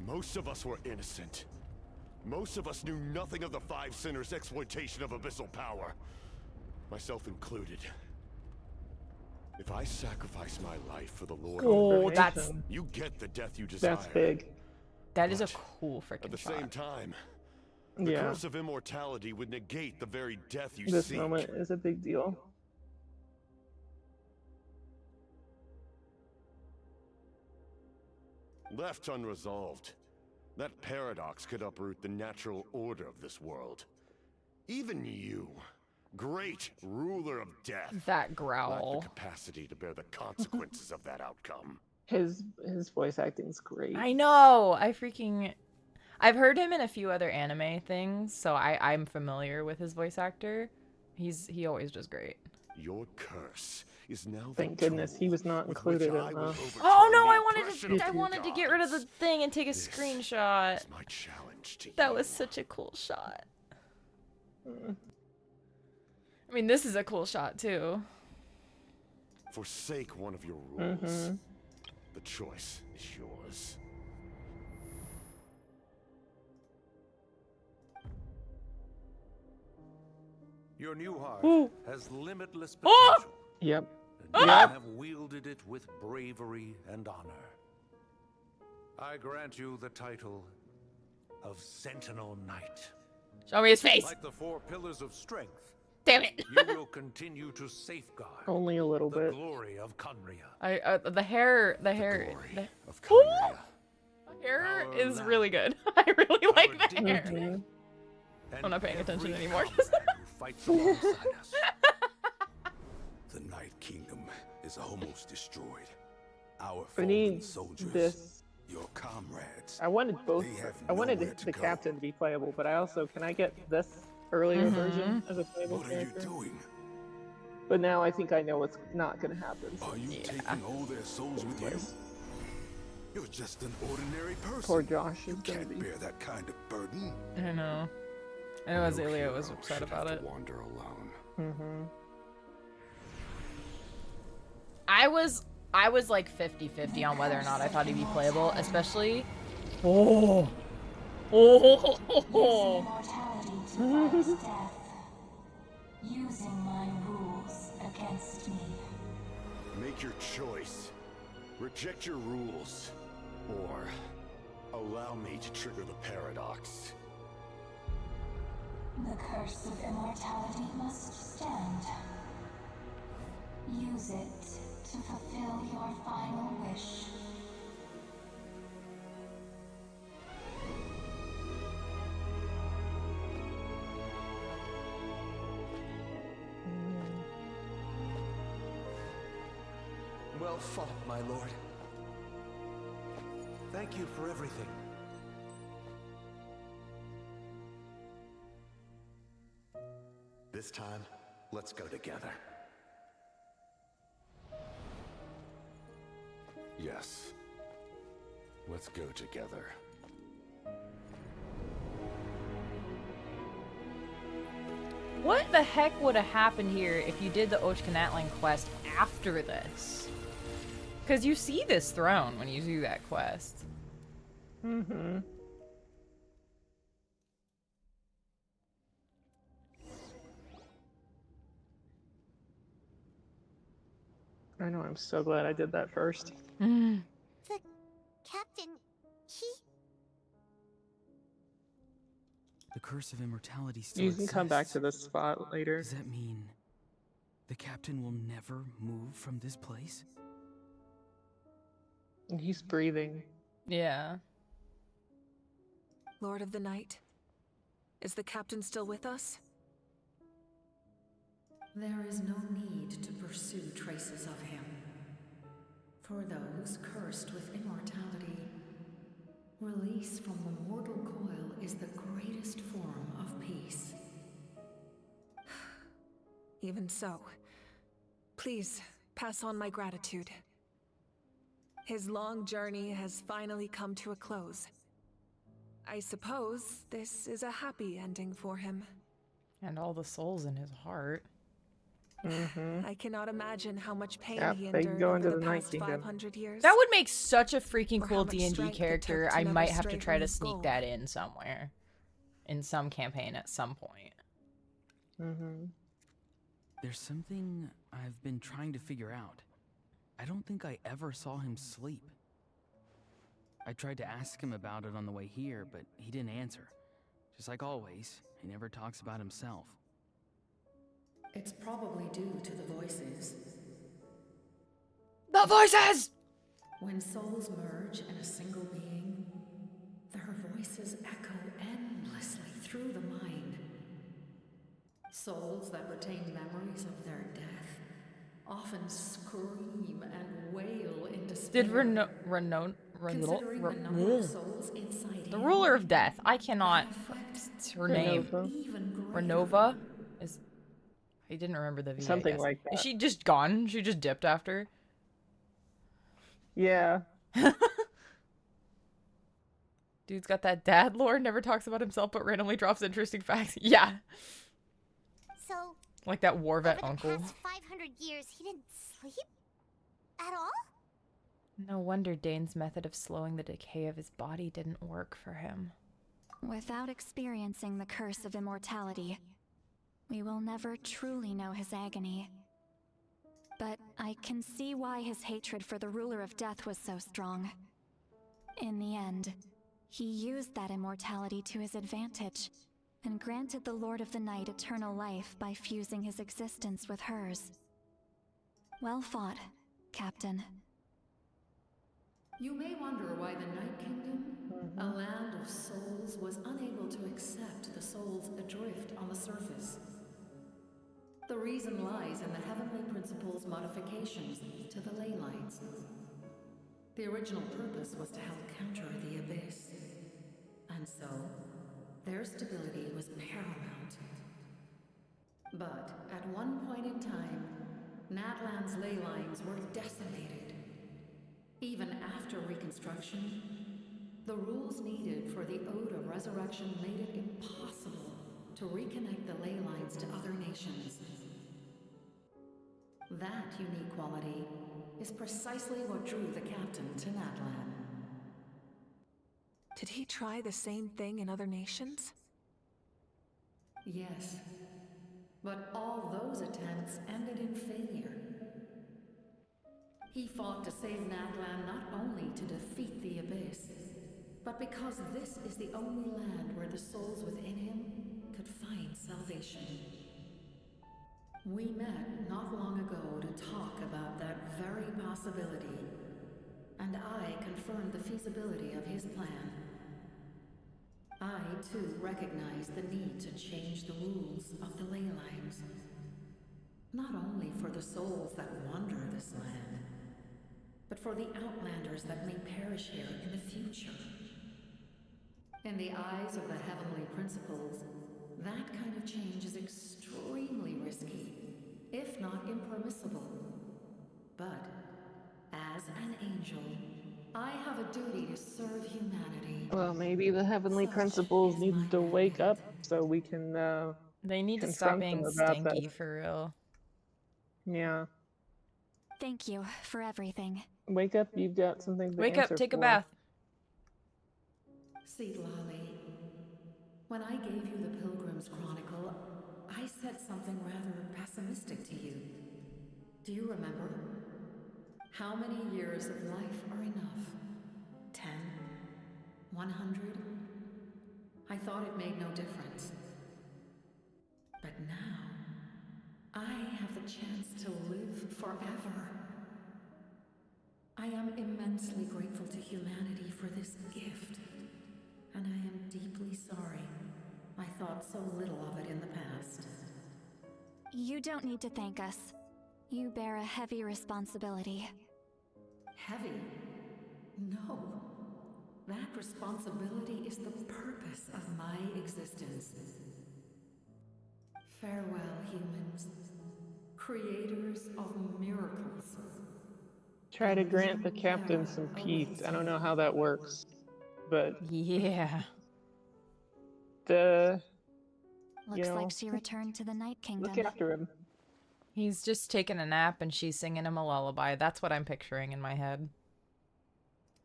most of us were innocent. Most of us knew nothing of the Five Sinners' exploitation of abyssal power. Myself included. If I sacrifice my life for the Lord of the Night, that's... you get the death you desire. That's big. That is a cool freaking At the shot. same time, the Yeah. curse of immortality would negate the very death you This seek. moment is a big deal. Left unresolved, that paradox could uproot the natural order of this world. Even you, great ruler of death, That lack growl. the capacity to bear the consequences of that outcome. His voice acting's great. I know. I've heard him in a few other anime things, so I'm familiar with his voice actor. He always does great. Your curse is now Thank the goodness he was not with which included I in will the... overturn Oh no, the I wanted to get rid of the thing and take a screenshot. Is my challenge to That you. was such a cool shot. I mean, this is a cool shot too. Forsake one of your rules. The choice is yours. Your new heart Ooh. has limitless Oh! potential. Yep. And you Yep. have wielded it with bravery and honor. I grant you the title of Sentinel Knight. Show me his face. Like the four pillars of strength, Damn it. you will continue to safeguard Only a little the bit. glory of Conria. The hair Of Ooh! Conria. The hair Our is land, really good. I really like the hair. and I'm not paying attention every anymore. comrade who fights alongside us. The Night Kingdom is almost destroyed. Our I fallen need soldiers, this. your comrades. I wanted both. They have I wanted nowhere to the go. captain to be playable, but I also can I get this earlier version as a playable What are you character? doing? But now I think I know what's not going to happen. Are you taking all their souls with you? You're just an ordinary person. Poor Josh is You going to can't be. bear that kind of burden. I know. I know Azalea was upset about it. Wander alone. Mm-hmm. I was like 50-50 on whether or not I thought he'd be playable, especially... Oh! Using mortality to fight death. Using my rules against me. Make your choice. Reject your rules. Or allow me to trigger the paradox. The curse of immortality must stand. Use it to fulfill your final wish. Well fought, my lord. Thank you for everything. This time, let's go together. Yes. Let's go together. What the heck would have happened here if you did the Ochkanatlan quest after this? Because you see this throne when you do that quest. Mm-hmm. I know, I'm so glad I did that first. The captain, he... The curse of immortality still You can come back exists. to this spot later. Does that mean the captain will never move from this place? And he's breathing. Yeah. Lord of the Night, is the captain still with us? There is no need to pursue traces of him. For those cursed with immortality, release from the mortal coil is the greatest form of peace. Even so, please pass on my gratitude. His long journey has finally come to a close. I suppose this is a happy ending for him. And all the souls in his heart. Mm-hmm. I cannot imagine how much pain Yep, he they endured go over into the the Night past Kingdom. 500 years. That would make such a freaking Or how cool much D&D strength it character. took to I never might have to stray try from to his sneak goal. that in somewhere. In some campaign at some point. Mm-hmm. There's something I've been trying to figure out. I don't think I ever saw him sleep. I tried to ask him about it on the way here, but he didn't answer. Just like always, he never talks about himself. It's probably due to the voices. The voices! When souls merge in a single being, their voices echo endlessly through the mind. Souls that retain memories of their death often scream and wail in despair. Did Considering the number of souls inside the him, ruler of death. I cannot. It's her name. Renova. even greater. Renova is. I didn't remember the V. Something I guess. like Is that. she just gone? She just dipped after. Yeah. Dude's got that dad lore. Never talks about himself, but randomly drops interesting facts. Yeah. So, Like that war vet over the uncle. past 500 years, he didn't sleep? At all? No wonder Dane's method of slowing the decay of his body didn't work for him. Without experiencing the curse of immortality, we will never truly know his agony. But I can see why his hatred for the ruler of death was so strong. In the end, he used that immortality to his advantage, and granted the Lord of the Night eternal life by fusing his existence with hers. Well fought, Captain. You may wonder why the Night Kingdom, a land of souls, was unable to accept the souls adrift on the surface. The reason lies in the Heavenly Principle's modifications to the ley lines. The original purpose was to help counter the Abyss. And so, their stability was paramount. But at one point in time, Natlan's ley lines were decimated. Even after reconstruction, the rules needed for the Ode of Resurrection made it impossible to reconnect the ley lines to other nations. That unique quality is precisely what drew the captain to Natlan. Did he try the same thing in other nations? Yes. But all those attempts ended in failure. He fought to save Natlan not only to defeat the Abyss, but because this is the only land where the souls within him could find salvation. We met not long ago to talk about that very possibility, and I confirmed the feasibility of his plan. I, too, recognize the need to change the rules of the ley lines. Not only for the souls that wander this land, but for the outlanders that may perish here in the future. In the eyes of the heavenly principles, that kind of change is extremely risky, if not impermissible. But, as an angel, I have a duty to serve humanity. Well, maybe the heavenly principles need to wake up so we can They need to stop confront them being about stinky this. for real. Yeah. Thank you for everything. Wake up, you've got something to Wake answer up, take a for. bath. See, Lolly, when I gave you the Pilgrim's Chronicle, I said something rather pessimistic to you. Do you remember? How many years of life are enough? 10? 100? I thought it made no difference. But now, I have the chance to live forever. I am immensely grateful to humanity for this gift. And I am deeply sorry I thought so little of it in the past. You don't need to thank us. You bear a heavy responsibility. Heavy? No. That responsibility is the purpose of my existence. Farewell, humans. Creators of miracles. Try to grant the captain some peace. I don't know how that works, but yeah. Looks like she returned to the Night Kingdom. Look after him. He's just taking a nap and she's singing him a lullaby. That's what I'm picturing in my head.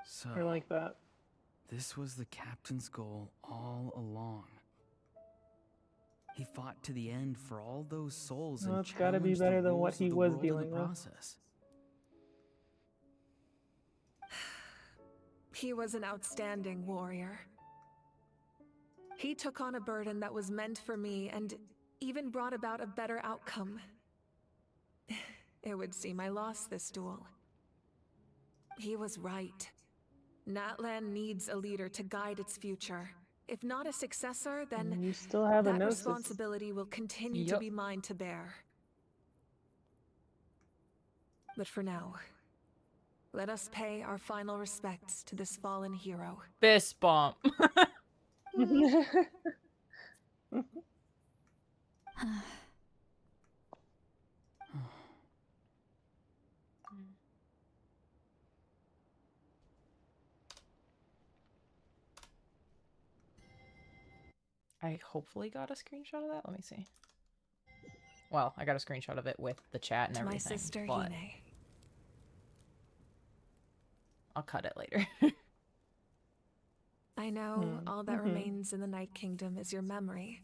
So, I like that. This was the captain's goal all along. He fought to the end for all those souls Well, and it's gotta be challenged the better than what rules he of the was world in dealing the with. process. He was an outstanding warrior. He took on a burden that was meant for me and even brought about a better outcome. It would seem I lost this duel. He was right. Natlan needs a leader to guide its future. If not a successor, then You still have a that gnosis. responsibility will continue to be mine to bear. But for now, let us pay our final respects to this fallen hero. Fist bump. I hopefully got a screenshot of that. Let me see. Well, I got a screenshot of it with the chat and To everything. my sister, but Hime. I'll cut it later. I know all that remains in the Night Kingdom is your memory.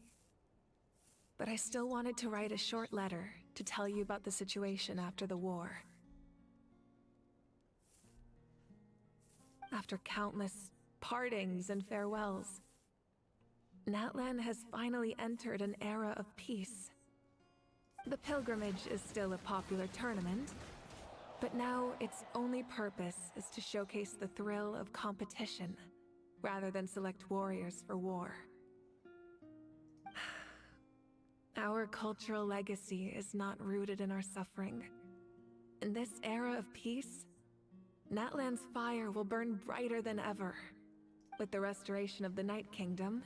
But I still wanted to write a short letter to tell you about the situation after the war. After countless partings and farewells, Natlan has finally entered an era of peace. The pilgrimage is still a popular tournament, but now its only purpose is to showcase the thrill of competition, rather than select warriors for war. Our cultural legacy is not rooted in our suffering. In this era of peace, Natlan's fire will burn brighter than ever. With the restoration of the Night Kingdom,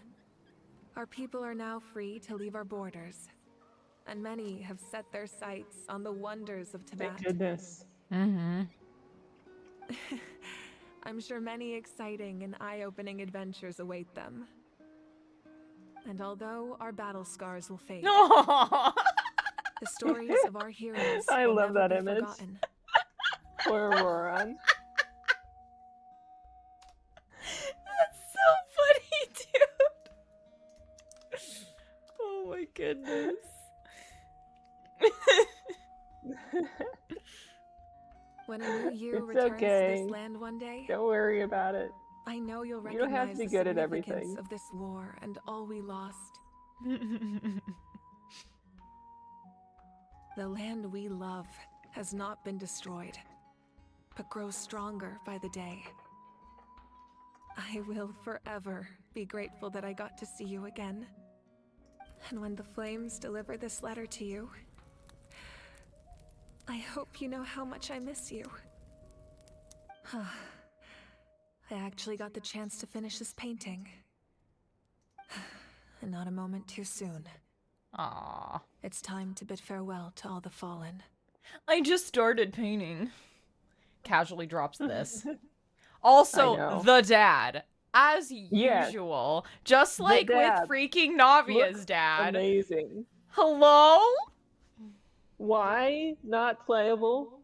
our people are now free to leave our borders, and many have set their sights on the wonders of Tibet. Thank goodness. Mm-hmm. I'm sure many exciting and eye-opening adventures await them. And although our battle scars will fade, the stories of our heroes I will love never that be image. forgotten. Poor Roran. That's so When a new year It's returns to okay. this land one day, Don't worry about it. I know you'll You don't have to recognize be the good at significance everything. of this war and all we lost. The land we love has not been destroyed, but grows stronger by the day. I will forever be grateful that I got to see you again. And when the flames deliver this letter to you, I hope you know how much I miss you. I actually got the chance to finish this painting. And not a moment too soon. Aww. It's time to bid farewell to all the fallen. I just started painting. Casually drops this. Also, the dad. As usual. Just like with freaking Navia's dad. Amazing. Hello? Why not playable?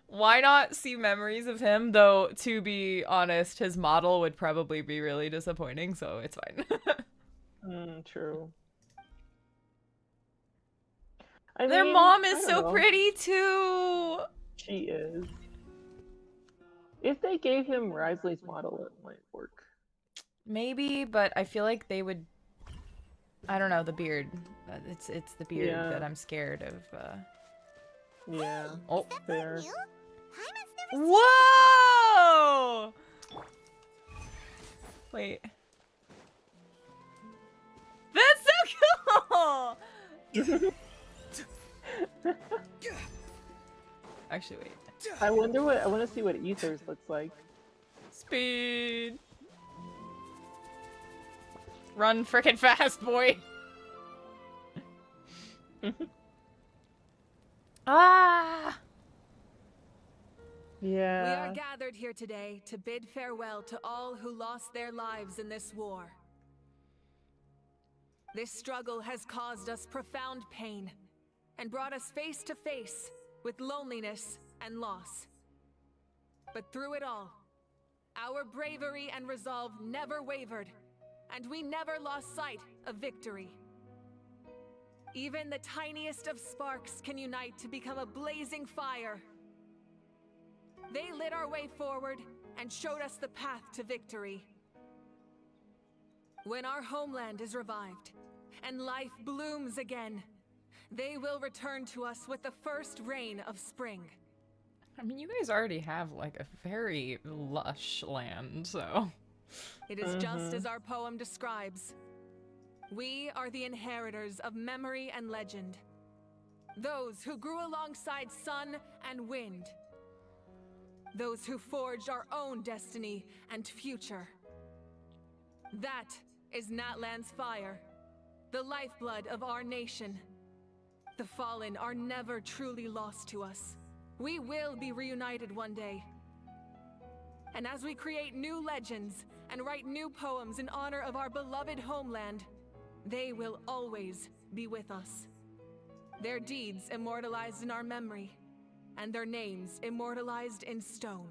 Why not see memories of him? Though, to be honest, his model would probably be really disappointing, so it's fine. True. Their mom is so pretty, too! She is. If they gave him Risley's model, it might work. Maybe, but I feel like they would... I don't know, the beard. It's the beard that I'm scared of. Yeah. Oh, fair. Whoa! Wait. That's so cool! Actually, wait. I want to see what Ethers looks like. Speed. Run frickin' fast, boy. Ah! Yeah. We are gathered here today to bid farewell to all who lost their lives in this war. This struggle has caused us profound pain and brought us face to face with loneliness and loss. But through it all, our bravery and resolve never wavered, and we never lost sight of victory. Even the tiniest of sparks can unite to become a blazing fire. They lit our way forward and showed us the path to victory. When our homeland is revived and life blooms again, they will return to us with the first rain of spring. I mean, you guys already have, like, a very lush land, so... It is just as our poem describes. We are the inheritors of memory and legend. Those who grew alongside sun and wind. Those who forged our own destiny and future. That is Natlan's fire, the lifeblood of our nation. The fallen are never truly lost to us. We will be reunited one day. And as we create new legends and write new poems in honor of our beloved homeland, they will always be with us. Their deeds immortalized in our memory, and their names immortalized in stone.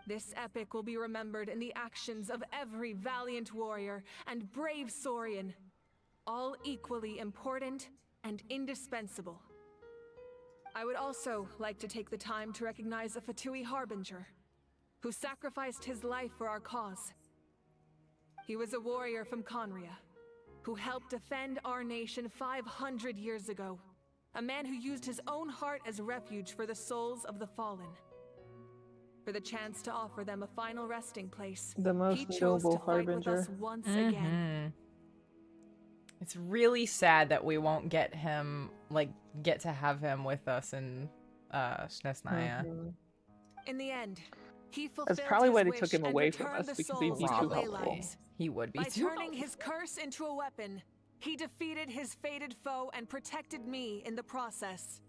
This epic will be remembered in the actions of every valiant warrior and brave Saurian, all equally important and indispensable. I would also like to take the time to recognize a Fatui Harbinger, who sacrificed his life for our cause. He was a warrior from Conria, who helped defend our nation 500 years ago. A man who used his own heart as refuge for the souls of the fallen. For the chance to offer them a final resting place, the most he chose noble to fight with Harbinger. us once again. It's really sad that we won't get him, like, get to have him with us in Snezhnaya. In the end, he fulfilled That's probably his why they wish took him and away from returned us, the because he'd be souls too to helpful. Leylines. He would be By too turning his curse into a weapon, he defeated his fated foe and protected me in the process.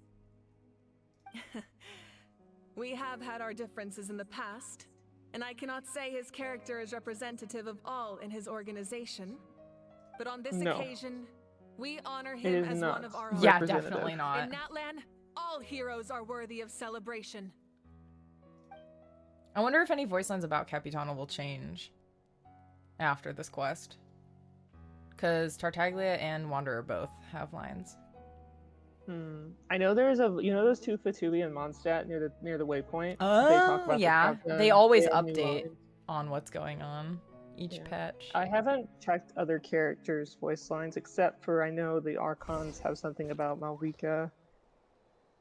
We have had our differences in the past, and I cannot say his character is representative of all in his organization. But on this occasion, we honor him as one of our own. Yeah, definitely not. In Natlan, all heroes are worthy of celebration. I wonder if any voice lines about Capitano will change after this quest. Because Tartaglia and Wanderer both have lines. I know there's those two Vtuber and Mondstadt near the waypoint. They talk about Yeah. the They always have new update lines. on what's going on each patch. I haven't checked other characters' voice lines except for I know the Archons have something about Mavuika.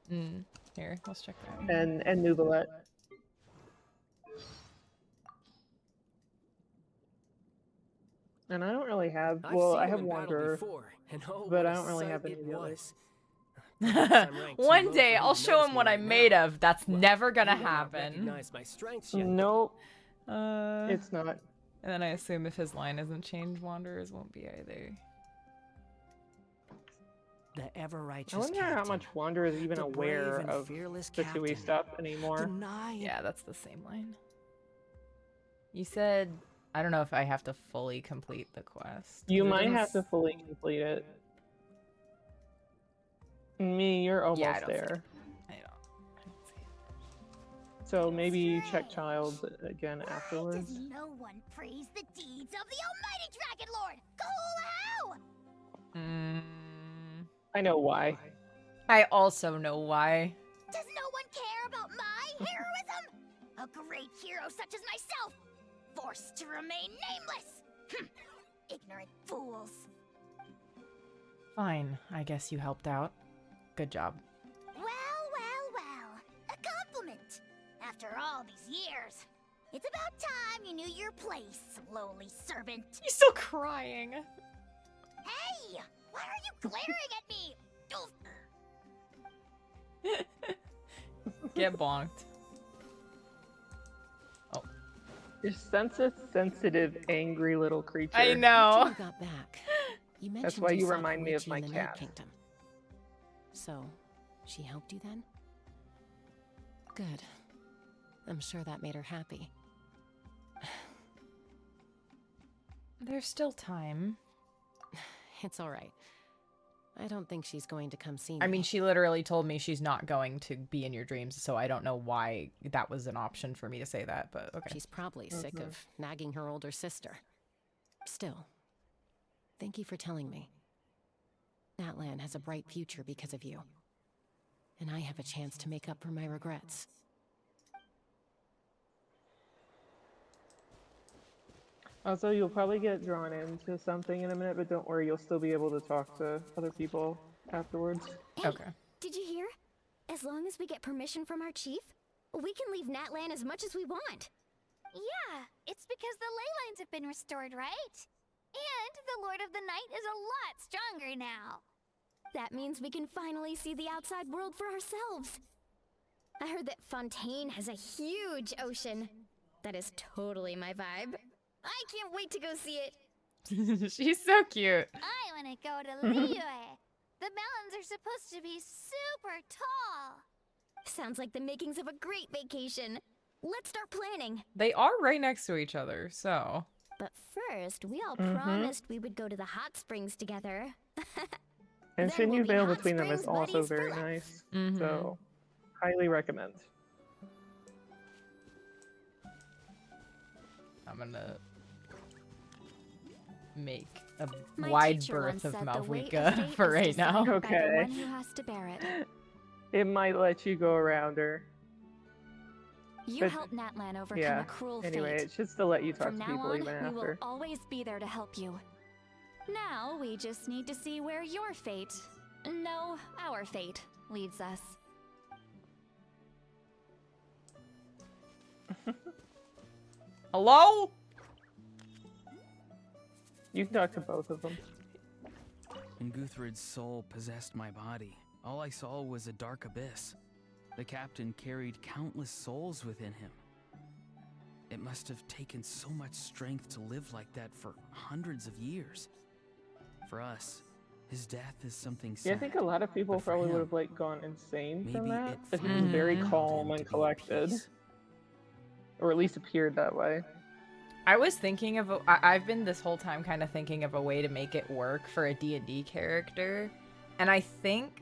Here, let's check that. And Nuvalet. And I don't really have. Well, I have Wanderer, but I don't really have any of the others. One day I'll show him what I'm made of. That's never gonna happen. Nope. It's not. And then I assume if his line isn't changed, Wanderers won't be either. The ever-righteous I wonder how much Wanderer is even aware of Vtuber stuff anymore. Yeah, that's the same line. You said, I don't know if I have to fully complete the quest. You might have to fully complete it. Me, you're almost there. I don't see it. So maybe check Child again afterwards. Does no one praise the deeds of the Almighty Dragon Lord? Kahula how? I know why. I also know why. Does no one care about my heroism? A great hero such as myself, forced to remain nameless. Ignorant fools. Fine, I guess you helped out. Good job. Well. A compliment. After all these years, it's about time you knew your place, lowly servant. You're still crying. Hey! Why are you glaring at me? Get bonked. Oh. You're such a sensitive, angry little creature. I know. You got back. You That's mentioned why you saw remind me of Koichi my in the Night cat. Kingdom. So, she helped you then? Good. I'm sure that made her happy. There's still time. It's all right. I don't think she's going to come see me. I mean, she literally told me she's not going to be in your dreams, so I don't know why that was an option for me to say that, but okay. She's probably sick of nagging her older sister. Still, thank you for telling me. That land has a bright future because of you. And I have a chance to make up for my regrets. Also, you'll probably get drawn into something in a minute, but don't worry, you'll still be able to talk to other people afterwards. Hey, okay. Did you hear? As long as we get permission from our chief, we can leave Natlan as much as we want. Yeah, it's because the ley lines have been restored, right? And the Lord of the Night is a lot stronger now. That means we can finally see the outside world for ourselves. I heard that Fontaine has a huge ocean. That is totally my vibe. I can't wait to go see it. She's so cute. I want to go to Liyue. The mountains are supposed to be super tall. Sounds like the makings of a great vacation. Let's start planning. They are right next to each other, so. But first, we all promised we would go to the hot springs together. And Then we'll Sinew be Vale hot between them is springs also buddies very for life. nice. So, highly recommend. I'm gonna make a My wide teacher berth once of said the weight of Mavuika fate for is right now. decided by the Okay. one who has to bear it. It might let you go around her. You But- helped Natlan overcome Yeah. a cruel Anyway, fate. it should still let you talk From to now people on, even we will after. always be there to help you. Now we just need to see where your fate, no, our fate, leads us. Hello? You can talk to both of them. When Guthred's soul possessed my body, all I saw was a dark abyss. The captain carried countless souls within him. It must have taken so much strength to live like that for hundreds of years. For us, his death is something sad. Yeah, I think a lot of people but for probably him, would have like gone insane from maybe that. it But he was very finally calm and collected, or at least appeared that way. I was thinking of I've been this whole time kind of thinking of a way to make it work for a D&D character. And I think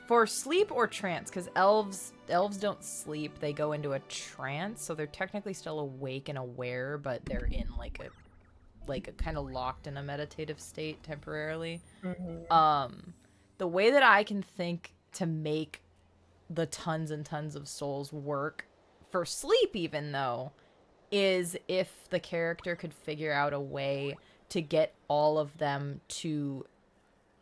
for sleep or trance, because elves don't sleep, they go into a trance, so they're technically still awake and aware, but they're in like a like kind of locked in a meditative state temporarily. Mhm. The way that I can think to make the tons and tons of souls work for sleep, even though, is if the character could figure out a way to get all of them to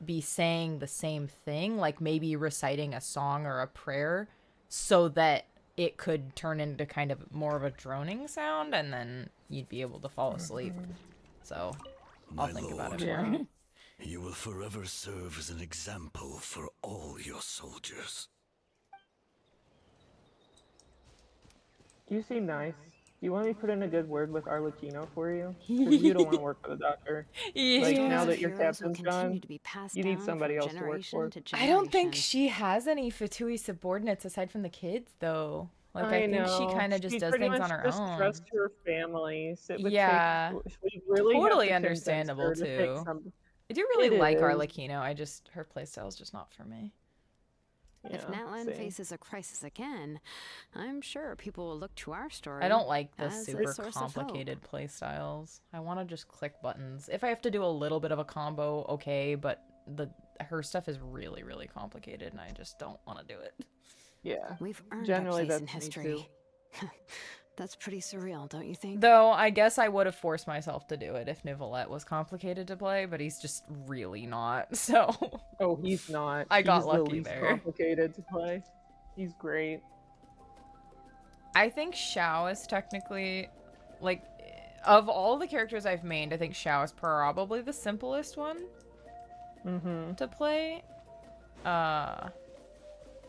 be saying the same thing, like maybe reciting a song or a prayer, so that it could turn into kind of more of a droning sound, and then you'd be able to fall asleep. So I'll think about it more. Yeah. You will forever serve as an example for all your soldiers. You seem nice. Do you want me to put in a good word with Arlecchino for you? Because you don't want to work for the doctor. Like, now that your captain's gone, you need somebody else to work for. I don't think she has any Fatui subordinates aside from the kids, though. Like, I think she kind of just She does pretty things much on her just own. trusts her family. So it would Yeah. take, we really have Totally to convince understandable, her to take too. some. I do really It like is. Arlecchino. Her playstyle is just not for me. If Natlan faces a crisis again, I'm sure people will look to our story. I don't like the as a super source of hope. complicated playstyles. I want to just click buttons. If I have to do a little bit of a combo, okay, but her stuff is really, really complicated, and I just don't want to do it. Yeah. We've earned Generally, our place in that's me too. history. That's pretty surreal, don't you think? Though, I guess I would have forced myself to do it if Nivolette was complicated to play, but he's just really not, so... Oh, he's not. I got He's lucky the least there. complicated to play. He's great. I think Xiao is technically, like, of all the characters I've mained, I think Xiao is probably the simplest one to play.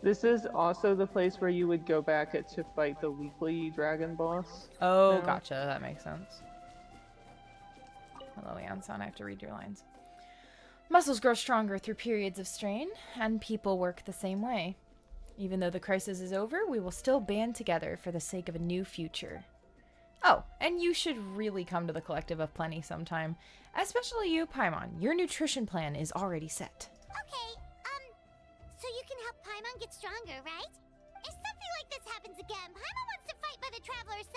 This is also the place where you would go back to fight the weekly dragon boss. Oh, now. gotcha. That makes sense. Hello, Anson. I have to read your lines. Muscles grow stronger through periods of strain, and people work the same way. Even though the crisis is over, we will still band together for the sake of a new future. Oh, and you should really come to the Collective of Plenty sometime. Especially you, Paimon. Your nutrition plan is already set. Okay, so you can help Paimon get stronger, right? If something like this happens again, Paimon wants to fight by the Traveler's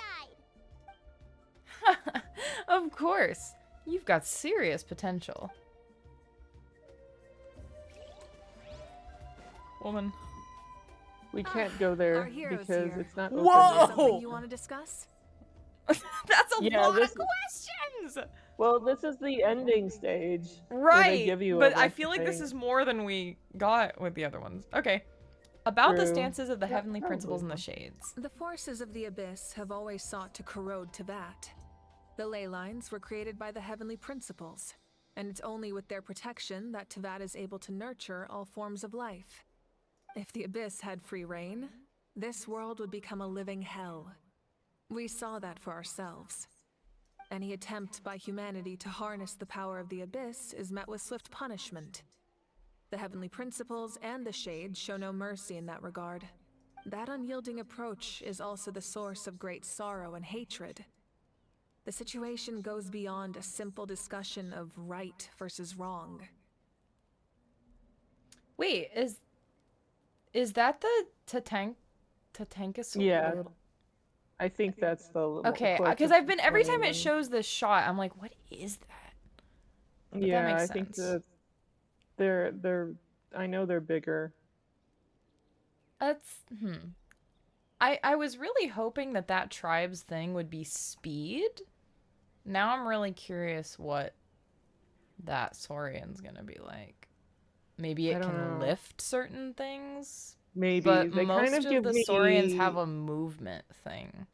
side. Of course. You've got serious potential. Woman. We can't go there because it's not open. Whoa! Something you want to discuss? That's a lot of questions! Well, this is the ending stage. where they Right, give you a but I bunch feel of like this things. is more than we got with the other ones. Okay. About the True. stances of the Yeah, heavenly principles and the probably. shades. The forces of the Abyss have always sought to corrode Tevat. The ley lines were created by the heavenly principles, and it's only with their protection that Tevat is able to nurture all forms of life. If the Abyss had free reign, this world would become a living hell. We saw that for ourselves. Any attempt by humanity to harness the power of the Abyss is met with swift punishment. The heavenly principles and the shades show no mercy in that regard. That unyielding approach is also the source of great sorrow and hatred. The situation goes beyond a simple discussion of right versus wrong. Wait, is that the Tatanka? Yeah. I think that's the Okay, because I've been every time it shows this shot, I'm like, what is that? But yeah, that makes I think sense. that they're I know they're bigger. That's I was really hoping that tribe's thing would be speed. Now I'm really curious what that Saurian's gonna be like. Maybe I it don't can know. lift certain things. Maybe. But They most kind of give the me- Saurians have a movement thing.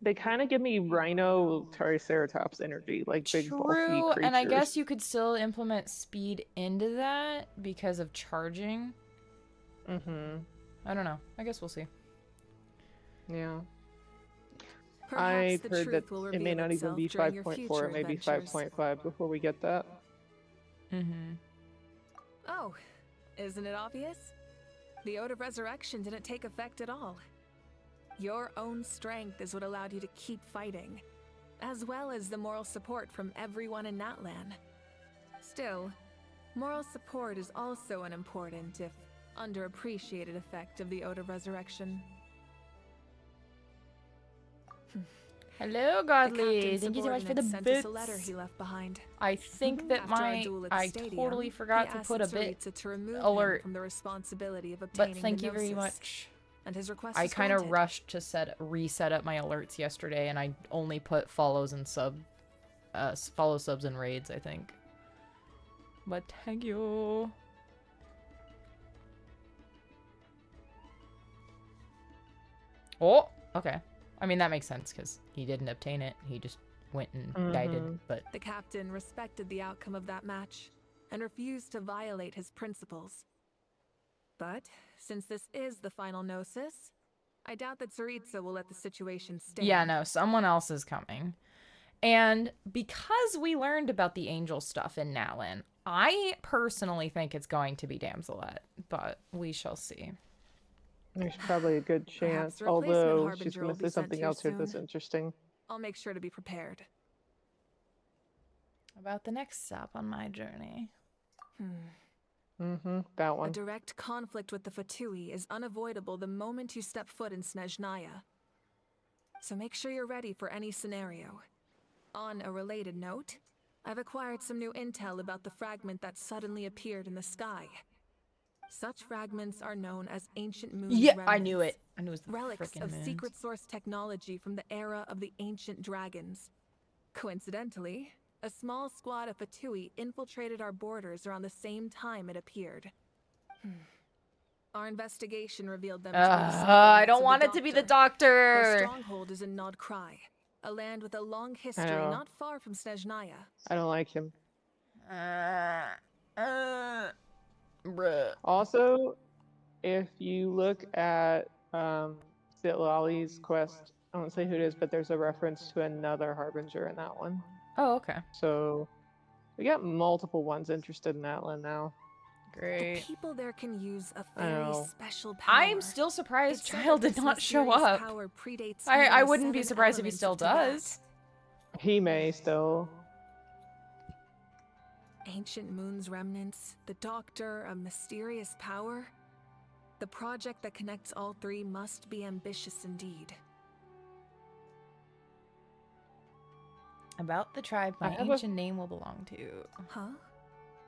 They kind of give me Rhino Triceratops energy, like big bulky True, creatures. and I guess you could still implement speed into that because of charging. Mm-hmm. I don't know. I guess we'll see. Yeah. Perhaps I've the heard that truth will it may reveal not even itself be during your 5.4, future it may be adventures. 5.5 before we get that. Mm-hmm. Oh, isn't it obvious? The Ode of Resurrection didn't take effect at all. Your own strength is what allowed you to keep fighting, as well as the moral support from everyone in Natlan. Still, moral support is also an important, if underappreciated, effect of the Ode of Resurrection. Hello, The Godly. captain's Thank you so much for the subordinate bits. sent us a letter he left behind. I think that After our duel at the I stadium, totally he forgot to asked put a bit Tsaritsa to remove him alert. from the responsibility of But obtaining thank the you very gnosis. much. And his request I was kind of granted. rushed to reset up my alerts yesterday, and I only put follows and follow subs and raids, I think. But thank you. Oh, okay. I mean, that makes sense because he didn't obtain it. He just went and guided, but... The captain respected the outcome of that match and refused to violate his principles. But, since this is the final gnosis, I doubt that Tsaritsa will let the situation stand. Yeah, no, someone else is coming. And because we learned about the angel stuff in Natlin, I personally think it's going to be Damselet, but we shall see. There's probably a good chance, the replacement although harbinger she's going will to be say sent something here else here that's soon. interesting. I'll make sure to be prepared. About the next stop on my journey. That one. A direct conflict with the Fatui is unavoidable the moment you step foot in Snezhnaya. So make sure you're ready for any scenario. On a related note, I've acquired some new intel about the fragment that suddenly appeared in the sky. Such fragments are known as ancient moon remnants. I knew it. I knew it was the relics frickin' of moons. secret source technology from the era of the ancient dragons. Coincidentally, a small squad of Fatui infiltrated our borders around the same time it appeared. Our investigation revealed them to be the I don't want it to be the doctor. Their stronghold is in Nod Krai, a land with a long history not far from Snezhnaya. I don't like him. Bruh. Also, if you look at Zitlali's quest, I won't say who it is, but there's a reference to another Harbinger in that one. Oh, okay. So we got multiple ones interested in Atlan now. Great. The people there can use a very special power. I'm still surprised Child did not show up. I wouldn't be surprised if he still does. He may still. Ancient Moon's remnants, the Doctor, a mysterious power. The project that connects all three must be ambitious indeed. About the tribe my ancient name will belong to. Huh?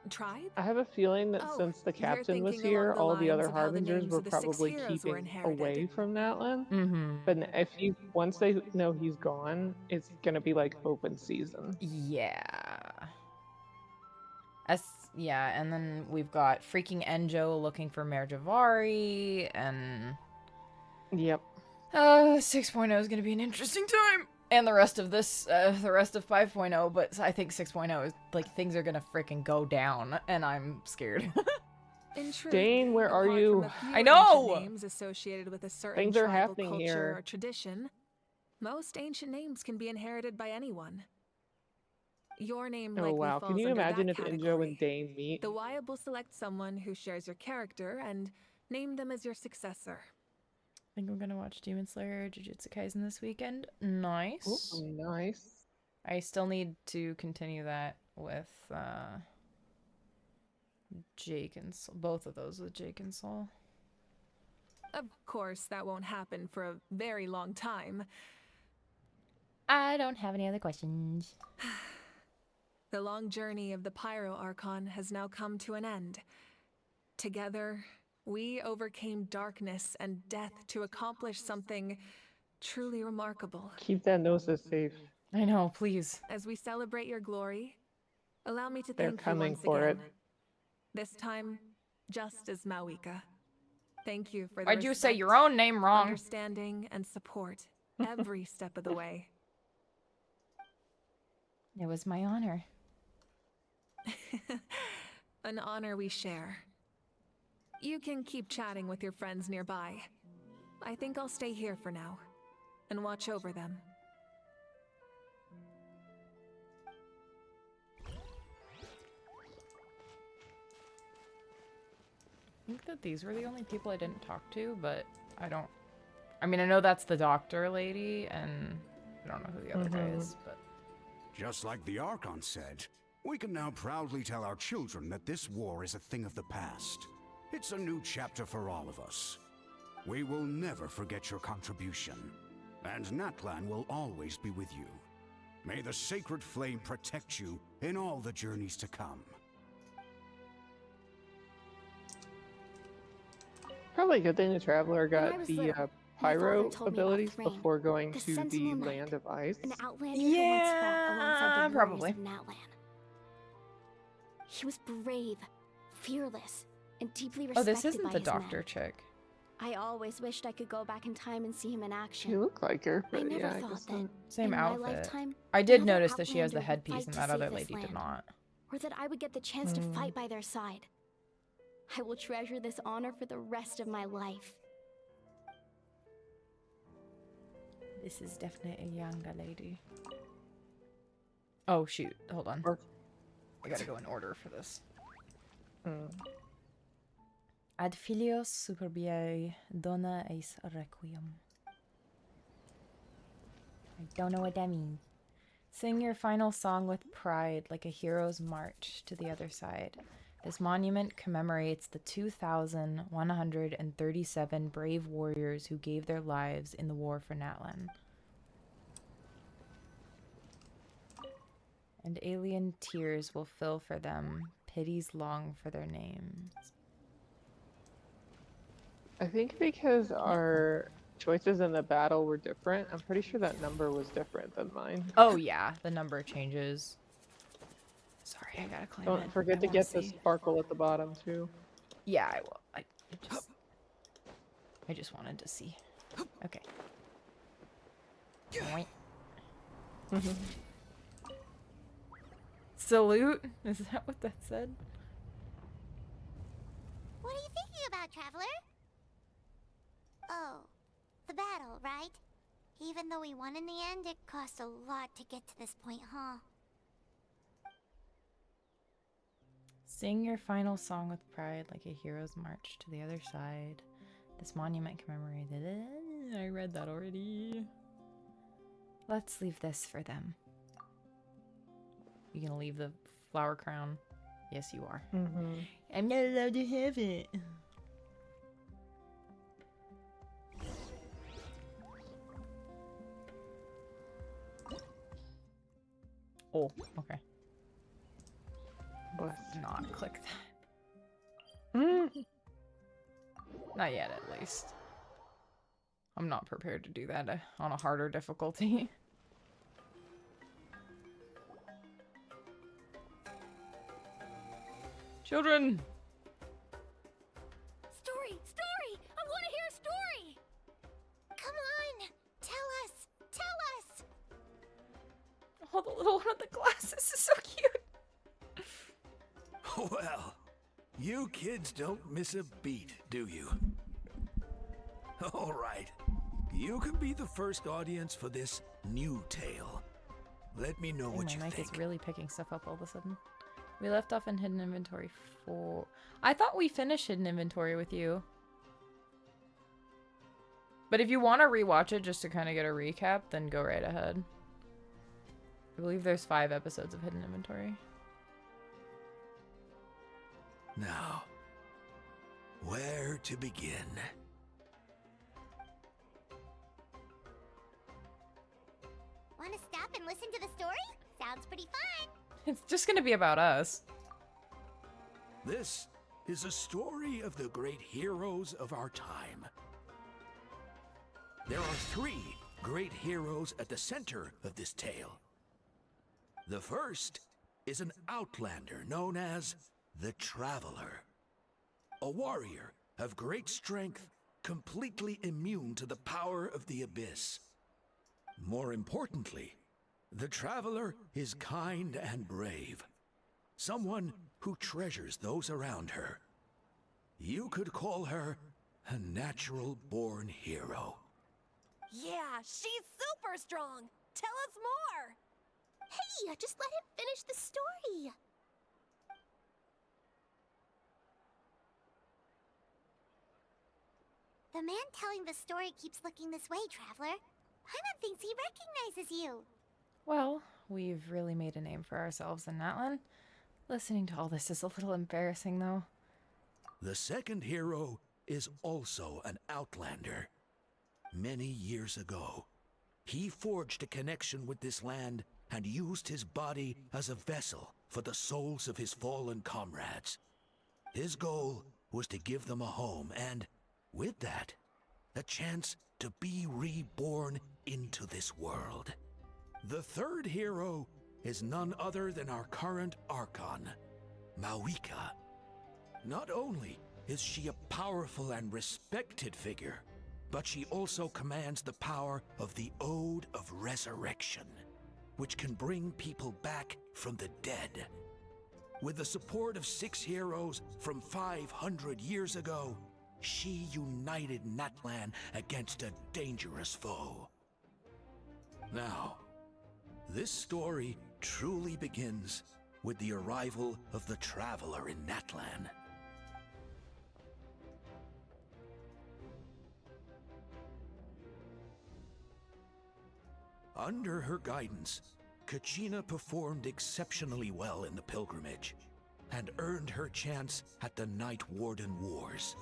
Tribe? I have a feeling that since the captain was here, all the other Harbingers were probably keeping away from Natlan. But if once they know he's gone, it's gonna be like open season. Yeah. Yeah, and then we've got freaking Enjo looking for Mayor Javari, and... Yep. 6.0 is gonna be an interesting time! And the rest of this, the rest of 5.0, but I think 6.0 is, like, things are gonna freaking go down, and I'm scared. In truth, Dane, where are you? I know! Names associated with a certain things are tribal happening culture here. or tradition, most ancient names can be inherited by anyone. Your name Oh likely wow, falls can you under imagine that if category. Injo and Dane meet? The Wyab will select someone who shares your character and name them as your successor. I think I'm gonna watch Demon Slayer Jujutsu Kaisen this weekend. Nice. Ooh, nice. I still need to continue that with Jake and Soul. Both of those with Jake and Soul. Of course, that won't happen for a very long time. I don't have any other questions. The long journey of the Pyro Archon has now come to an end. Together, we overcame darkness and death to accomplish something truly remarkable. Keep that Gnosis safe. I know, please. As we celebrate your glory, allow me to They're thank you coming once for again. it. This time, just as Mavuika. Thank you for the Why'd you say respect, your own name wrong? understanding, and support every step of the way. It was my honor. An honor we share. You can keep chatting with your friends nearby. I think I'll stay here for now and watch over them. I think that these were the only people I didn't talk to, but I don't... I mean, I know that's the doctor lady, and I don't know who the other guy is, but... Just like the Archon said, we can now proudly tell our children that this war is a thing of the past. It's a new chapter for all of us. We will never forget your contribution. And Natlan will always be with you. May the sacred flame protect you in all the journeys to come. Probably a good thing the Traveler When I got was the little, my pyro father told me about abilities Thrain, before going the to the Sentinel Knight, Land of Ice. an outlander who once fought alongside the warriors probably. of Natlan. He was brave, fearless, and deeply Oh, respected this isn't by the his doctor men. chick. I always wished I could go back in time and see him in action. She looked like her, but I never yeah, I thought guess that not. Same in outfit. my lifetime, I did another notice that she has the outlander would headpiece fight and to that save other this lady did land, not. or that I would get the chance to fight by their side. I will treasure this honor for the rest of my life. This is definitely a younger lady. Oh shoot, hold on. I gotta go in order for this. Ad filios superbiae dona eis requiem. I don't know what that means. Sing your final song with pride like a hero's march to the other side. This monument commemorates the 2,137 brave warriors who gave their lives in the war for Natlan. And alien tears will fill for them, pities long for their names. I think because our choices in the battle were different, I'm pretty sure that number was different than mine. Oh yeah, the number changes. Sorry, I gotta climb Don't it. forget to get the sparkle at the bottom too. Yeah, I will. I just wanted to see. Okay. Salute? Is that what that said? What are you thinking about, Traveler? Oh, the battle, right? Even though we won in the end, it cost a lot to get to this point, huh? Sing your final song with pride like a hero's march to the other side. This monument commemorated it. I read that already. Let's leave this for them. You gonna leave the flower crown? Yes, you are. I'm not allowed to have it. Oh, okay. Let's not click that. Not yet, at least. I'm not prepared to do that on a harder difficulty. Children! Story! Story! I want to hear a story! Come on! Tell us! Tell us! Oh, the little one with the glasses is so cute! Well, you kids don't miss a beat, do you? All right. You can be the first audience for this new tale. Let me know what you My mic think. is really picking stuff up all of a sudden. We left off in Hidden Inventory 4. I thought we finished Hidden Inventory with you. But if you want to rewatch it just to kind of get a recap, then go right ahead. I believe there's 5 episodes of Hidden Inventory. Now, where to begin? Want to stop and listen to the story? Sounds pretty fun! It's just gonna be about us. This is a story of the great heroes of our time. There are 3 great heroes at the center of this tale. The first is an outlander known as the Traveler. A warrior of great strength, completely immune to the power of the Abyss. More importantly, the Traveler is kind and brave. Someone who treasures those around her. You could call her a natural-born hero. Yeah, she's super strong. Tell us more. Hey, just let him finish the story. The man telling the story keeps looking this way, Traveler. Paimon thinks he recognizes you. Well, we've really made a name for ourselves in Natlan. Listening to all this is a little embarrassing, though. The second hero is also an outlander. Many years ago, he forged a connection with this land and used his body as a vessel for the souls of his fallen comrades. His goal was to give them a home and, with that, a chance to be reborn into this world. The third hero is none other than our current Archon, Mavuika. Not only is she a powerful and respected figure, but she also commands the power of the Ode of Resurrection, which can bring people back from the dead. With the support of 6 heroes from 500 years ago, she united Natlan against a dangerous foe. Now, this story truly begins with the arrival of the Traveler in Natlan. Under her guidance, Kachina performed exceptionally well in the pilgrimage and earned her chance at the Night Warden Wars.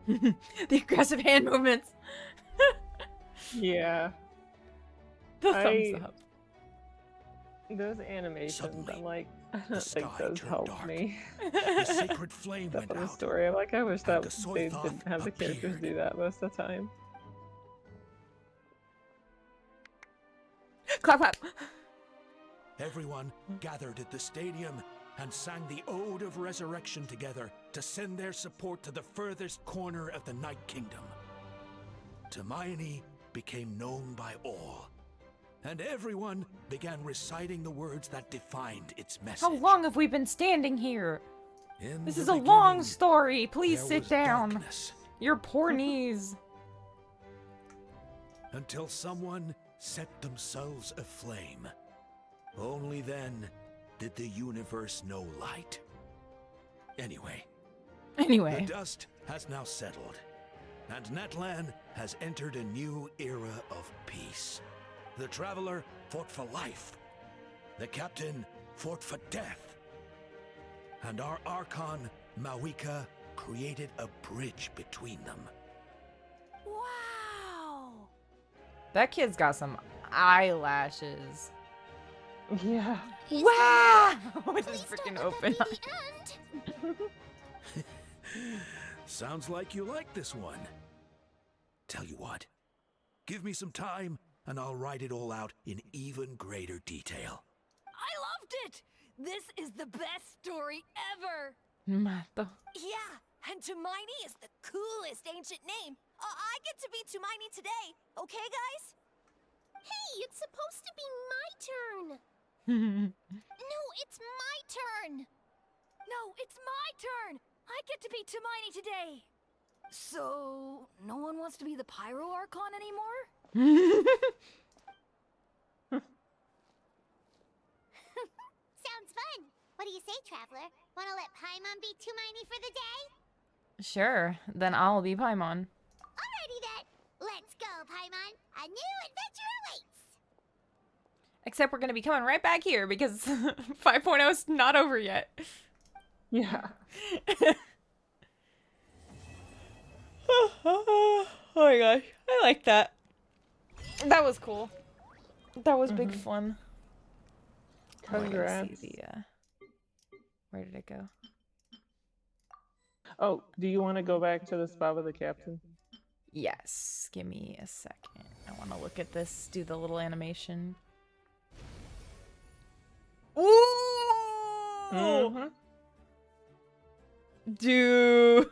The aggressive hand movements. Yeah. The thumbs up. Those animations, Suddenly, I'm like, I don't think sky those turned help dark. me. The sacred flame Stuff went in the out. story, I'm like, I wish that they Gasoithoth didn't have the characters appeared. do that most of the time. Clap, clap. Everyone gathered at the stadium and sang the Ode of Resurrection together to send their support to the furthest corner of the Night Kingdom. Hermione became known by all, and everyone began reciting the words that defined its message. How long have we been standing here? In This the is a long beginning, story. Please there sit was down. darkness. Your poor knees. Until someone set themselves aflame. Only then did the universe know light. Anyway, the dust has now settled, and Natlan has entered a new era of peace. The Traveler fought for life. The Captain fought for death. And our Archon, Mavuika, created a bridge between them. Wow! That kid's got some eyelashes. Yeah. Wow! With his freaking open eyes. Sounds like you like this one. Tell you what, give me some time and I'll write it all out in even greater detail. I loved it! This is the best story ever! Mato. Yeah, and Hermione is the coolest ancient name. I get to be Hermione today, okay, guys? Hey, it's supposed to be my turn! No, it's my turn! No, it's my turn! I get to be Hermione today! So, no one wants to be the Pyro Archon anymore? Sounds fun! What do you say, Traveler? Wanna let Paimon be Hermione for the day? Sure, then I'll be Paimon. Alrighty then! Let's go, Paimon! A new adventure awaits! Except we're gonna be coming right back here because 5.0 is not over yet. Yeah. Oh my gosh, I like that. That was cool. That was big fun. Congrats. Where did it go? Oh, do you want to go back to the spot with the captain? Yes, give me a second. I want to look at this, do the little animation. Ooh! Dude!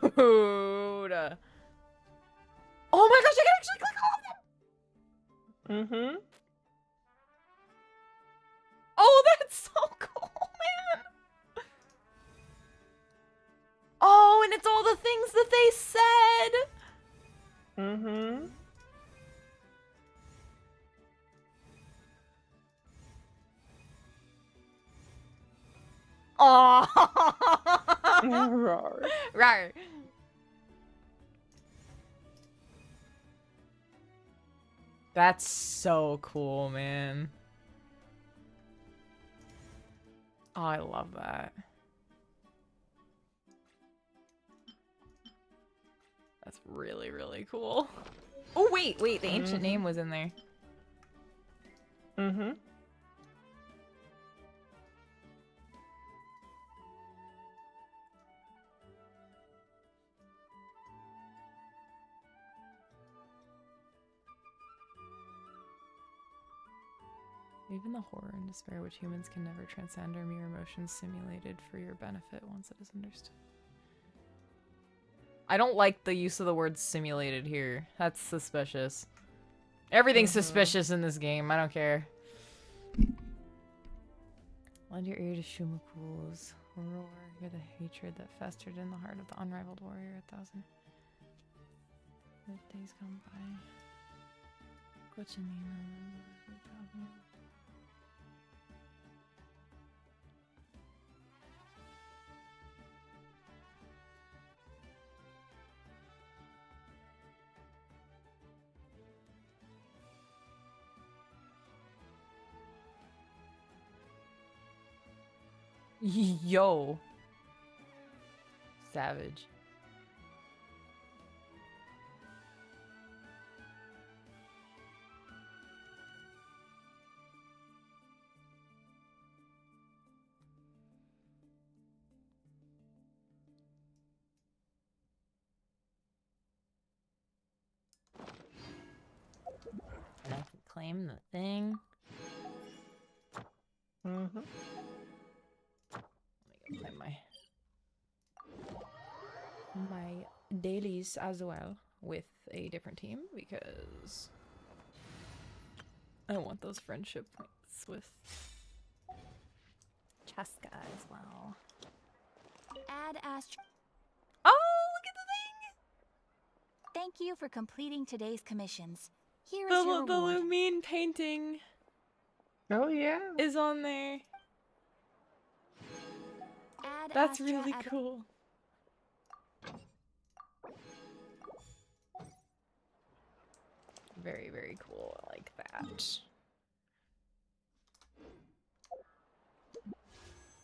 Oh my gosh, I can actually click all of them! Oh, that's so cool, man! Oh, and it's all the things that they said! Oh! Rawr. That's so cool, man. Oh, I love that. That's really, really cool. Oh, wait, the ancient name was in there. Mm-hmm. Even the horror and despair which humans can never transcend are mere emotions simulated for your benefit once it is understood. I don't like the use of the word simulated here. That's suspicious. Everything's suspicious in this game. I don't care. Lend your ear to Shumakul's roar. Hear the hatred that festered in the heart of the unrivaled warrior 1,000 days come by. What's your name? Yo. Savage. And I can claim the thing. Mm-hmm. Let me go play my dailies as well with a different team because I want those friendship points with Cheska as well. Add Astro. Oh, look at the thing! Thank you for completing today's commissions. Here is your The reward. Lumine painting. Oh yeah. Is on there. Add That's Astra really at cool. Very, very cool. I like that.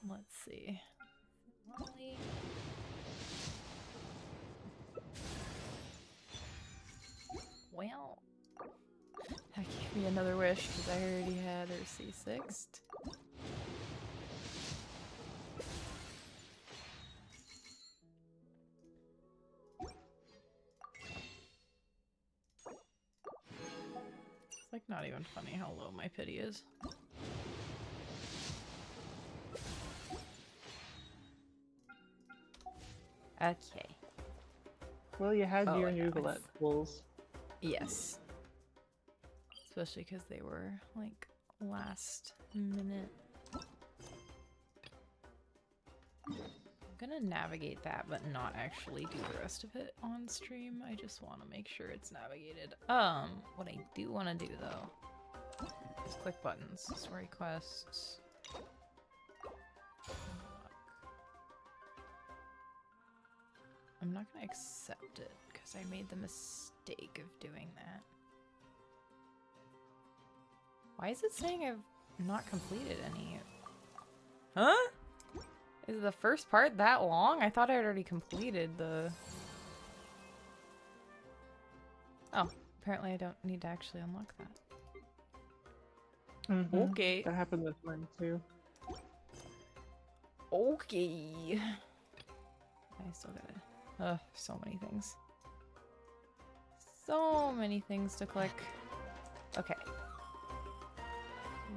Let's see. Molly. Well, that gave me another wish because I already had her C6'd. It's like not even funny how low my pity is. Okay. Well, you had your I new know, Valette tools. Yes. Especially because they were, like, last minute. I'm gonna navigate that, but not actually do the rest of it on stream. I just want to make sure it's navigated. What I do want to do, though, is click buttons. Story quests. I'm not gonna accept it, because I made the mistake of doing that. Why is it saying I've not completed any? Huh? Is the first part that long? I thought I had already completed the... Oh, apparently I don't need to actually unlock that. Mm-hmm. Okay. That happened this one too. Okay. I still gotta... Ugh, so many things. So many things to click. Okay.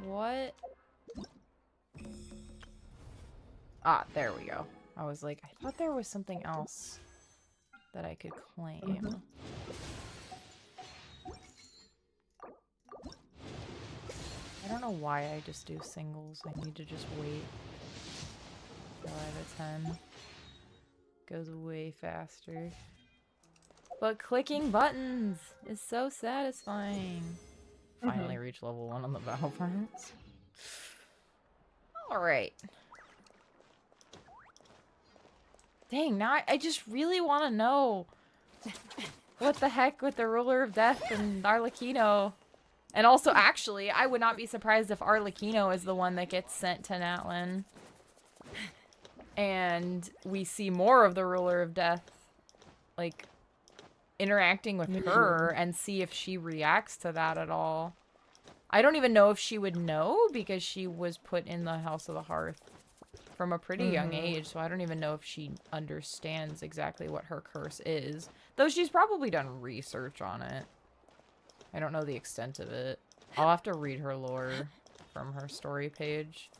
What? Ah, there we go. I was like, I thought there was something else that I could claim. Mm-hmm. I don't know why I just do singles. I need to just wait till I have a 10. Goes way faster. But clicking buttons is so satisfying. Finally reached level 1 on the battlefronts. Alright. Dang, now I just really want to know what the heck with the Ruler of Death and Arlecchino. And also, actually, I would not be surprised if Arlecchino is the one that gets sent to Natlin. And we see more of the Ruler of Death. Like, interacting with her and see if she reacts to that at all. I don't even know if she would know because she was put in the House of the Hearth from a pretty young age, so I don't even know if she understands exactly what her curse is. Though she's probably done research on it. I don't know the extent of it. I'll have to read her lore from her story page.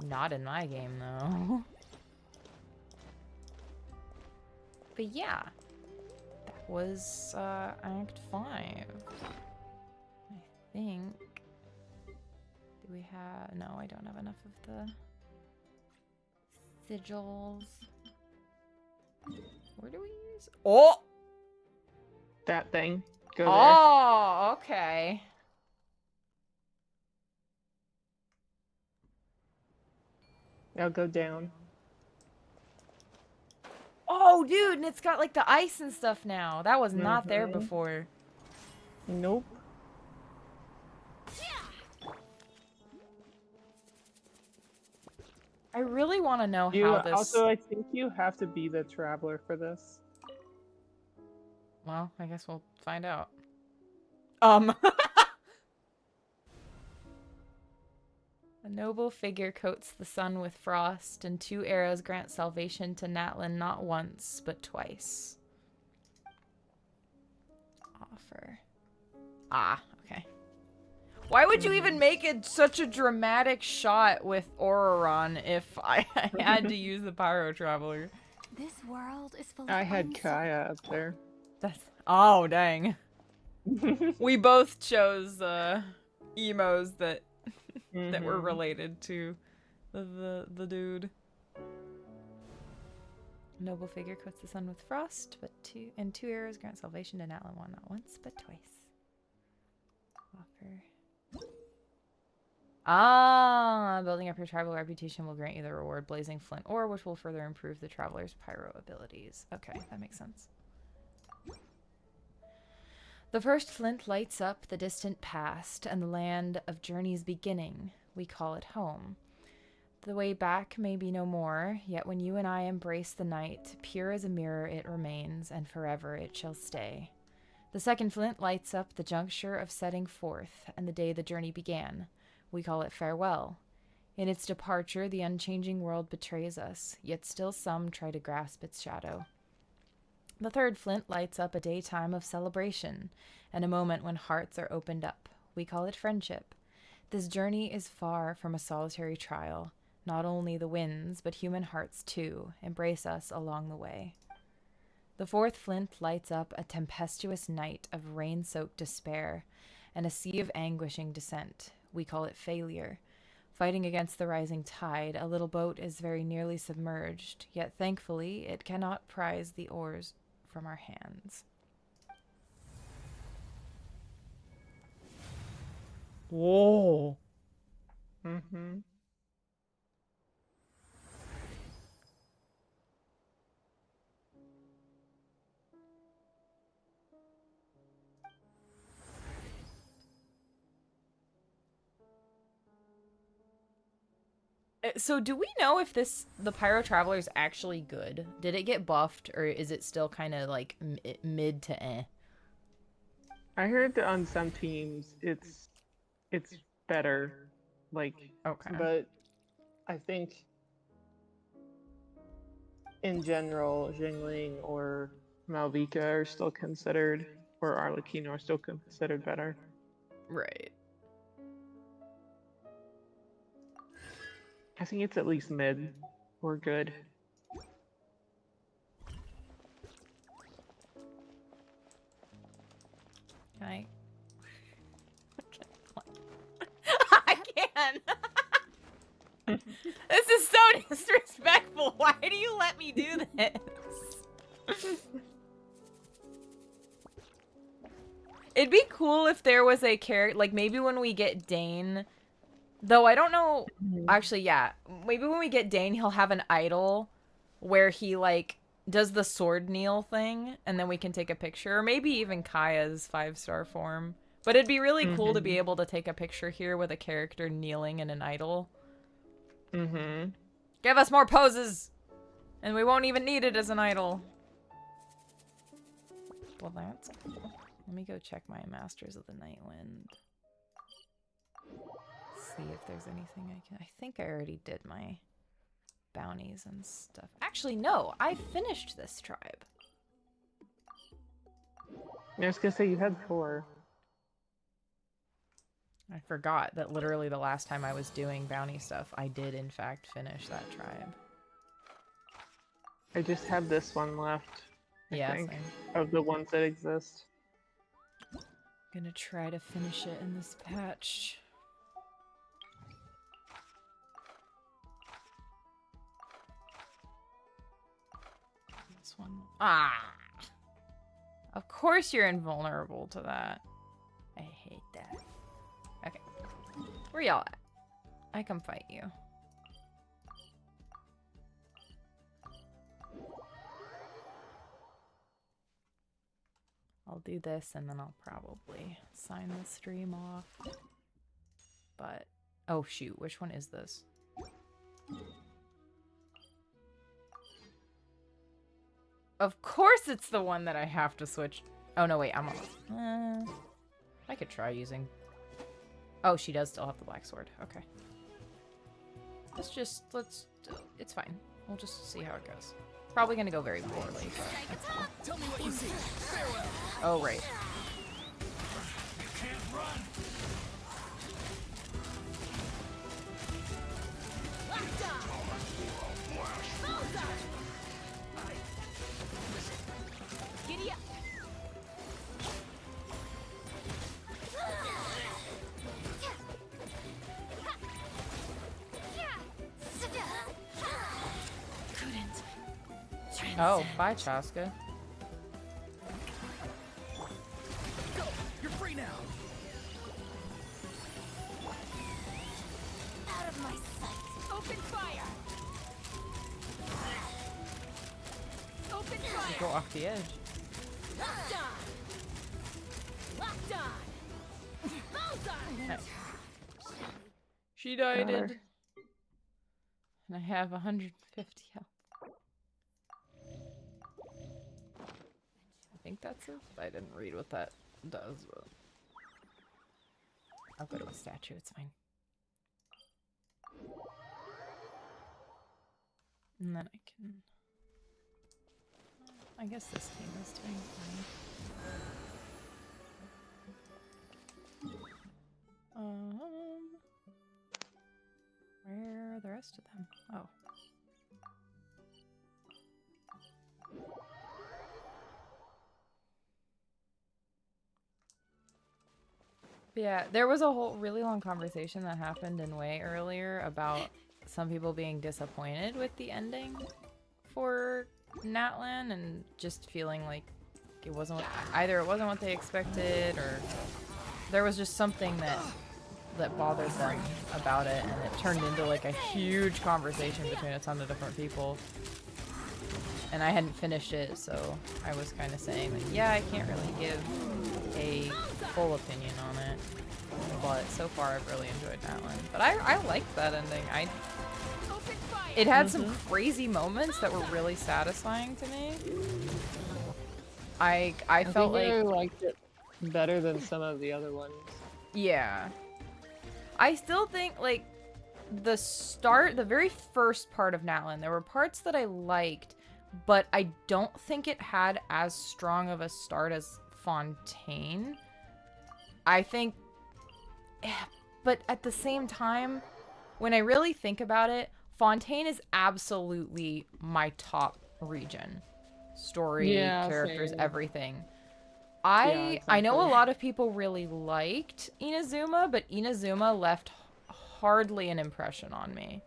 Not in my game, though. But yeah. That was, Act 5. I think... Do we have... No, I don't have enough of the... sigils. Where do we use... Oh! That thing. Go there. Oh, okay. Now go down. Oh, dude, and it's got like the ice and stuff now. That was not there before. Nope. I really want to know how this... Also, I think you have to be the traveler for this. Well, I guess we'll find out. A noble figure coats the sun with frost, and 2 arrows grant salvation to Natlin not once, but twice. Offer. Ah, okay. Why would you even make it such a dramatic shot with Auroron if I had to use the Pyro Traveler? This world is full of I had Kaya up there. That's... Oh, dang. We both chose emos that that were related to the dude. Noble figure coats the sun with frost, but 2 arrows grant salvation to Natlin one, not once, but twice. Offer. Ah, building up your tribal reputation will grant you the reward Blazing Flint Ore, which will further improve the traveler's pyro abilities. Okay, that makes sense. The first flint lights up the distant past and the land of journey's beginning. We call it home. The way back may be no more, yet when you and I embrace the night, pure as a mirror it remains, and forever it shall stay. The second flint lights up the juncture of setting forth, and the day the journey began. We call it farewell. In its departure, the unchanging world betrays us, yet still some try to grasp its shadow. The third flint lights up a daytime of celebration, and a moment when hearts are opened up. We call it friendship. This journey is far from a solitary trial. Not only the winds, but human hearts too, embrace us along the way. The fourth flint lights up a tempestuous night of rain-soaked despair, and a sea of anguishing descent. We call it failure. Fighting against the rising tide, a little boat is very nearly submerged, yet thankfully it cannot prise the oars from our hands. Whoa. So do we know if the Pyro Traveler is actually good? Did it get buffed, or is it still kind of like mid to eh? I heard that on some teams it's better, like, okay. But I think in general, Jingling or Mavuika are still considered, or Arlecchino are still considered better. Right. I think it's at least mid or good. I can't. This is so disrespectful. Why do you let me do this? It'd be cool if there was a character, like maybe when we get Dane. Though I don't know, actually, yeah. Maybe when we get Dane, he'll have an idol where he, like, does the sword kneel thing, and then we can take a picture. Or maybe even Kaya's 5-star form. But it'd be really cool to be able to take a picture here with a character kneeling in an idol. Give us more poses! And we won't even need it as an idol. Well, that's cool. Let me go check my Masters of the Nightwind. See if there's anything I can... I think I already did my bounties and stuff. Actually, no! I finished this tribe. I was gonna say you had 4. I forgot that literally the last time I was doing bounty stuff, I did in fact finish that tribe. I just have this one left. I think, same. of the ones that exist. Gonna try to finish it in this patch. This one. Ah! Of course you're invulnerable to that. I hate that. Okay. Where y'all at? I come fight you. I'll do this and then I'll probably sign the stream off. But, oh shoot, which one is this? Of course it's the one that I have to switch. Oh no, wait, I'm on. I could try using. Oh, she does still have the black sword. Okay. It's fine. We'll just see how it goes. Probably gonna go very poorly. But... Tell me what you see. Farewell. Oh, right. You can't run. Giddy up. Oh, bye, Chaska. Go. You're free now. Out of my sight. Open fire. Open fire. Go off the edge. Locked on. Locked on. Bullseye. Nice. She died. And I have 150 health. I think that's it. I didn't read what that does, but I'll go to a statue, it's fine. And then I can... I guess this team is doing fine. Where are the rest of them? Oh. Yeah, there was a whole really long conversation that happened in Way earlier about some people being disappointed with the ending for Natlan and just feeling like it wasn't what, either it wasn't what they expected or there was just something that bothered them about it, and it turned into like a huge conversation between a ton of different people. And I hadn't finished it, so I was kind of saying like, yeah, I can't really give a full opinion on it, but so far I've really enjoyed that one. But I liked that ending. It had some crazy moments that were really satisfying to me. I felt like I liked it better than some of the other ones. Yeah. I still think like the very first part of Natlan, there were parts that I liked, but I don't think it had as strong of a start as Fontaine. I think, but at the same time, when I really think about it, Fontaine is absolutely my top region. Story, characters, same. Everything. I know a lot of people really liked Inazuma, but Inazuma left hardly an impression on me.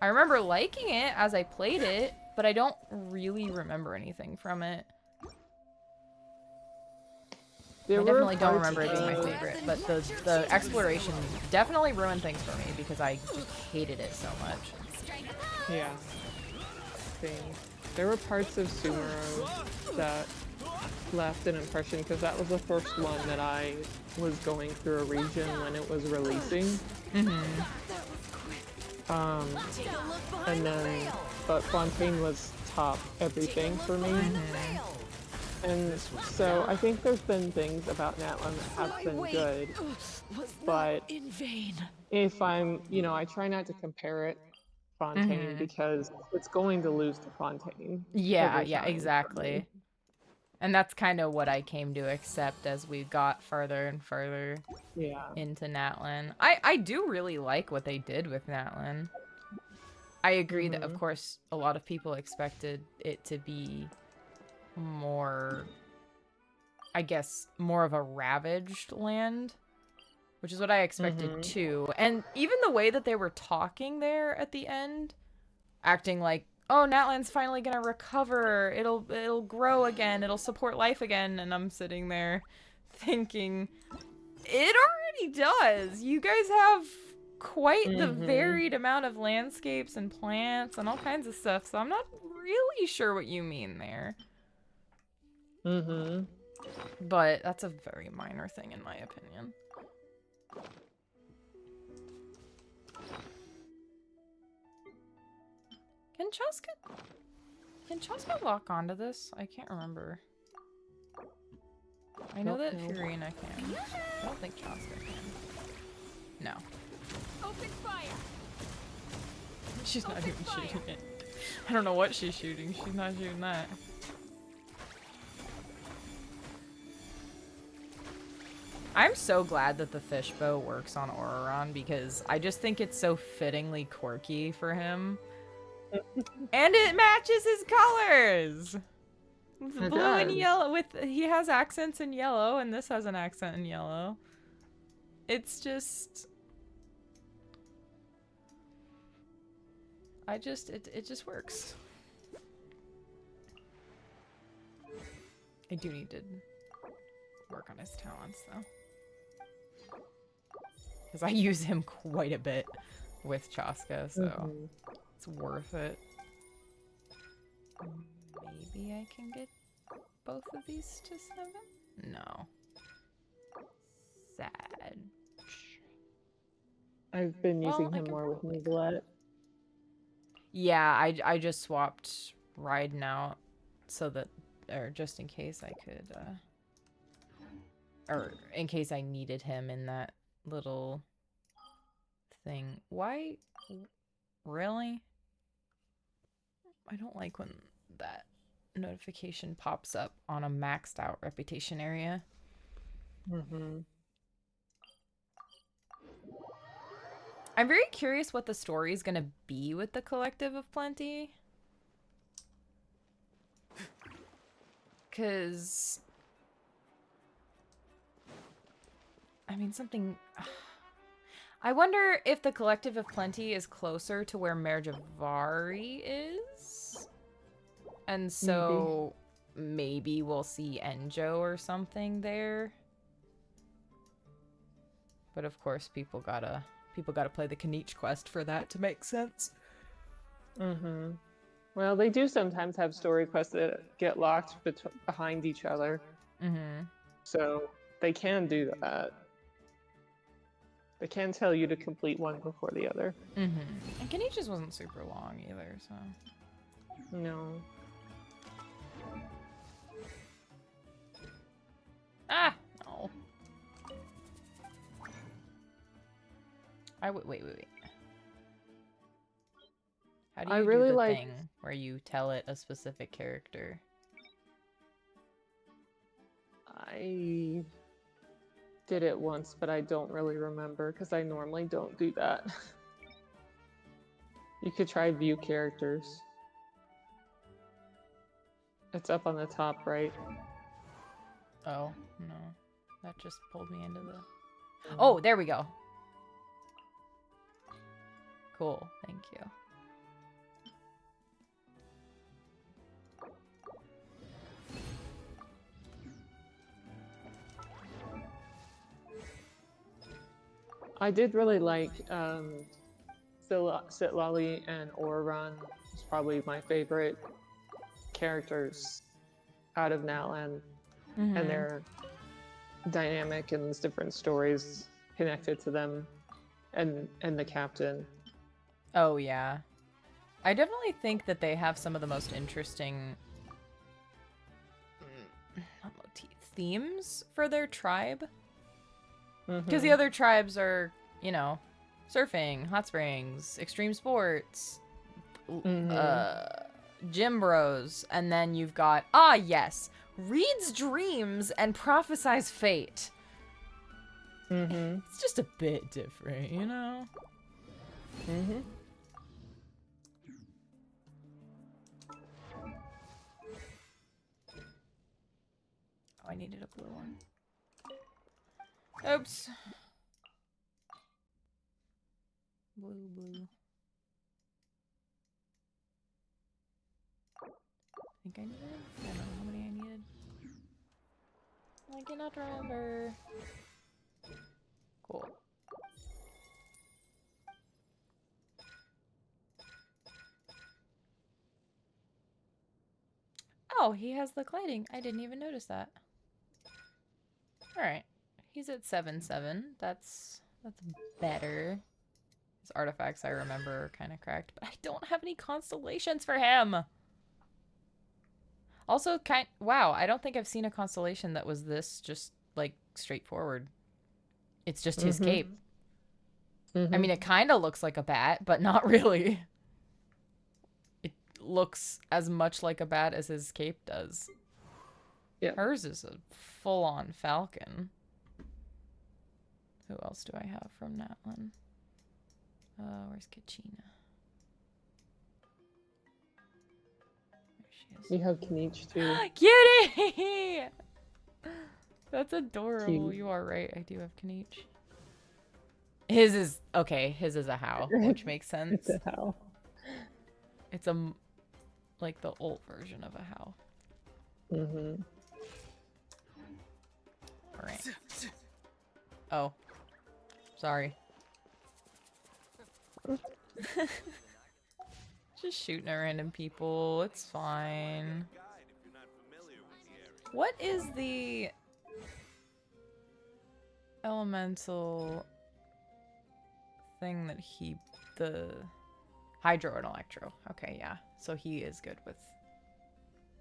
I remember liking it as I played it, but I don't really remember anything from it. I definitely don't remember it being my favorite, but the exploration definitely ruined things for me because I just hated it so much. Yeah. Same. There were parts of Sumeru that left an impression because that was the first one that I was going through a region when it was releasing. And then, but Fontaine was top everything for me. And so I think there's been things about Natlan that have been good, but in vain. if I'm, I try not to compare it to Fontaine because it's going to lose to Fontaine. Yeah, every yeah, time exactly. And that's kind of what I came to accept as we got further and further into Natlan. I do really like what they did with Natlan. I agree that, of course, a lot of people expected it to be more, I guess, more of a ravaged land, which is what I expected too. And even the way that they were talking there at the end, acting like, oh, Natlan's finally gonna recover, it'll grow again, it'll support life again, and I'm sitting there thinking, it already does. You guys have quite the varied amount of landscapes and plants and all kinds of stuff, so I'm not really sure what you mean there. But that's a very minor thing in my opinion. Can Chaska lock onto this? I can't remember. I know that Furina can. I don't think Chaska can. No. Open fire. She's not even shooting it. I don't know what she's shooting. She's not shooting that. I'm so glad that the fishbow works on Auroron because I just think it's so fittingly quirky for him. And it matches his colors! With blue and yellow. He has accents in yellow, and this has an accent in yellow. It's just... It just works. I do need to work on his talents, though. Because I use him quite a bit with Chaska, so it's worth it. Maybe I can get both of these to 7? No. Sad. I've been using him more with Neglect. Yeah, I just swapped Riding out so that, or just in case I could, or in case I needed him in that little thing. Why? Really? I don't like when that notification pops up on a maxed out reputation area. I'm very curious what the story is going to be with the Collective of Plenty. Because... I mean, something... I wonder if the Collective of Plenty is closer to where Merjavari is? And so maybe we'll see Enjo or something there. But of course, people gotta play the Kaniche quest for that to make sense. Well, they do sometimes have story quests that get locked behind each other. So they can do that. They can tell you to complete one before the other. And Kaniche's wasn't super long either, so... No. Ah! No. Wait. How do you do the thing where you tell it a specific character? I did it once, but I don't really remember because I normally don't do that. You could try view characters. It's up on the top right. Oh, no. That just pulled me into the... Oh, there we go. Cool, thank you. I did really like Sitlali and Auroron. It's probably my favorite characters out of Natlan. And their dynamic and there's different stories connected to them and the captain. Oh yeah. I definitely think that they have some of the most interesting themes for their tribe. Because the other tribes are, you know, surfing, hot springs, extreme sports, gym bros, and then you've got, yes, reads dreams and prophesies fate. It's just a bit different, you know? Oh, I needed a blue one. Oops. Blue. I think I needed? I don't know how many I needed. I cannot remember. Cool. Oh, he has the cladding. I didn't even notice that. Alright. He's at 7-7. That's better. His artifacts, I remember, are kind of cracked, but I don't have any constellations for him. Also, wow, I don't think I've seen a constellation that was this just, like, straightforward. It's just his cape. I mean, it kind of looks like a bat, but not really. It looks as much like a bat as his cape does. Yeah. Hers is a full-on falcon. Who else do I have from that one? Where's Kachina? There she is. You have Kinich too. Cutie! That's adorable. Cute. You are right. I do have Kinich. His is okay. His is a how, which makes sense. It's a how. It's like the old version of a how. All right. Oh, sorry. Just shooting at random people. It's fine. What is the elemental thing that the hydro and electro? Okay, yeah. So he is good with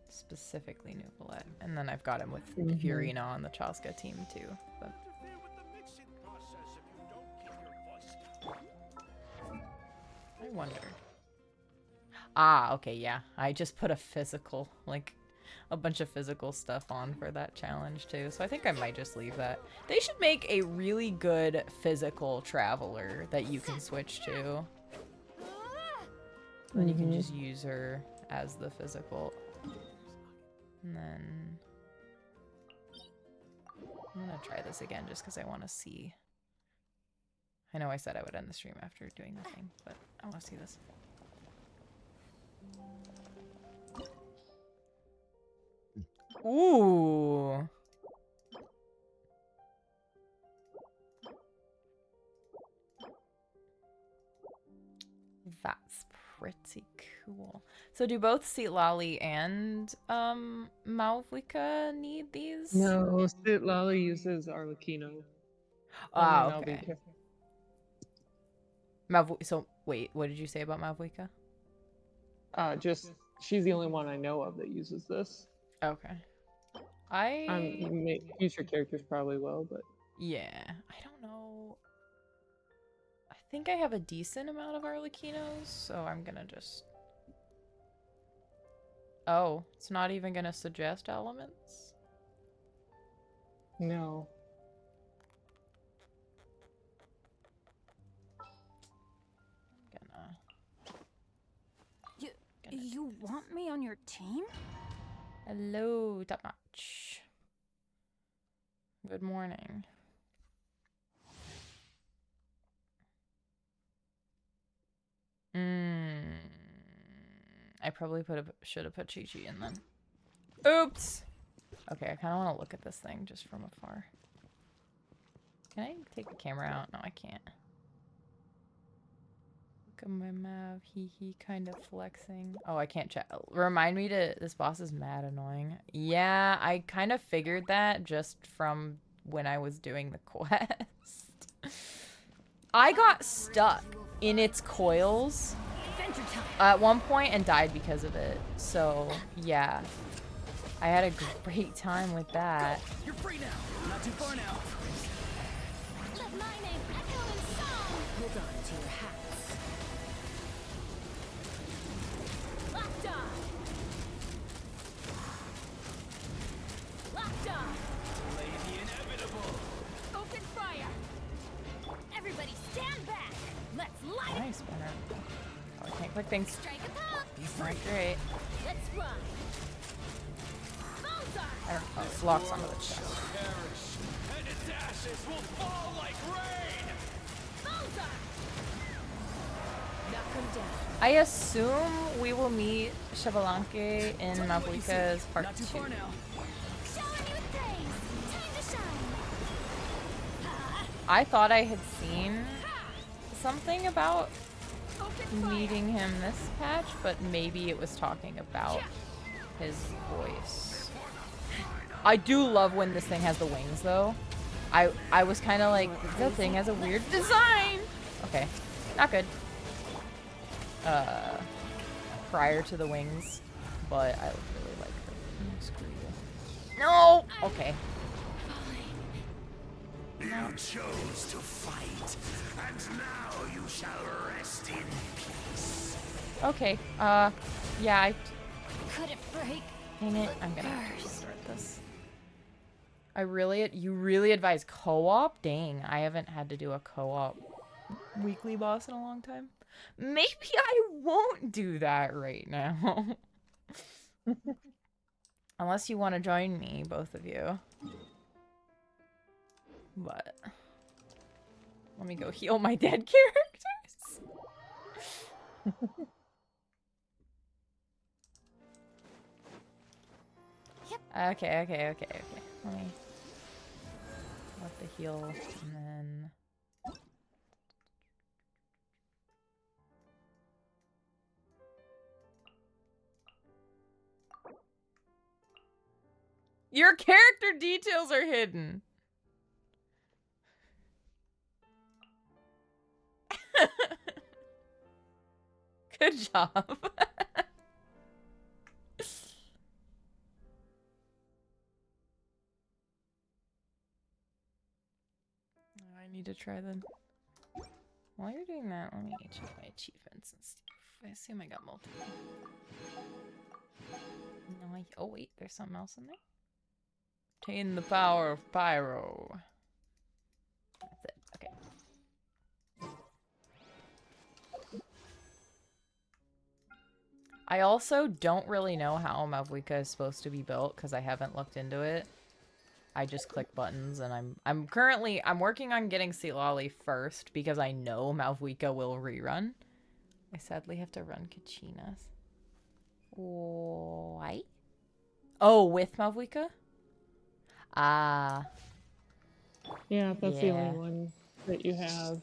specifically Nuvolet. And then I've got him with Furina on the Chaska team too. But I wonder. Okay, yeah. I just put a physical, like, a bunch of physical stuff on for that challenge too. So I think I might just leave that. They should make a really good physical traveler that you can switch to. Then you can just use her as the physical. And then I'm gonna try this again just because I want to see. I know I said I would end the stream after doing the thing, but I want to see this. Ooh. That's pretty cool. So do both Sitlali and Mavuika need these? No, Sitlali uses Arlecchino. Okay. So wait, what did you say about Mavuika? Just she's the only one I know of that uses this. Okay. Future characters probably will, but yeah, I don't know. I think I have a decent amount of Arlecchinos, so I'm gonna just. Oh, it's not even gonna suggest elements? No. You want me on your team? Hello, Top Notch. Good morning. I probably should have put Chi-Chi in then. Oops! Okay, I kind of want to look at this thing just from afar. Can I take the camera out? No, I can't. Look at my Mav. He kind of flexing. Oh, I can't chat. Remind me to... This boss is mad annoying. Yeah, I kind of figured that just from when I was doing the quest. I got stuck in its coils at one point and died because of it. So, yeah. I had a great time with that. You're free now. Not too far now. Let my name echo in song. Hold on to your hats. Locked on. Locked on. Play the inevitable. Open fire. Everybody stand back. Let's light it. Nice, Banner. Oh, I can't click things. Strike a pop. Not great. Let's run. I don't know. It locks onto the chest. Perish, and its ashes will fall like rain. Knock him down. I assume we will meet Chevalanque in Mavuika's part 2. Shower me with praise. Time to shine. I thought I had seen something about meeting him this patch, but maybe it was talking about his voice. I do love when this thing has the wings, though. I was kind of like, the thing has a weird design. Okay, not good. Prior to the wings, but I really like her. Screw you. No. Okay. You chose to fight, and now you shall rest in peace. Okay. Yeah. I couldn't break. Dang it! I'm gonna have to restart this. You really advise co-op? Dang, I haven't had to do a co-op weekly boss in a long time. Maybe I won't do that right now. Unless you want to join me, both of you. But let me go heal my dead characters. Okay. Let me let the heal and then your character details are hidden. Good job. I need to try the... While you're doing that, let me check my achievements and stuff. I assume I got multiple. No, oh wait, there's something else in there? Obtain the power of Pyro. That's it, okay. I also don't really know how Mavuika is supposed to be built because I haven't looked into it. I just click buttons and I'm working on getting Silali first because I know Mavuika will rerun. I sadly have to run Kachinas. Why? Oh, with Mavuika? Ah. Yeah, that's the only one that you have.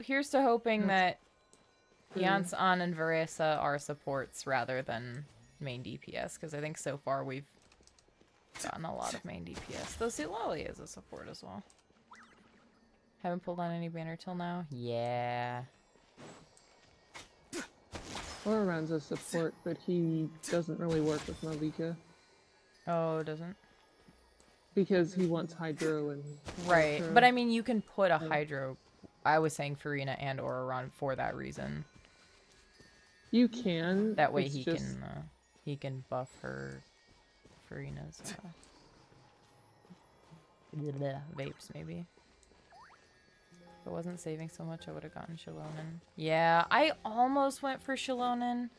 Here's to hoping that Yansan and Varesa are supports rather than main DPS, because I think so far we've gotten a lot of main DPS. Though Silali is a support as well. Haven't pulled on any banner till now? Yeah. Laurent's a support, but he doesn't really work with Mavuika. Oh, doesn't? Because he wants Hydro and... Right, but I mean, you can put a Hydro... I was saying Farina and Oraron for that reason. You can. That way he can buff her Farina's vapes maybe. If it wasn't saving so much, I would have gotten Shilonen. Yeah, I almost went for Shilonen,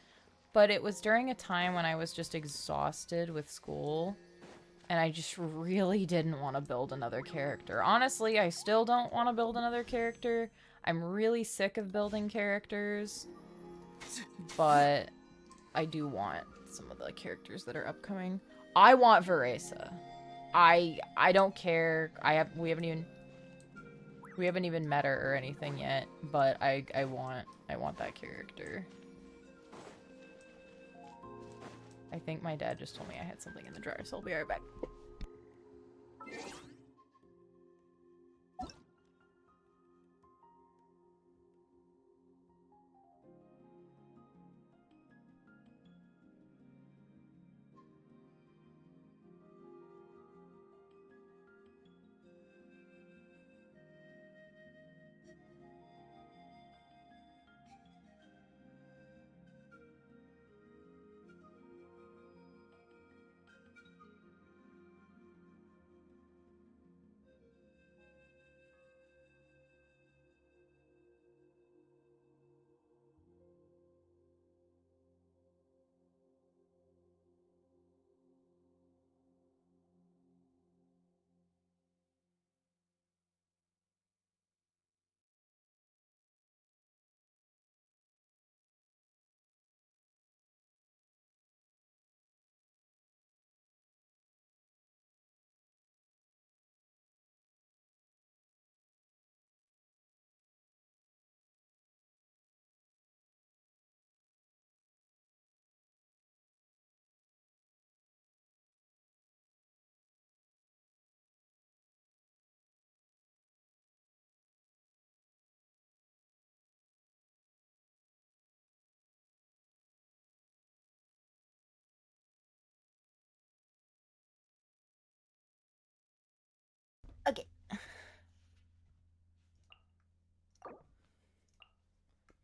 but it was during a time when I was just exhausted with school, and I just really didn't want to build another character. Honestly, I still don't want to build another character. I'm really sick of building characters, but I do want some of the characters that are upcoming. I want Varesa. I don't care. We haven't even met her or anything yet, but I want that character. I think my dad just told me I had something in the dryer, so I'll be right back.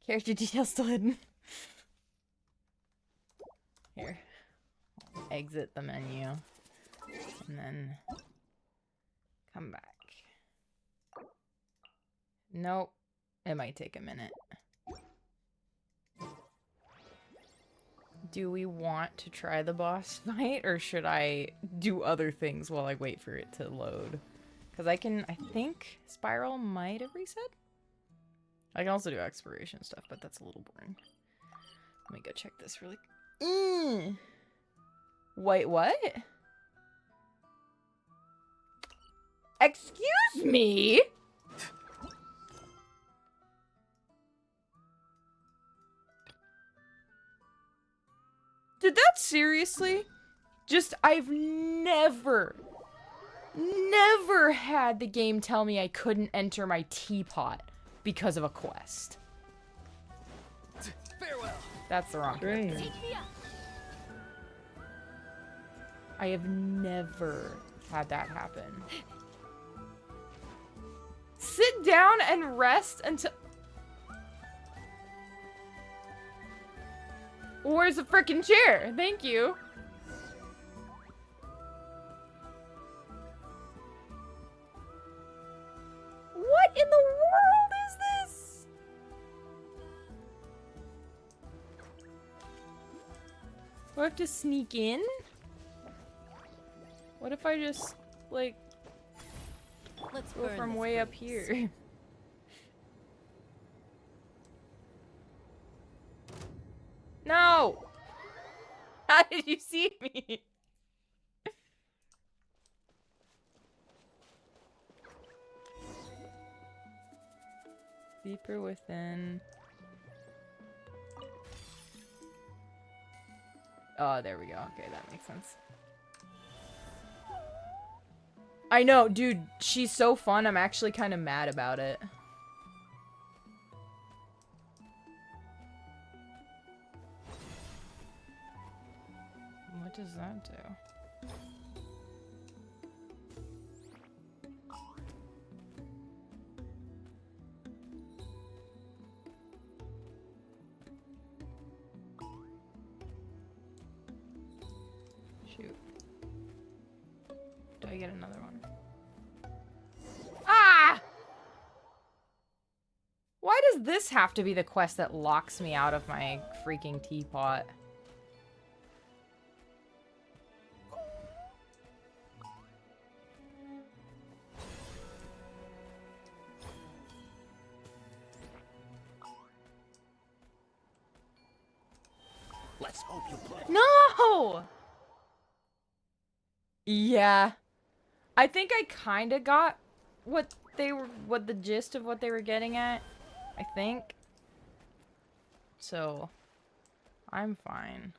Character details still hidden. Here. Exit the menu. And then come back. Nope. It might take a minute. Do we want to try the boss fight, or should I do other things while I wait for it to load? Because I think Spiral might have reset? I can also do exploration stuff, but that's a little boring. Let me go check this really... Wait, what? Excuse me? Did that seriously? Just, I've never had the game tell me I couldn't enter my teapot because of a quest. Farewell. That's the wrong character. I have never had that happen. Sit down and rest until... Where's the frickin' chair? Thank you. What in the world is this? Do I have to sneak in? What if I just, like, Let's go from way up here? No! How did you see me? Deeper within. Oh, there we go. Okay, that makes sense. I know, dude, she's so fun. I'm actually kind of mad about it. What does that do? Shoot. Do I get another one? Ah! Why does this have to be the quest that locks me out of my freaking teapot? Let's hope you play. No! Yeah. I think I kind of got what the gist of what they were getting at. I think. So, I'm fine.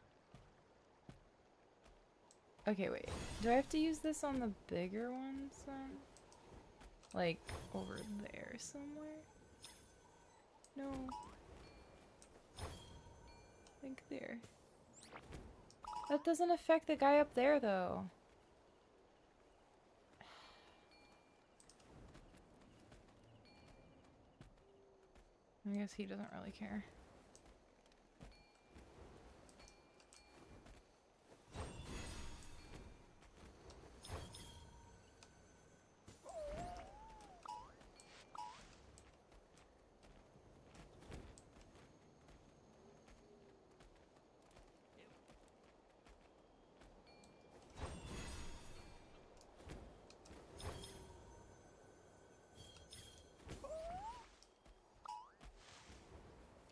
Okay, wait. Do I have to use this on the bigger ones then? Like, over there somewhere? No. I think there. That doesn't affect the guy up there, though. I guess he doesn't really care.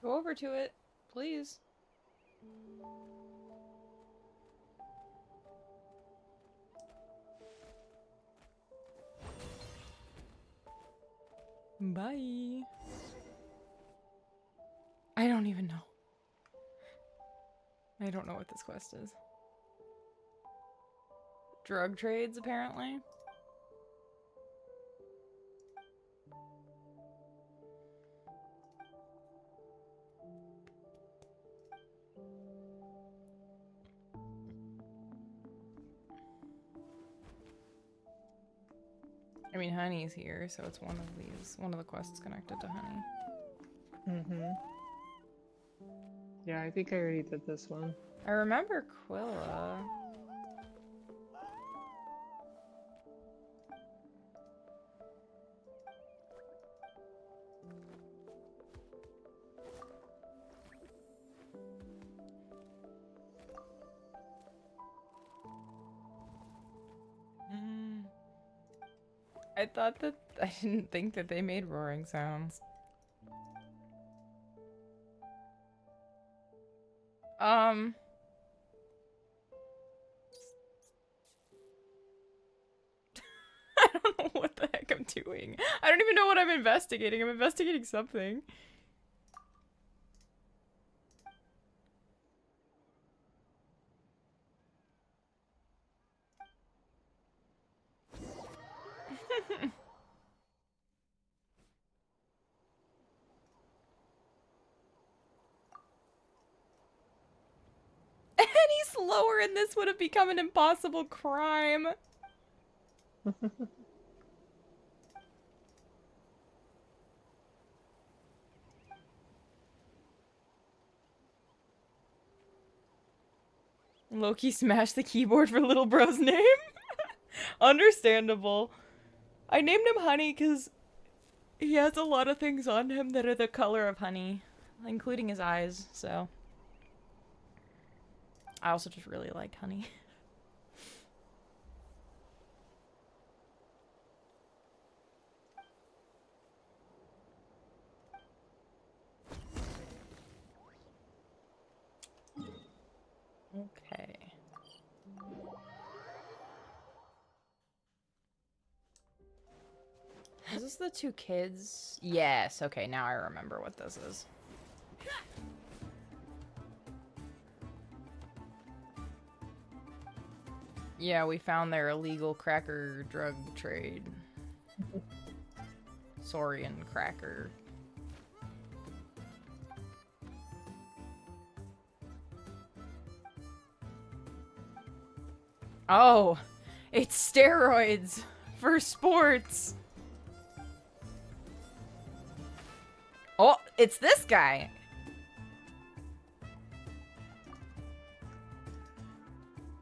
Go over to it, please. Bye. I don't even know. I don't know what this quest is. Drug trades, apparently. I mean, Honey's here, so it's one of these. One of the quests connected to Honey. Mm-hmm. Yeah, I think I already did this one. I remember Quilla. I didn't think that they made roaring sounds. I don't know what the heck I'm doing. I don't even know what I'm investigating. I'm investigating something. Any slower and this would have become an impossible crime. Loki smashed the keyboard for little bro's name. Understandable. I named him Honey because he has a lot of things on him that are the color of honey, including his eyes, so. I also just really like honey. Okay. Is this the two kids? Yes, okay, now I remember what this is. Yeah, we found their illegal cracker drug trade. Saurian cracker. Oh, it's steroids for sports. Oh, it's this guy.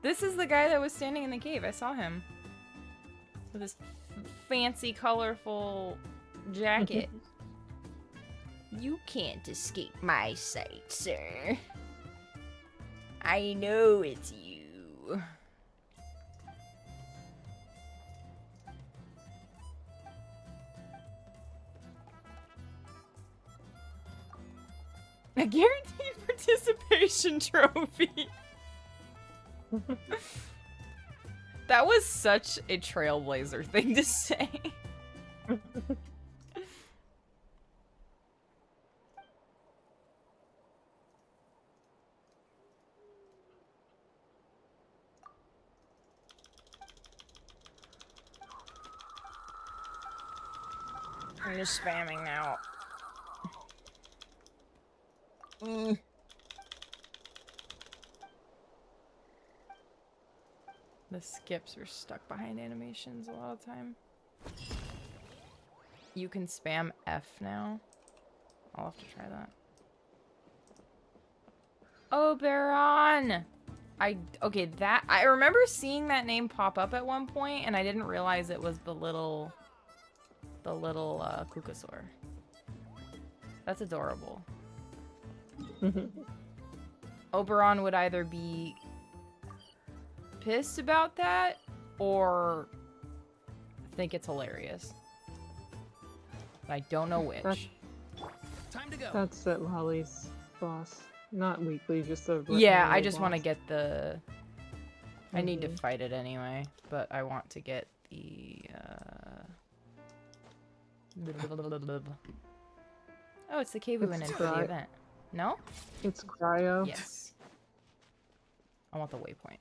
This is the guy that was standing in the cave. I saw him. With his fancy, colorful jacket. You can't escape my sight, sir. I know it's you. A guaranteed participation trophy. That was such a trailblazer thing to say. I'm just spamming now. The skips are stuck behind animations a lot of time. You can spam F now. I'll have to try that. Oberon! Okay, I remember seeing that name pop up at one point, and I didn't realize it was the little Kukasaur. That's adorable. Oberon would either be pissed about that or think it's hilarious. I don't know which. Time to go. That's at Lolly's boss. Not weekly, just a yeah, I just want to get the... I need to fight it anyway, but I want to get the... Oh, it's the cave we went in for the event. No? It's Cryo. Yes. I want the waypoint.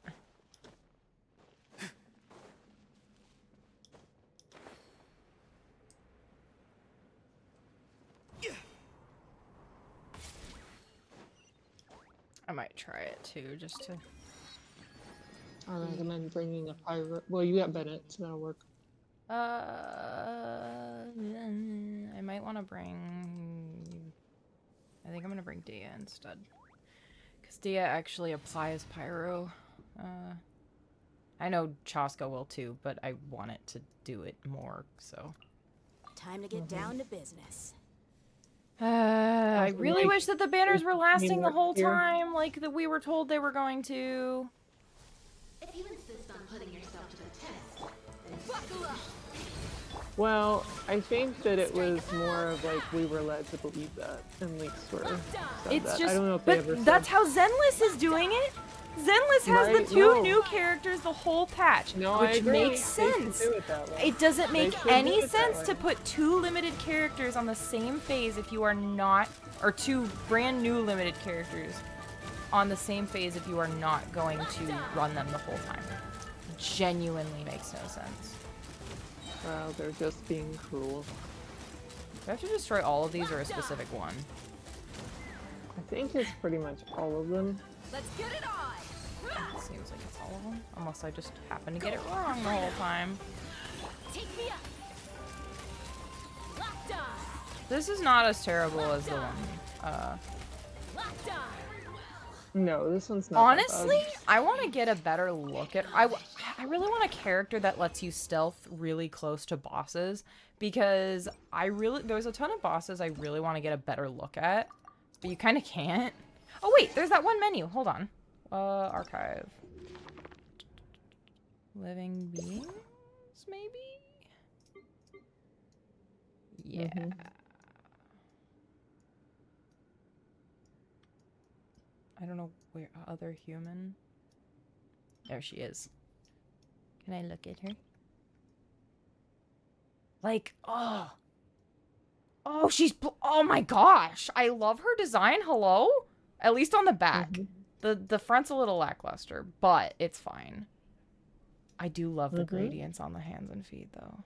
I might try it too, just to... I recommend bringing a pirate. Well, you got Bennett, so that'll work. I might want to bring... I think I'm going to bring Dia instead. Dia actually applies pyro. I know Chaska will too, but I want it to do it more, so. Time to get down to business. I really wish that the banners were lasting the whole time, like that we were told they were going to. If you insist on putting yourself to the test, then buckle up. Well, I think that it was more of like we were led to believe that, and leaks were said It's that. just, I don't know if they ever but that's how Zenless is doing it. Zenless has Right? the two No. new characters the whole patch, No, I which agree. makes They should sense. do it that way. It doesn't They make should do any it that sense way. to put two limited characters on the same phase if you are not, or two brand new limited characters on the same phase if you are not going to run them the whole time. Genuinely makes no sense. Wow, they're just being cruel. Do I have to destroy all of these or a specific one? I think it's pretty much all of them. Let's get it on. It seems like it's all of them. Unless I just happen to get it wrong the whole time. Take me up. Locked on. This is not as terrible as the one. Locked on. No, this one's not. Honestly, I want to get a better look at. I really want a character that lets you stealth really close to bosses, because there's a ton of bosses I really want to get a better look at, but you kind of can't. Oh wait, there's that one menu. Hold on. Archive. Living beings, maybe? Yeah. I don't know where other human. There she is. Can I look at her? Like, oh, she's. Oh my gosh, I love her design. Hello, at least on the back. The front's a little lackluster, but it's fine. I do love the gradients on the hands and feet, though.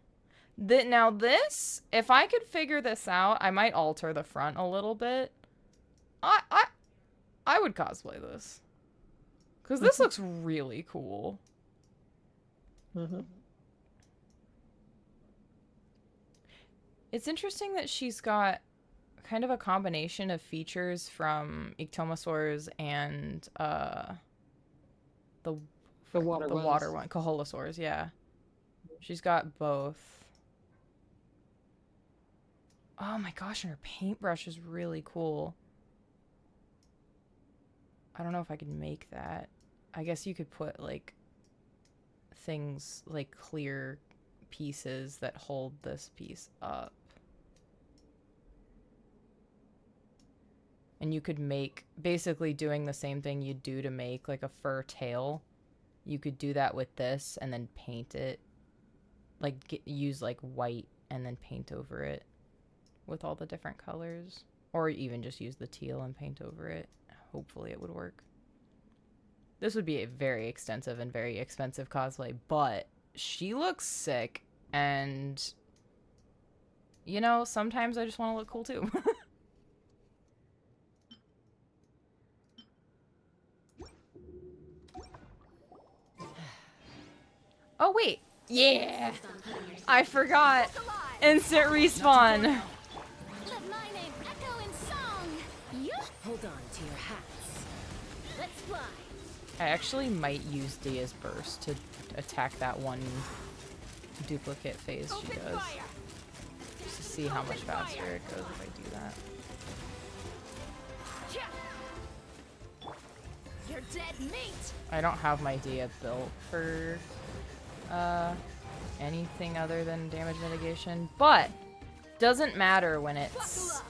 Now this, if I could figure this out, I might alter the front a little bit. I would cosplay this. Because this looks really cool. It's interesting that she's got kind of a combination of features from Ictomosaurs and the water one, Caholosaurs, yeah. She's got both. Oh my gosh, and her paintbrush is really cool. I don't know if I could make that. I guess you could put like things like clear pieces that hold this piece up. And you could make, basically doing the same thing you'd do to make like a fur tail. You could do that with this and then paint it. Like use like white and then paint over it with all the different colors. Or even just use the teal and paint over it. Hopefully it would work. This would be a very extensive and very expensive cosplay, but she looks sick, and you know, sometimes I just want to look cool too. Oh wait, yeah, I forgot. Instant respawn. Let my name echo in song. Hold on to your hats. Let's fly. I actually might use Dia's burst to attack that one duplicate phase she does. Just to see how much faster it goes if I do that. You're dead meat. I don't have my Dia built for anything other than damage mitigation, but doesn't matter when it's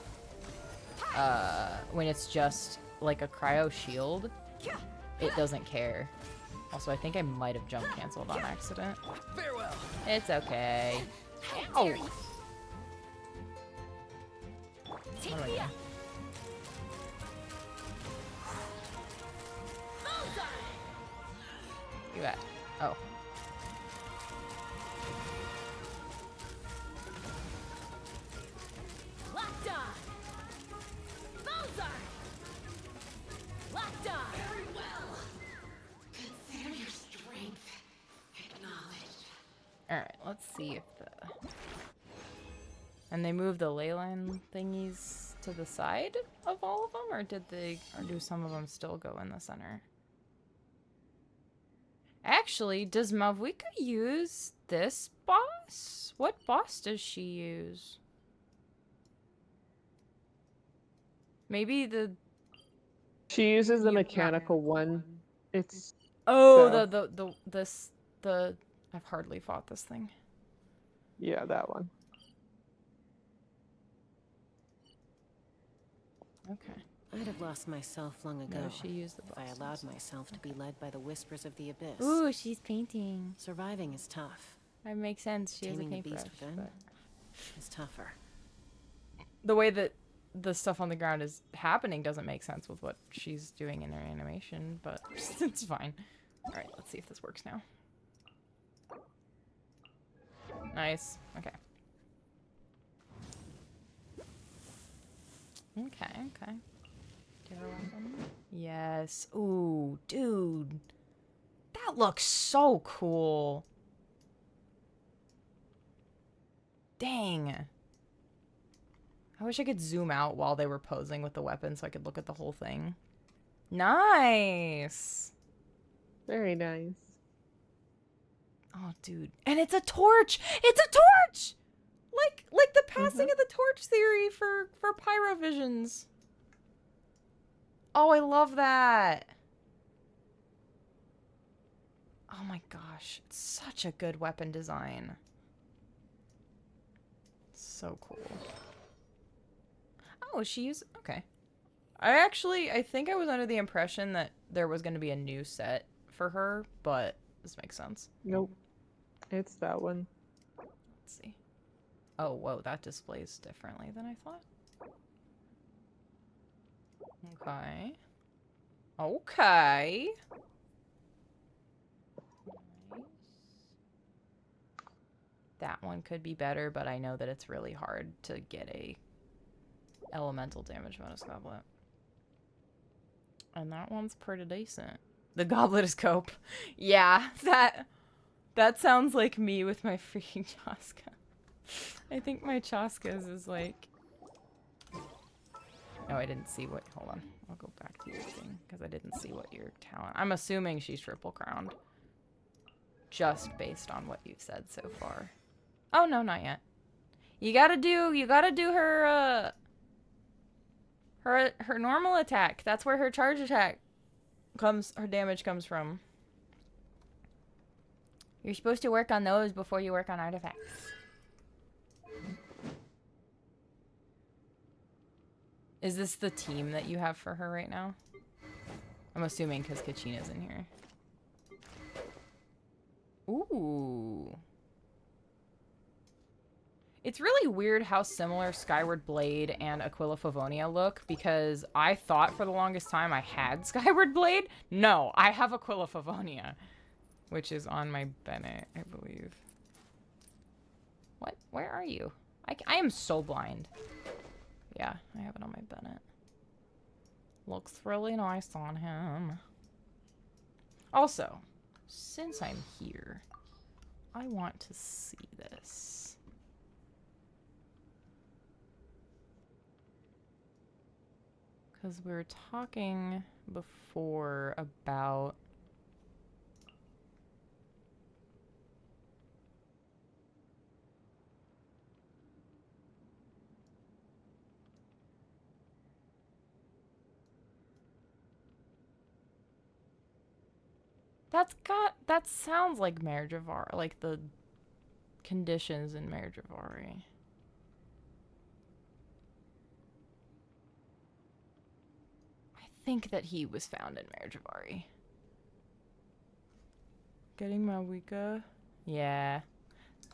just like a cryo shield. It doesn't care. Also, I think I might have jump canceled on accident. Farewell. It's okay. Oh. What do I do? You at? Oh. Locked on. Bullseye. Locked on. Very well. Consider your strength acknowledged. Alright, let's see if the... And they move the ley line thingies to the side? of all of them, or do some of them still go in the center? Actually, does Mavuika use this boss? What boss does she use? Maybe the... She uses the mechanical one. It's... Oh, so. I've hardly fought this thing. Yeah, that one. Okay. I'd have lost myself long ago. No, she used the if I allowed myself to be led by the whispers of the abyss. Ooh, she's painting. Surviving is tough. That makes sense. She has a Taming the paintbrush. beast within is tougher. The way that the stuff on the ground is happening doesn't make sense with what she's doing in her animation, but it's fine. All right, let's see if this works now. Nice. Okay. Okay. Yes. Ooh, dude. That looks so cool. Dang. I wish I could zoom out while they were posing with the weapon so I could look at the whole thing. Nice. Very nice. Oh, dude. And it's a torch! It's a torch! Like the passing of the torch theory for pyrovisions. Oh, I love that. Oh my gosh. It's such a good weapon design. So cool. Oh, she used... Okay. I think I was under the impression that there was going to be a new set for her, but this makes sense. Nope. It's that one. Let's see. Oh, whoa, that displays differently than I thought. Okay. Okay. Nice. That one could be better, but I know that it's really hard to get a elemental damage bonus goblet. And that one's pretty decent. The goblet is cope. Yeah, that sounds like me with my freaking Chaska. I think my Chaska's is like... Oh, I didn't see what... Hold on. I'll go back to your thing, because I didn't see what your talent... I'm assuming she's triple crowned. Just based on what you've said so far. Oh, no, not yet. You gotta do her, her normal attack. That's where her charge attack her damage comes from. You're supposed to work on those before you work on artifacts. Is this the team that you have for her right now? I'm assuming because Kachina's in here. Ooh. It's really weird how similar Skyward Blade and Aquila Favonia look, because I thought for the longest time I had Skyward Blade. No, I have Aquila Favonia, which is on my Bennett, I believe. What? Where are you? I am so blind. Yeah, I have it on my Bennett. Looks really nice on him. Also, since I'm here, I want to see this. Because we were talking before about... That sounds like Marriage of Ari, like the conditions in Marriage of Ari. I think that he was found in Marriage of Ari. Getting Mavuika? Yeah.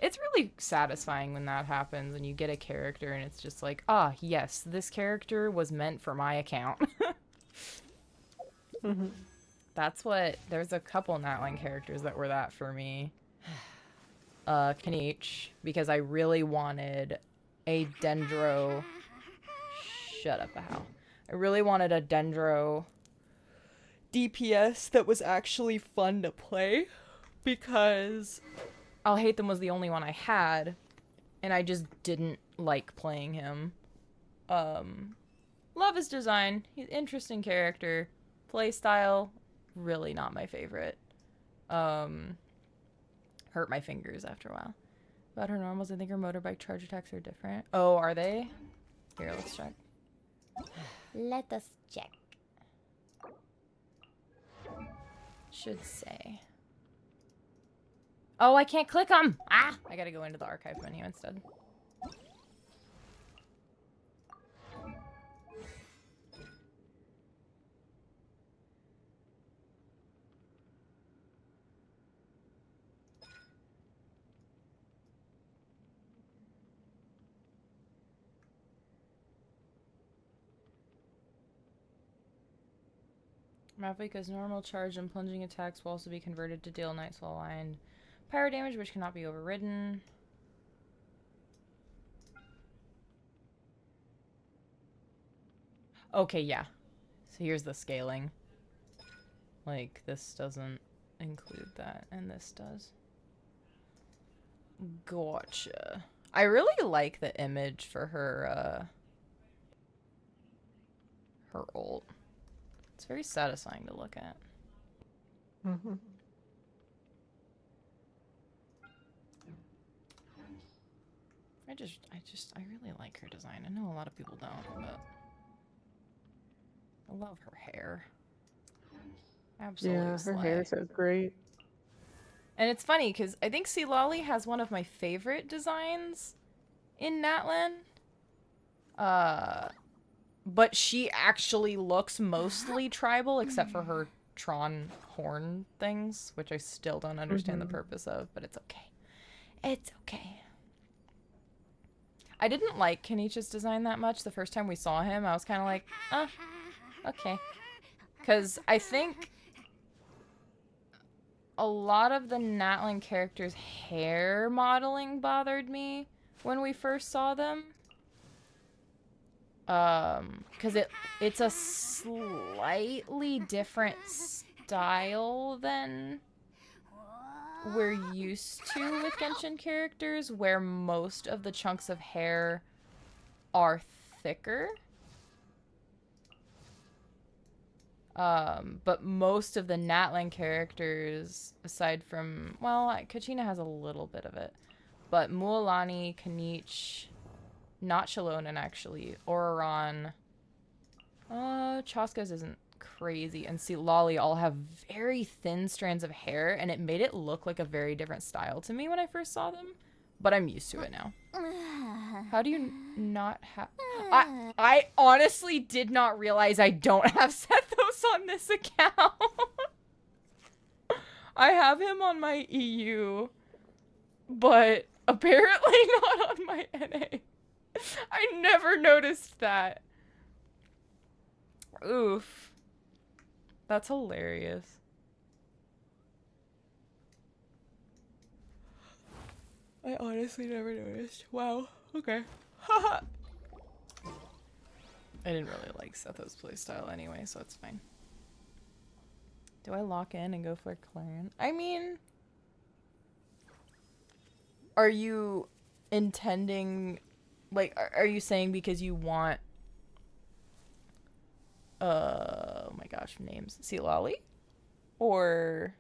It's really satisfying when that happens and you get a character and it's just like, ah, yes, this character was meant for my account. That's what... There's a couple Natline characters that were that for me. Kanich, because I really wanted a Dendro... Shut up, Ahau. I really wanted a Dendro DPS that was actually fun to play, because I'll Hate Them was the only one I had, and I just didn't like playing him. Love his design. He's an interesting character. Playstyle, really not my favorite. Hurt my fingers after a while. About her normals, I think her motorbike charge attacks are different. Oh, are they? Here, let's check. Let us check. Should say. Oh, I can't click them! Ah! I gotta go into the archive menu instead. Mavuika's normal charge and plunging attacks will also be converted to deal Nightfall aligned pyro damage, which cannot be overridden. Okay, yeah. So here's the scaling. Like, this doesn't include that, and this does. Gotcha. I really like the image for her, her ult. It's very satisfying to look at. Mm-hmm. I really like her design. I know a lot of people don't, but I love her hair. Absolutely. Yeah, her slay. hair is so great. And it's funny because I think Lolly has one of my favorite designs in Natlan. But she actually looks mostly tribal except for her Tron horn things, which I still don't understand the purpose of, but it's okay. It's okay. I didn't like Kenichi's design that much the first time we saw him. I was kind of like, okay. Because I think a lot of the Natlan characters' hair modeling bothered me when we first saw them. Because it's a slightly different style than we're used to with Genshin characters, where most of the chunks of hair are thicker. But most of the Natlan characters, aside from, well, Kachina has a little bit of it, but Mualani, Kanich, not Shalonen actually, Ororon, Chaska's isn't crazy, and Lolly all have very thin strands of hair, and it made it look like a very different style to me when I first saw them, but I'm used to it now. How do you not have... I honestly did not realize I don't have Sethos on this account. I have him on my EU, but apparently not on my NA. I never noticed that. Oof. That's hilarious. I honestly never noticed. Wow. Okay. Haha. I didn't really like Sethos playstyle anyway, so it's fine. Do I lock in and go for Clarion? I mean... Are you intending... Like, are you saying because you want... oh my gosh, names. Lolly? Or...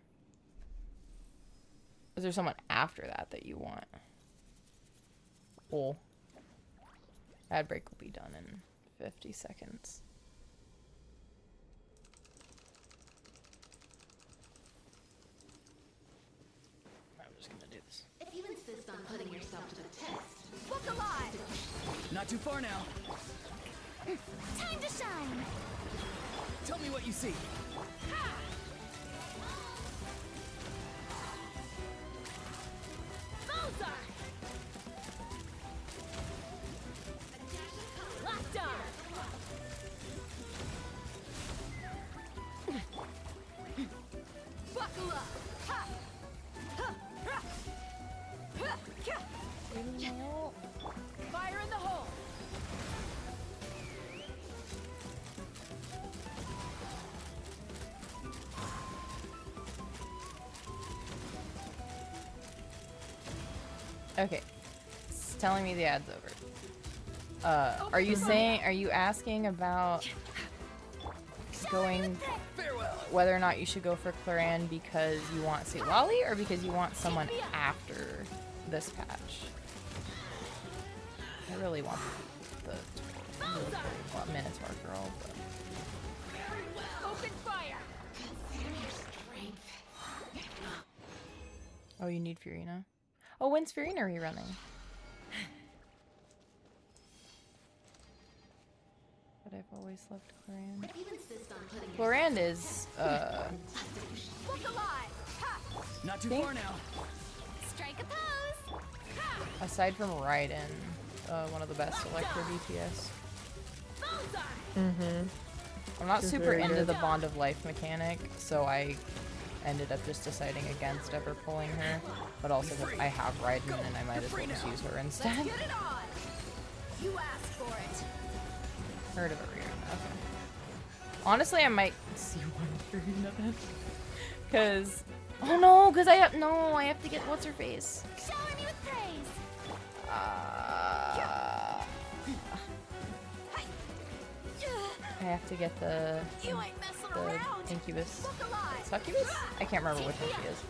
is there someone after that you want? Cool. Ad break will be done in 50 seconds. I'm just gonna do this. If you insist on putting yourself to the test, look alive! Not too far now. Time to shine! Tell me what you see. Ha! Bullseye! Locked on! Buckle up! Ha! Ha! Ha! Ha! Ha! Fire in the hole! Okay. It's telling me the ad's over. Are you asking about going, whether or not you should go for Claran because you want Seilali or because you want someone after this patch? I really want the Minotaur girl, but... Open fire. Oh, you need Furina? Oh, when's Furina rerunning? But I've always loved Cloran. Cloran is, Look alive. Ha. Not too far now. Strike a pose. Ha. aside from Raiden, one of the best Electro DPS. I'm not She's super very into good. the Bond of Life mechanic, so I ended up just deciding against ever pulling her. But also that I have Raiden and I might as well just use her instead. Get it on. You asked for it. Heard of it, Rihanna. Okay. Honestly, I might see one for Rihanna then. Cause, oh no, cause I have to get what's her face. Shower me with praise. I have to get the Incubus. Succubus? I can't remember which one she is.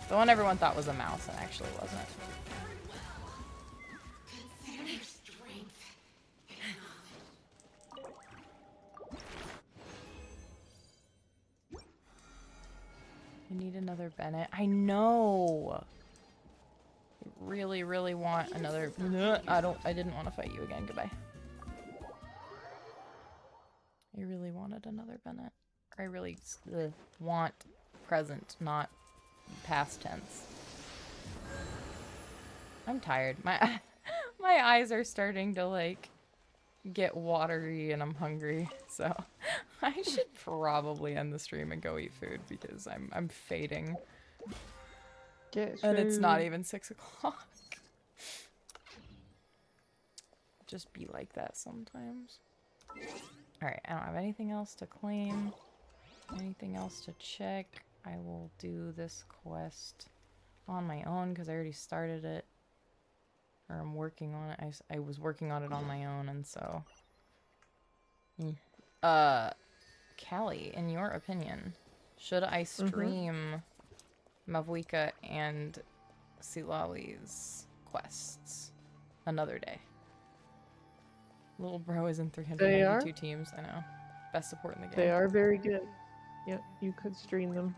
The one everyone thought was a mouse and actually wasn't. I need another Bennett. I know. I really, really want another. I didn't want to fight you again. Goodbye. I really wanted another Bennett. I really want present, not past tense. I'm tired. My my eyes are starting to like get watery and I'm hungry, so I should probably end the stream and go eat food because I'm fading. And it's not even 6 o'clock. Just be like that sometimes. Alright, I don't have anything else to claim. Anything else to check. I will do this quest on my own because I already started it. Or I'm working on it. I was working on it on my own, and so... Callie, in your opinion, should I stream Mavuika and Silali's quests another day? Little bro is in 392 teams, I know. Best support in the game. They are very good. Yep, you could stream them.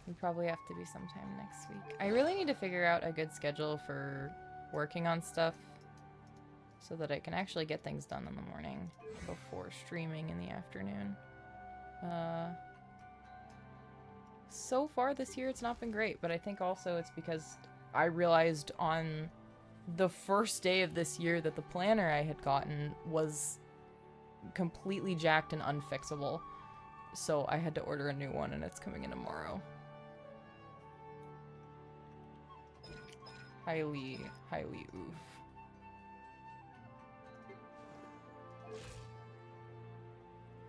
We probably have to be sometime next week. I really need to figure out a good schedule for working on stuff so that I can actually get things done in the morning before streaming in the afternoon. So far this year it's not been great, but I think also it's because I realized on the first day of this year that the planner I had gotten was completely jacked and unfixable. So I had to order a new one and it's coming in tomorrow. Highly oof.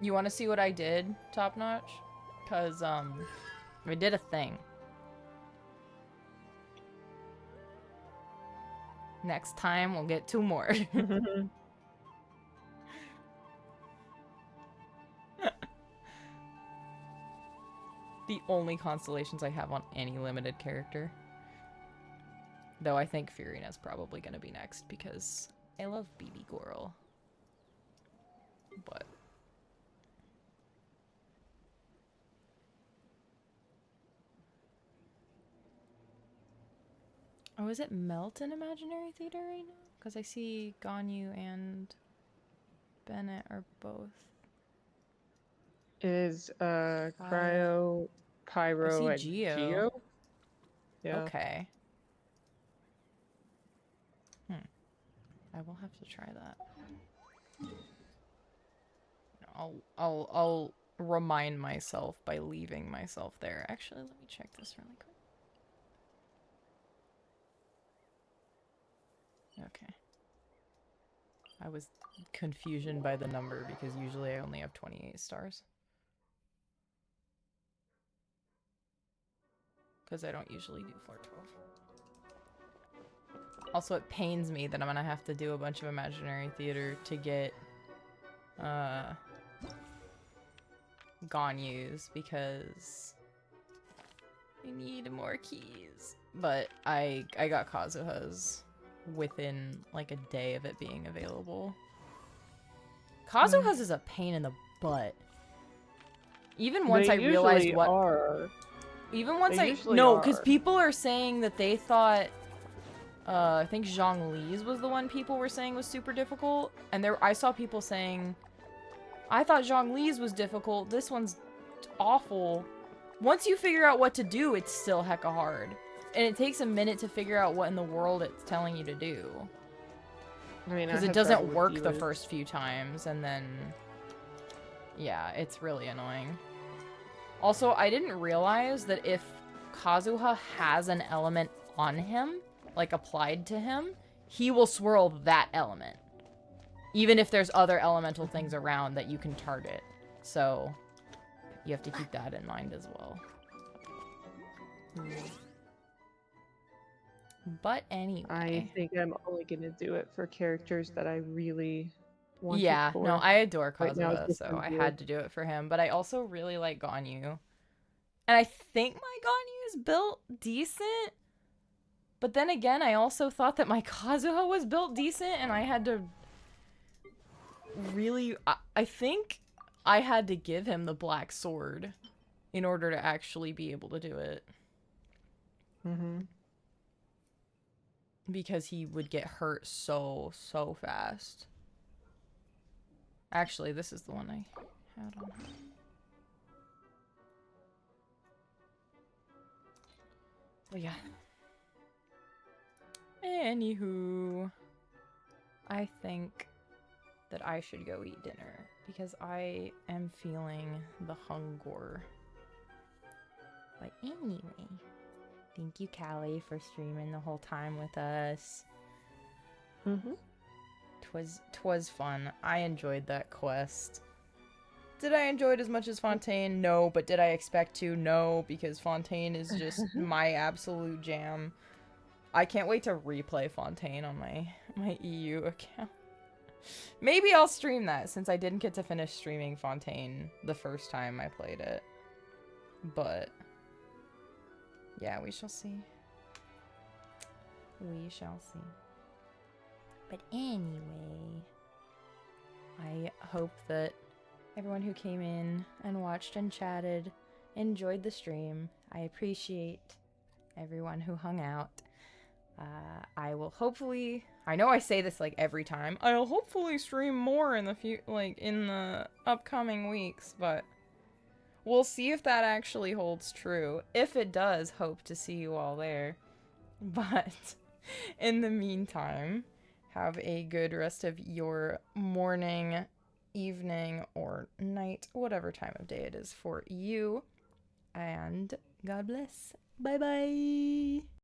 You want to see what I did, Top Notch? Cause I did a thing. Next time we'll get 2 more. The only constellations I have on any limited character. Though I think Furina's probably gonna be next because I love BB Goral. But oh, is it Melt in Imaginary Theater right now? Because I see Ganyu and Bennett are both. It is Cryo, Pyro, and Geo. Yeah. Okay. I will have to try that. I'll remind myself by leaving myself there. Actually, let me check this really quick. Okay. I was confusion by the number because usually I only have 28 stars. because I don't usually do floor 12. Also, it pains me that I'm gonna have to do a bunch of imaginary theater to get Ganyu's because I need more keys. But I got Kazuha's within like a day of it being available. Kazuha's is a pain in the butt. Even once I realized what even once because people are saying that they thought I think Zhongli's was the one people were saying was super difficult, and I saw people saying I thought Zhongli's was difficult. This one's awful. Once you figure out what to do, it's still hecka hard. And it takes a minute to figure out what in the world it's telling you to do. I mean, because it doesn't work the first few times, and then yeah, it's really annoying. Also, I didn't realize that if Kazuha has an element on him, like applied to him, he will swirl that element. Even if there's other elemental things around that you can target. So, you have to keep that in mind as well. But anyway. I think I'm only gonna do it for characters that I really want yeah, it for. no, I adore Kazuha, Right now, it's so I had to do it for him. But I also really like Ganyu. And I think my Ganyu is built decent. But then again, I also thought that my Kazuha was built decent, and I had to really... I think I had to give him the black sword in order to actually be able to do it. Mm-hmm. Because he would get hurt so fast. Actually, this is the one I had on. But yeah. Anywho, I think that I should go eat dinner because I am feeling the hunger. But anyway, thank you, Callie, for streaming the whole time with us. Mm-hmm. Twas fun. I enjoyed that quest. Did I enjoy it as much as Fontaine? No, but did I expect to? No, because Fontaine is just my absolute jam. I can't wait to replay Fontaine on my EU account. Maybe I'll stream that since I didn't get to finish streaming Fontaine the first time I played it. But yeah, we shall see. We shall see. But anyway, I hope that everyone who came in and watched and chatted enjoyed the stream. I appreciate everyone who hung out. I will hopefully, I know I say this like every time, I'll hopefully stream more in the upcoming weeks, but we'll see if that actually holds true. If it does, hope to see you all there. But in the meantime, have a good rest of your morning, evening, or night, whatever time of day it is for you. And God bless. Bye-bye.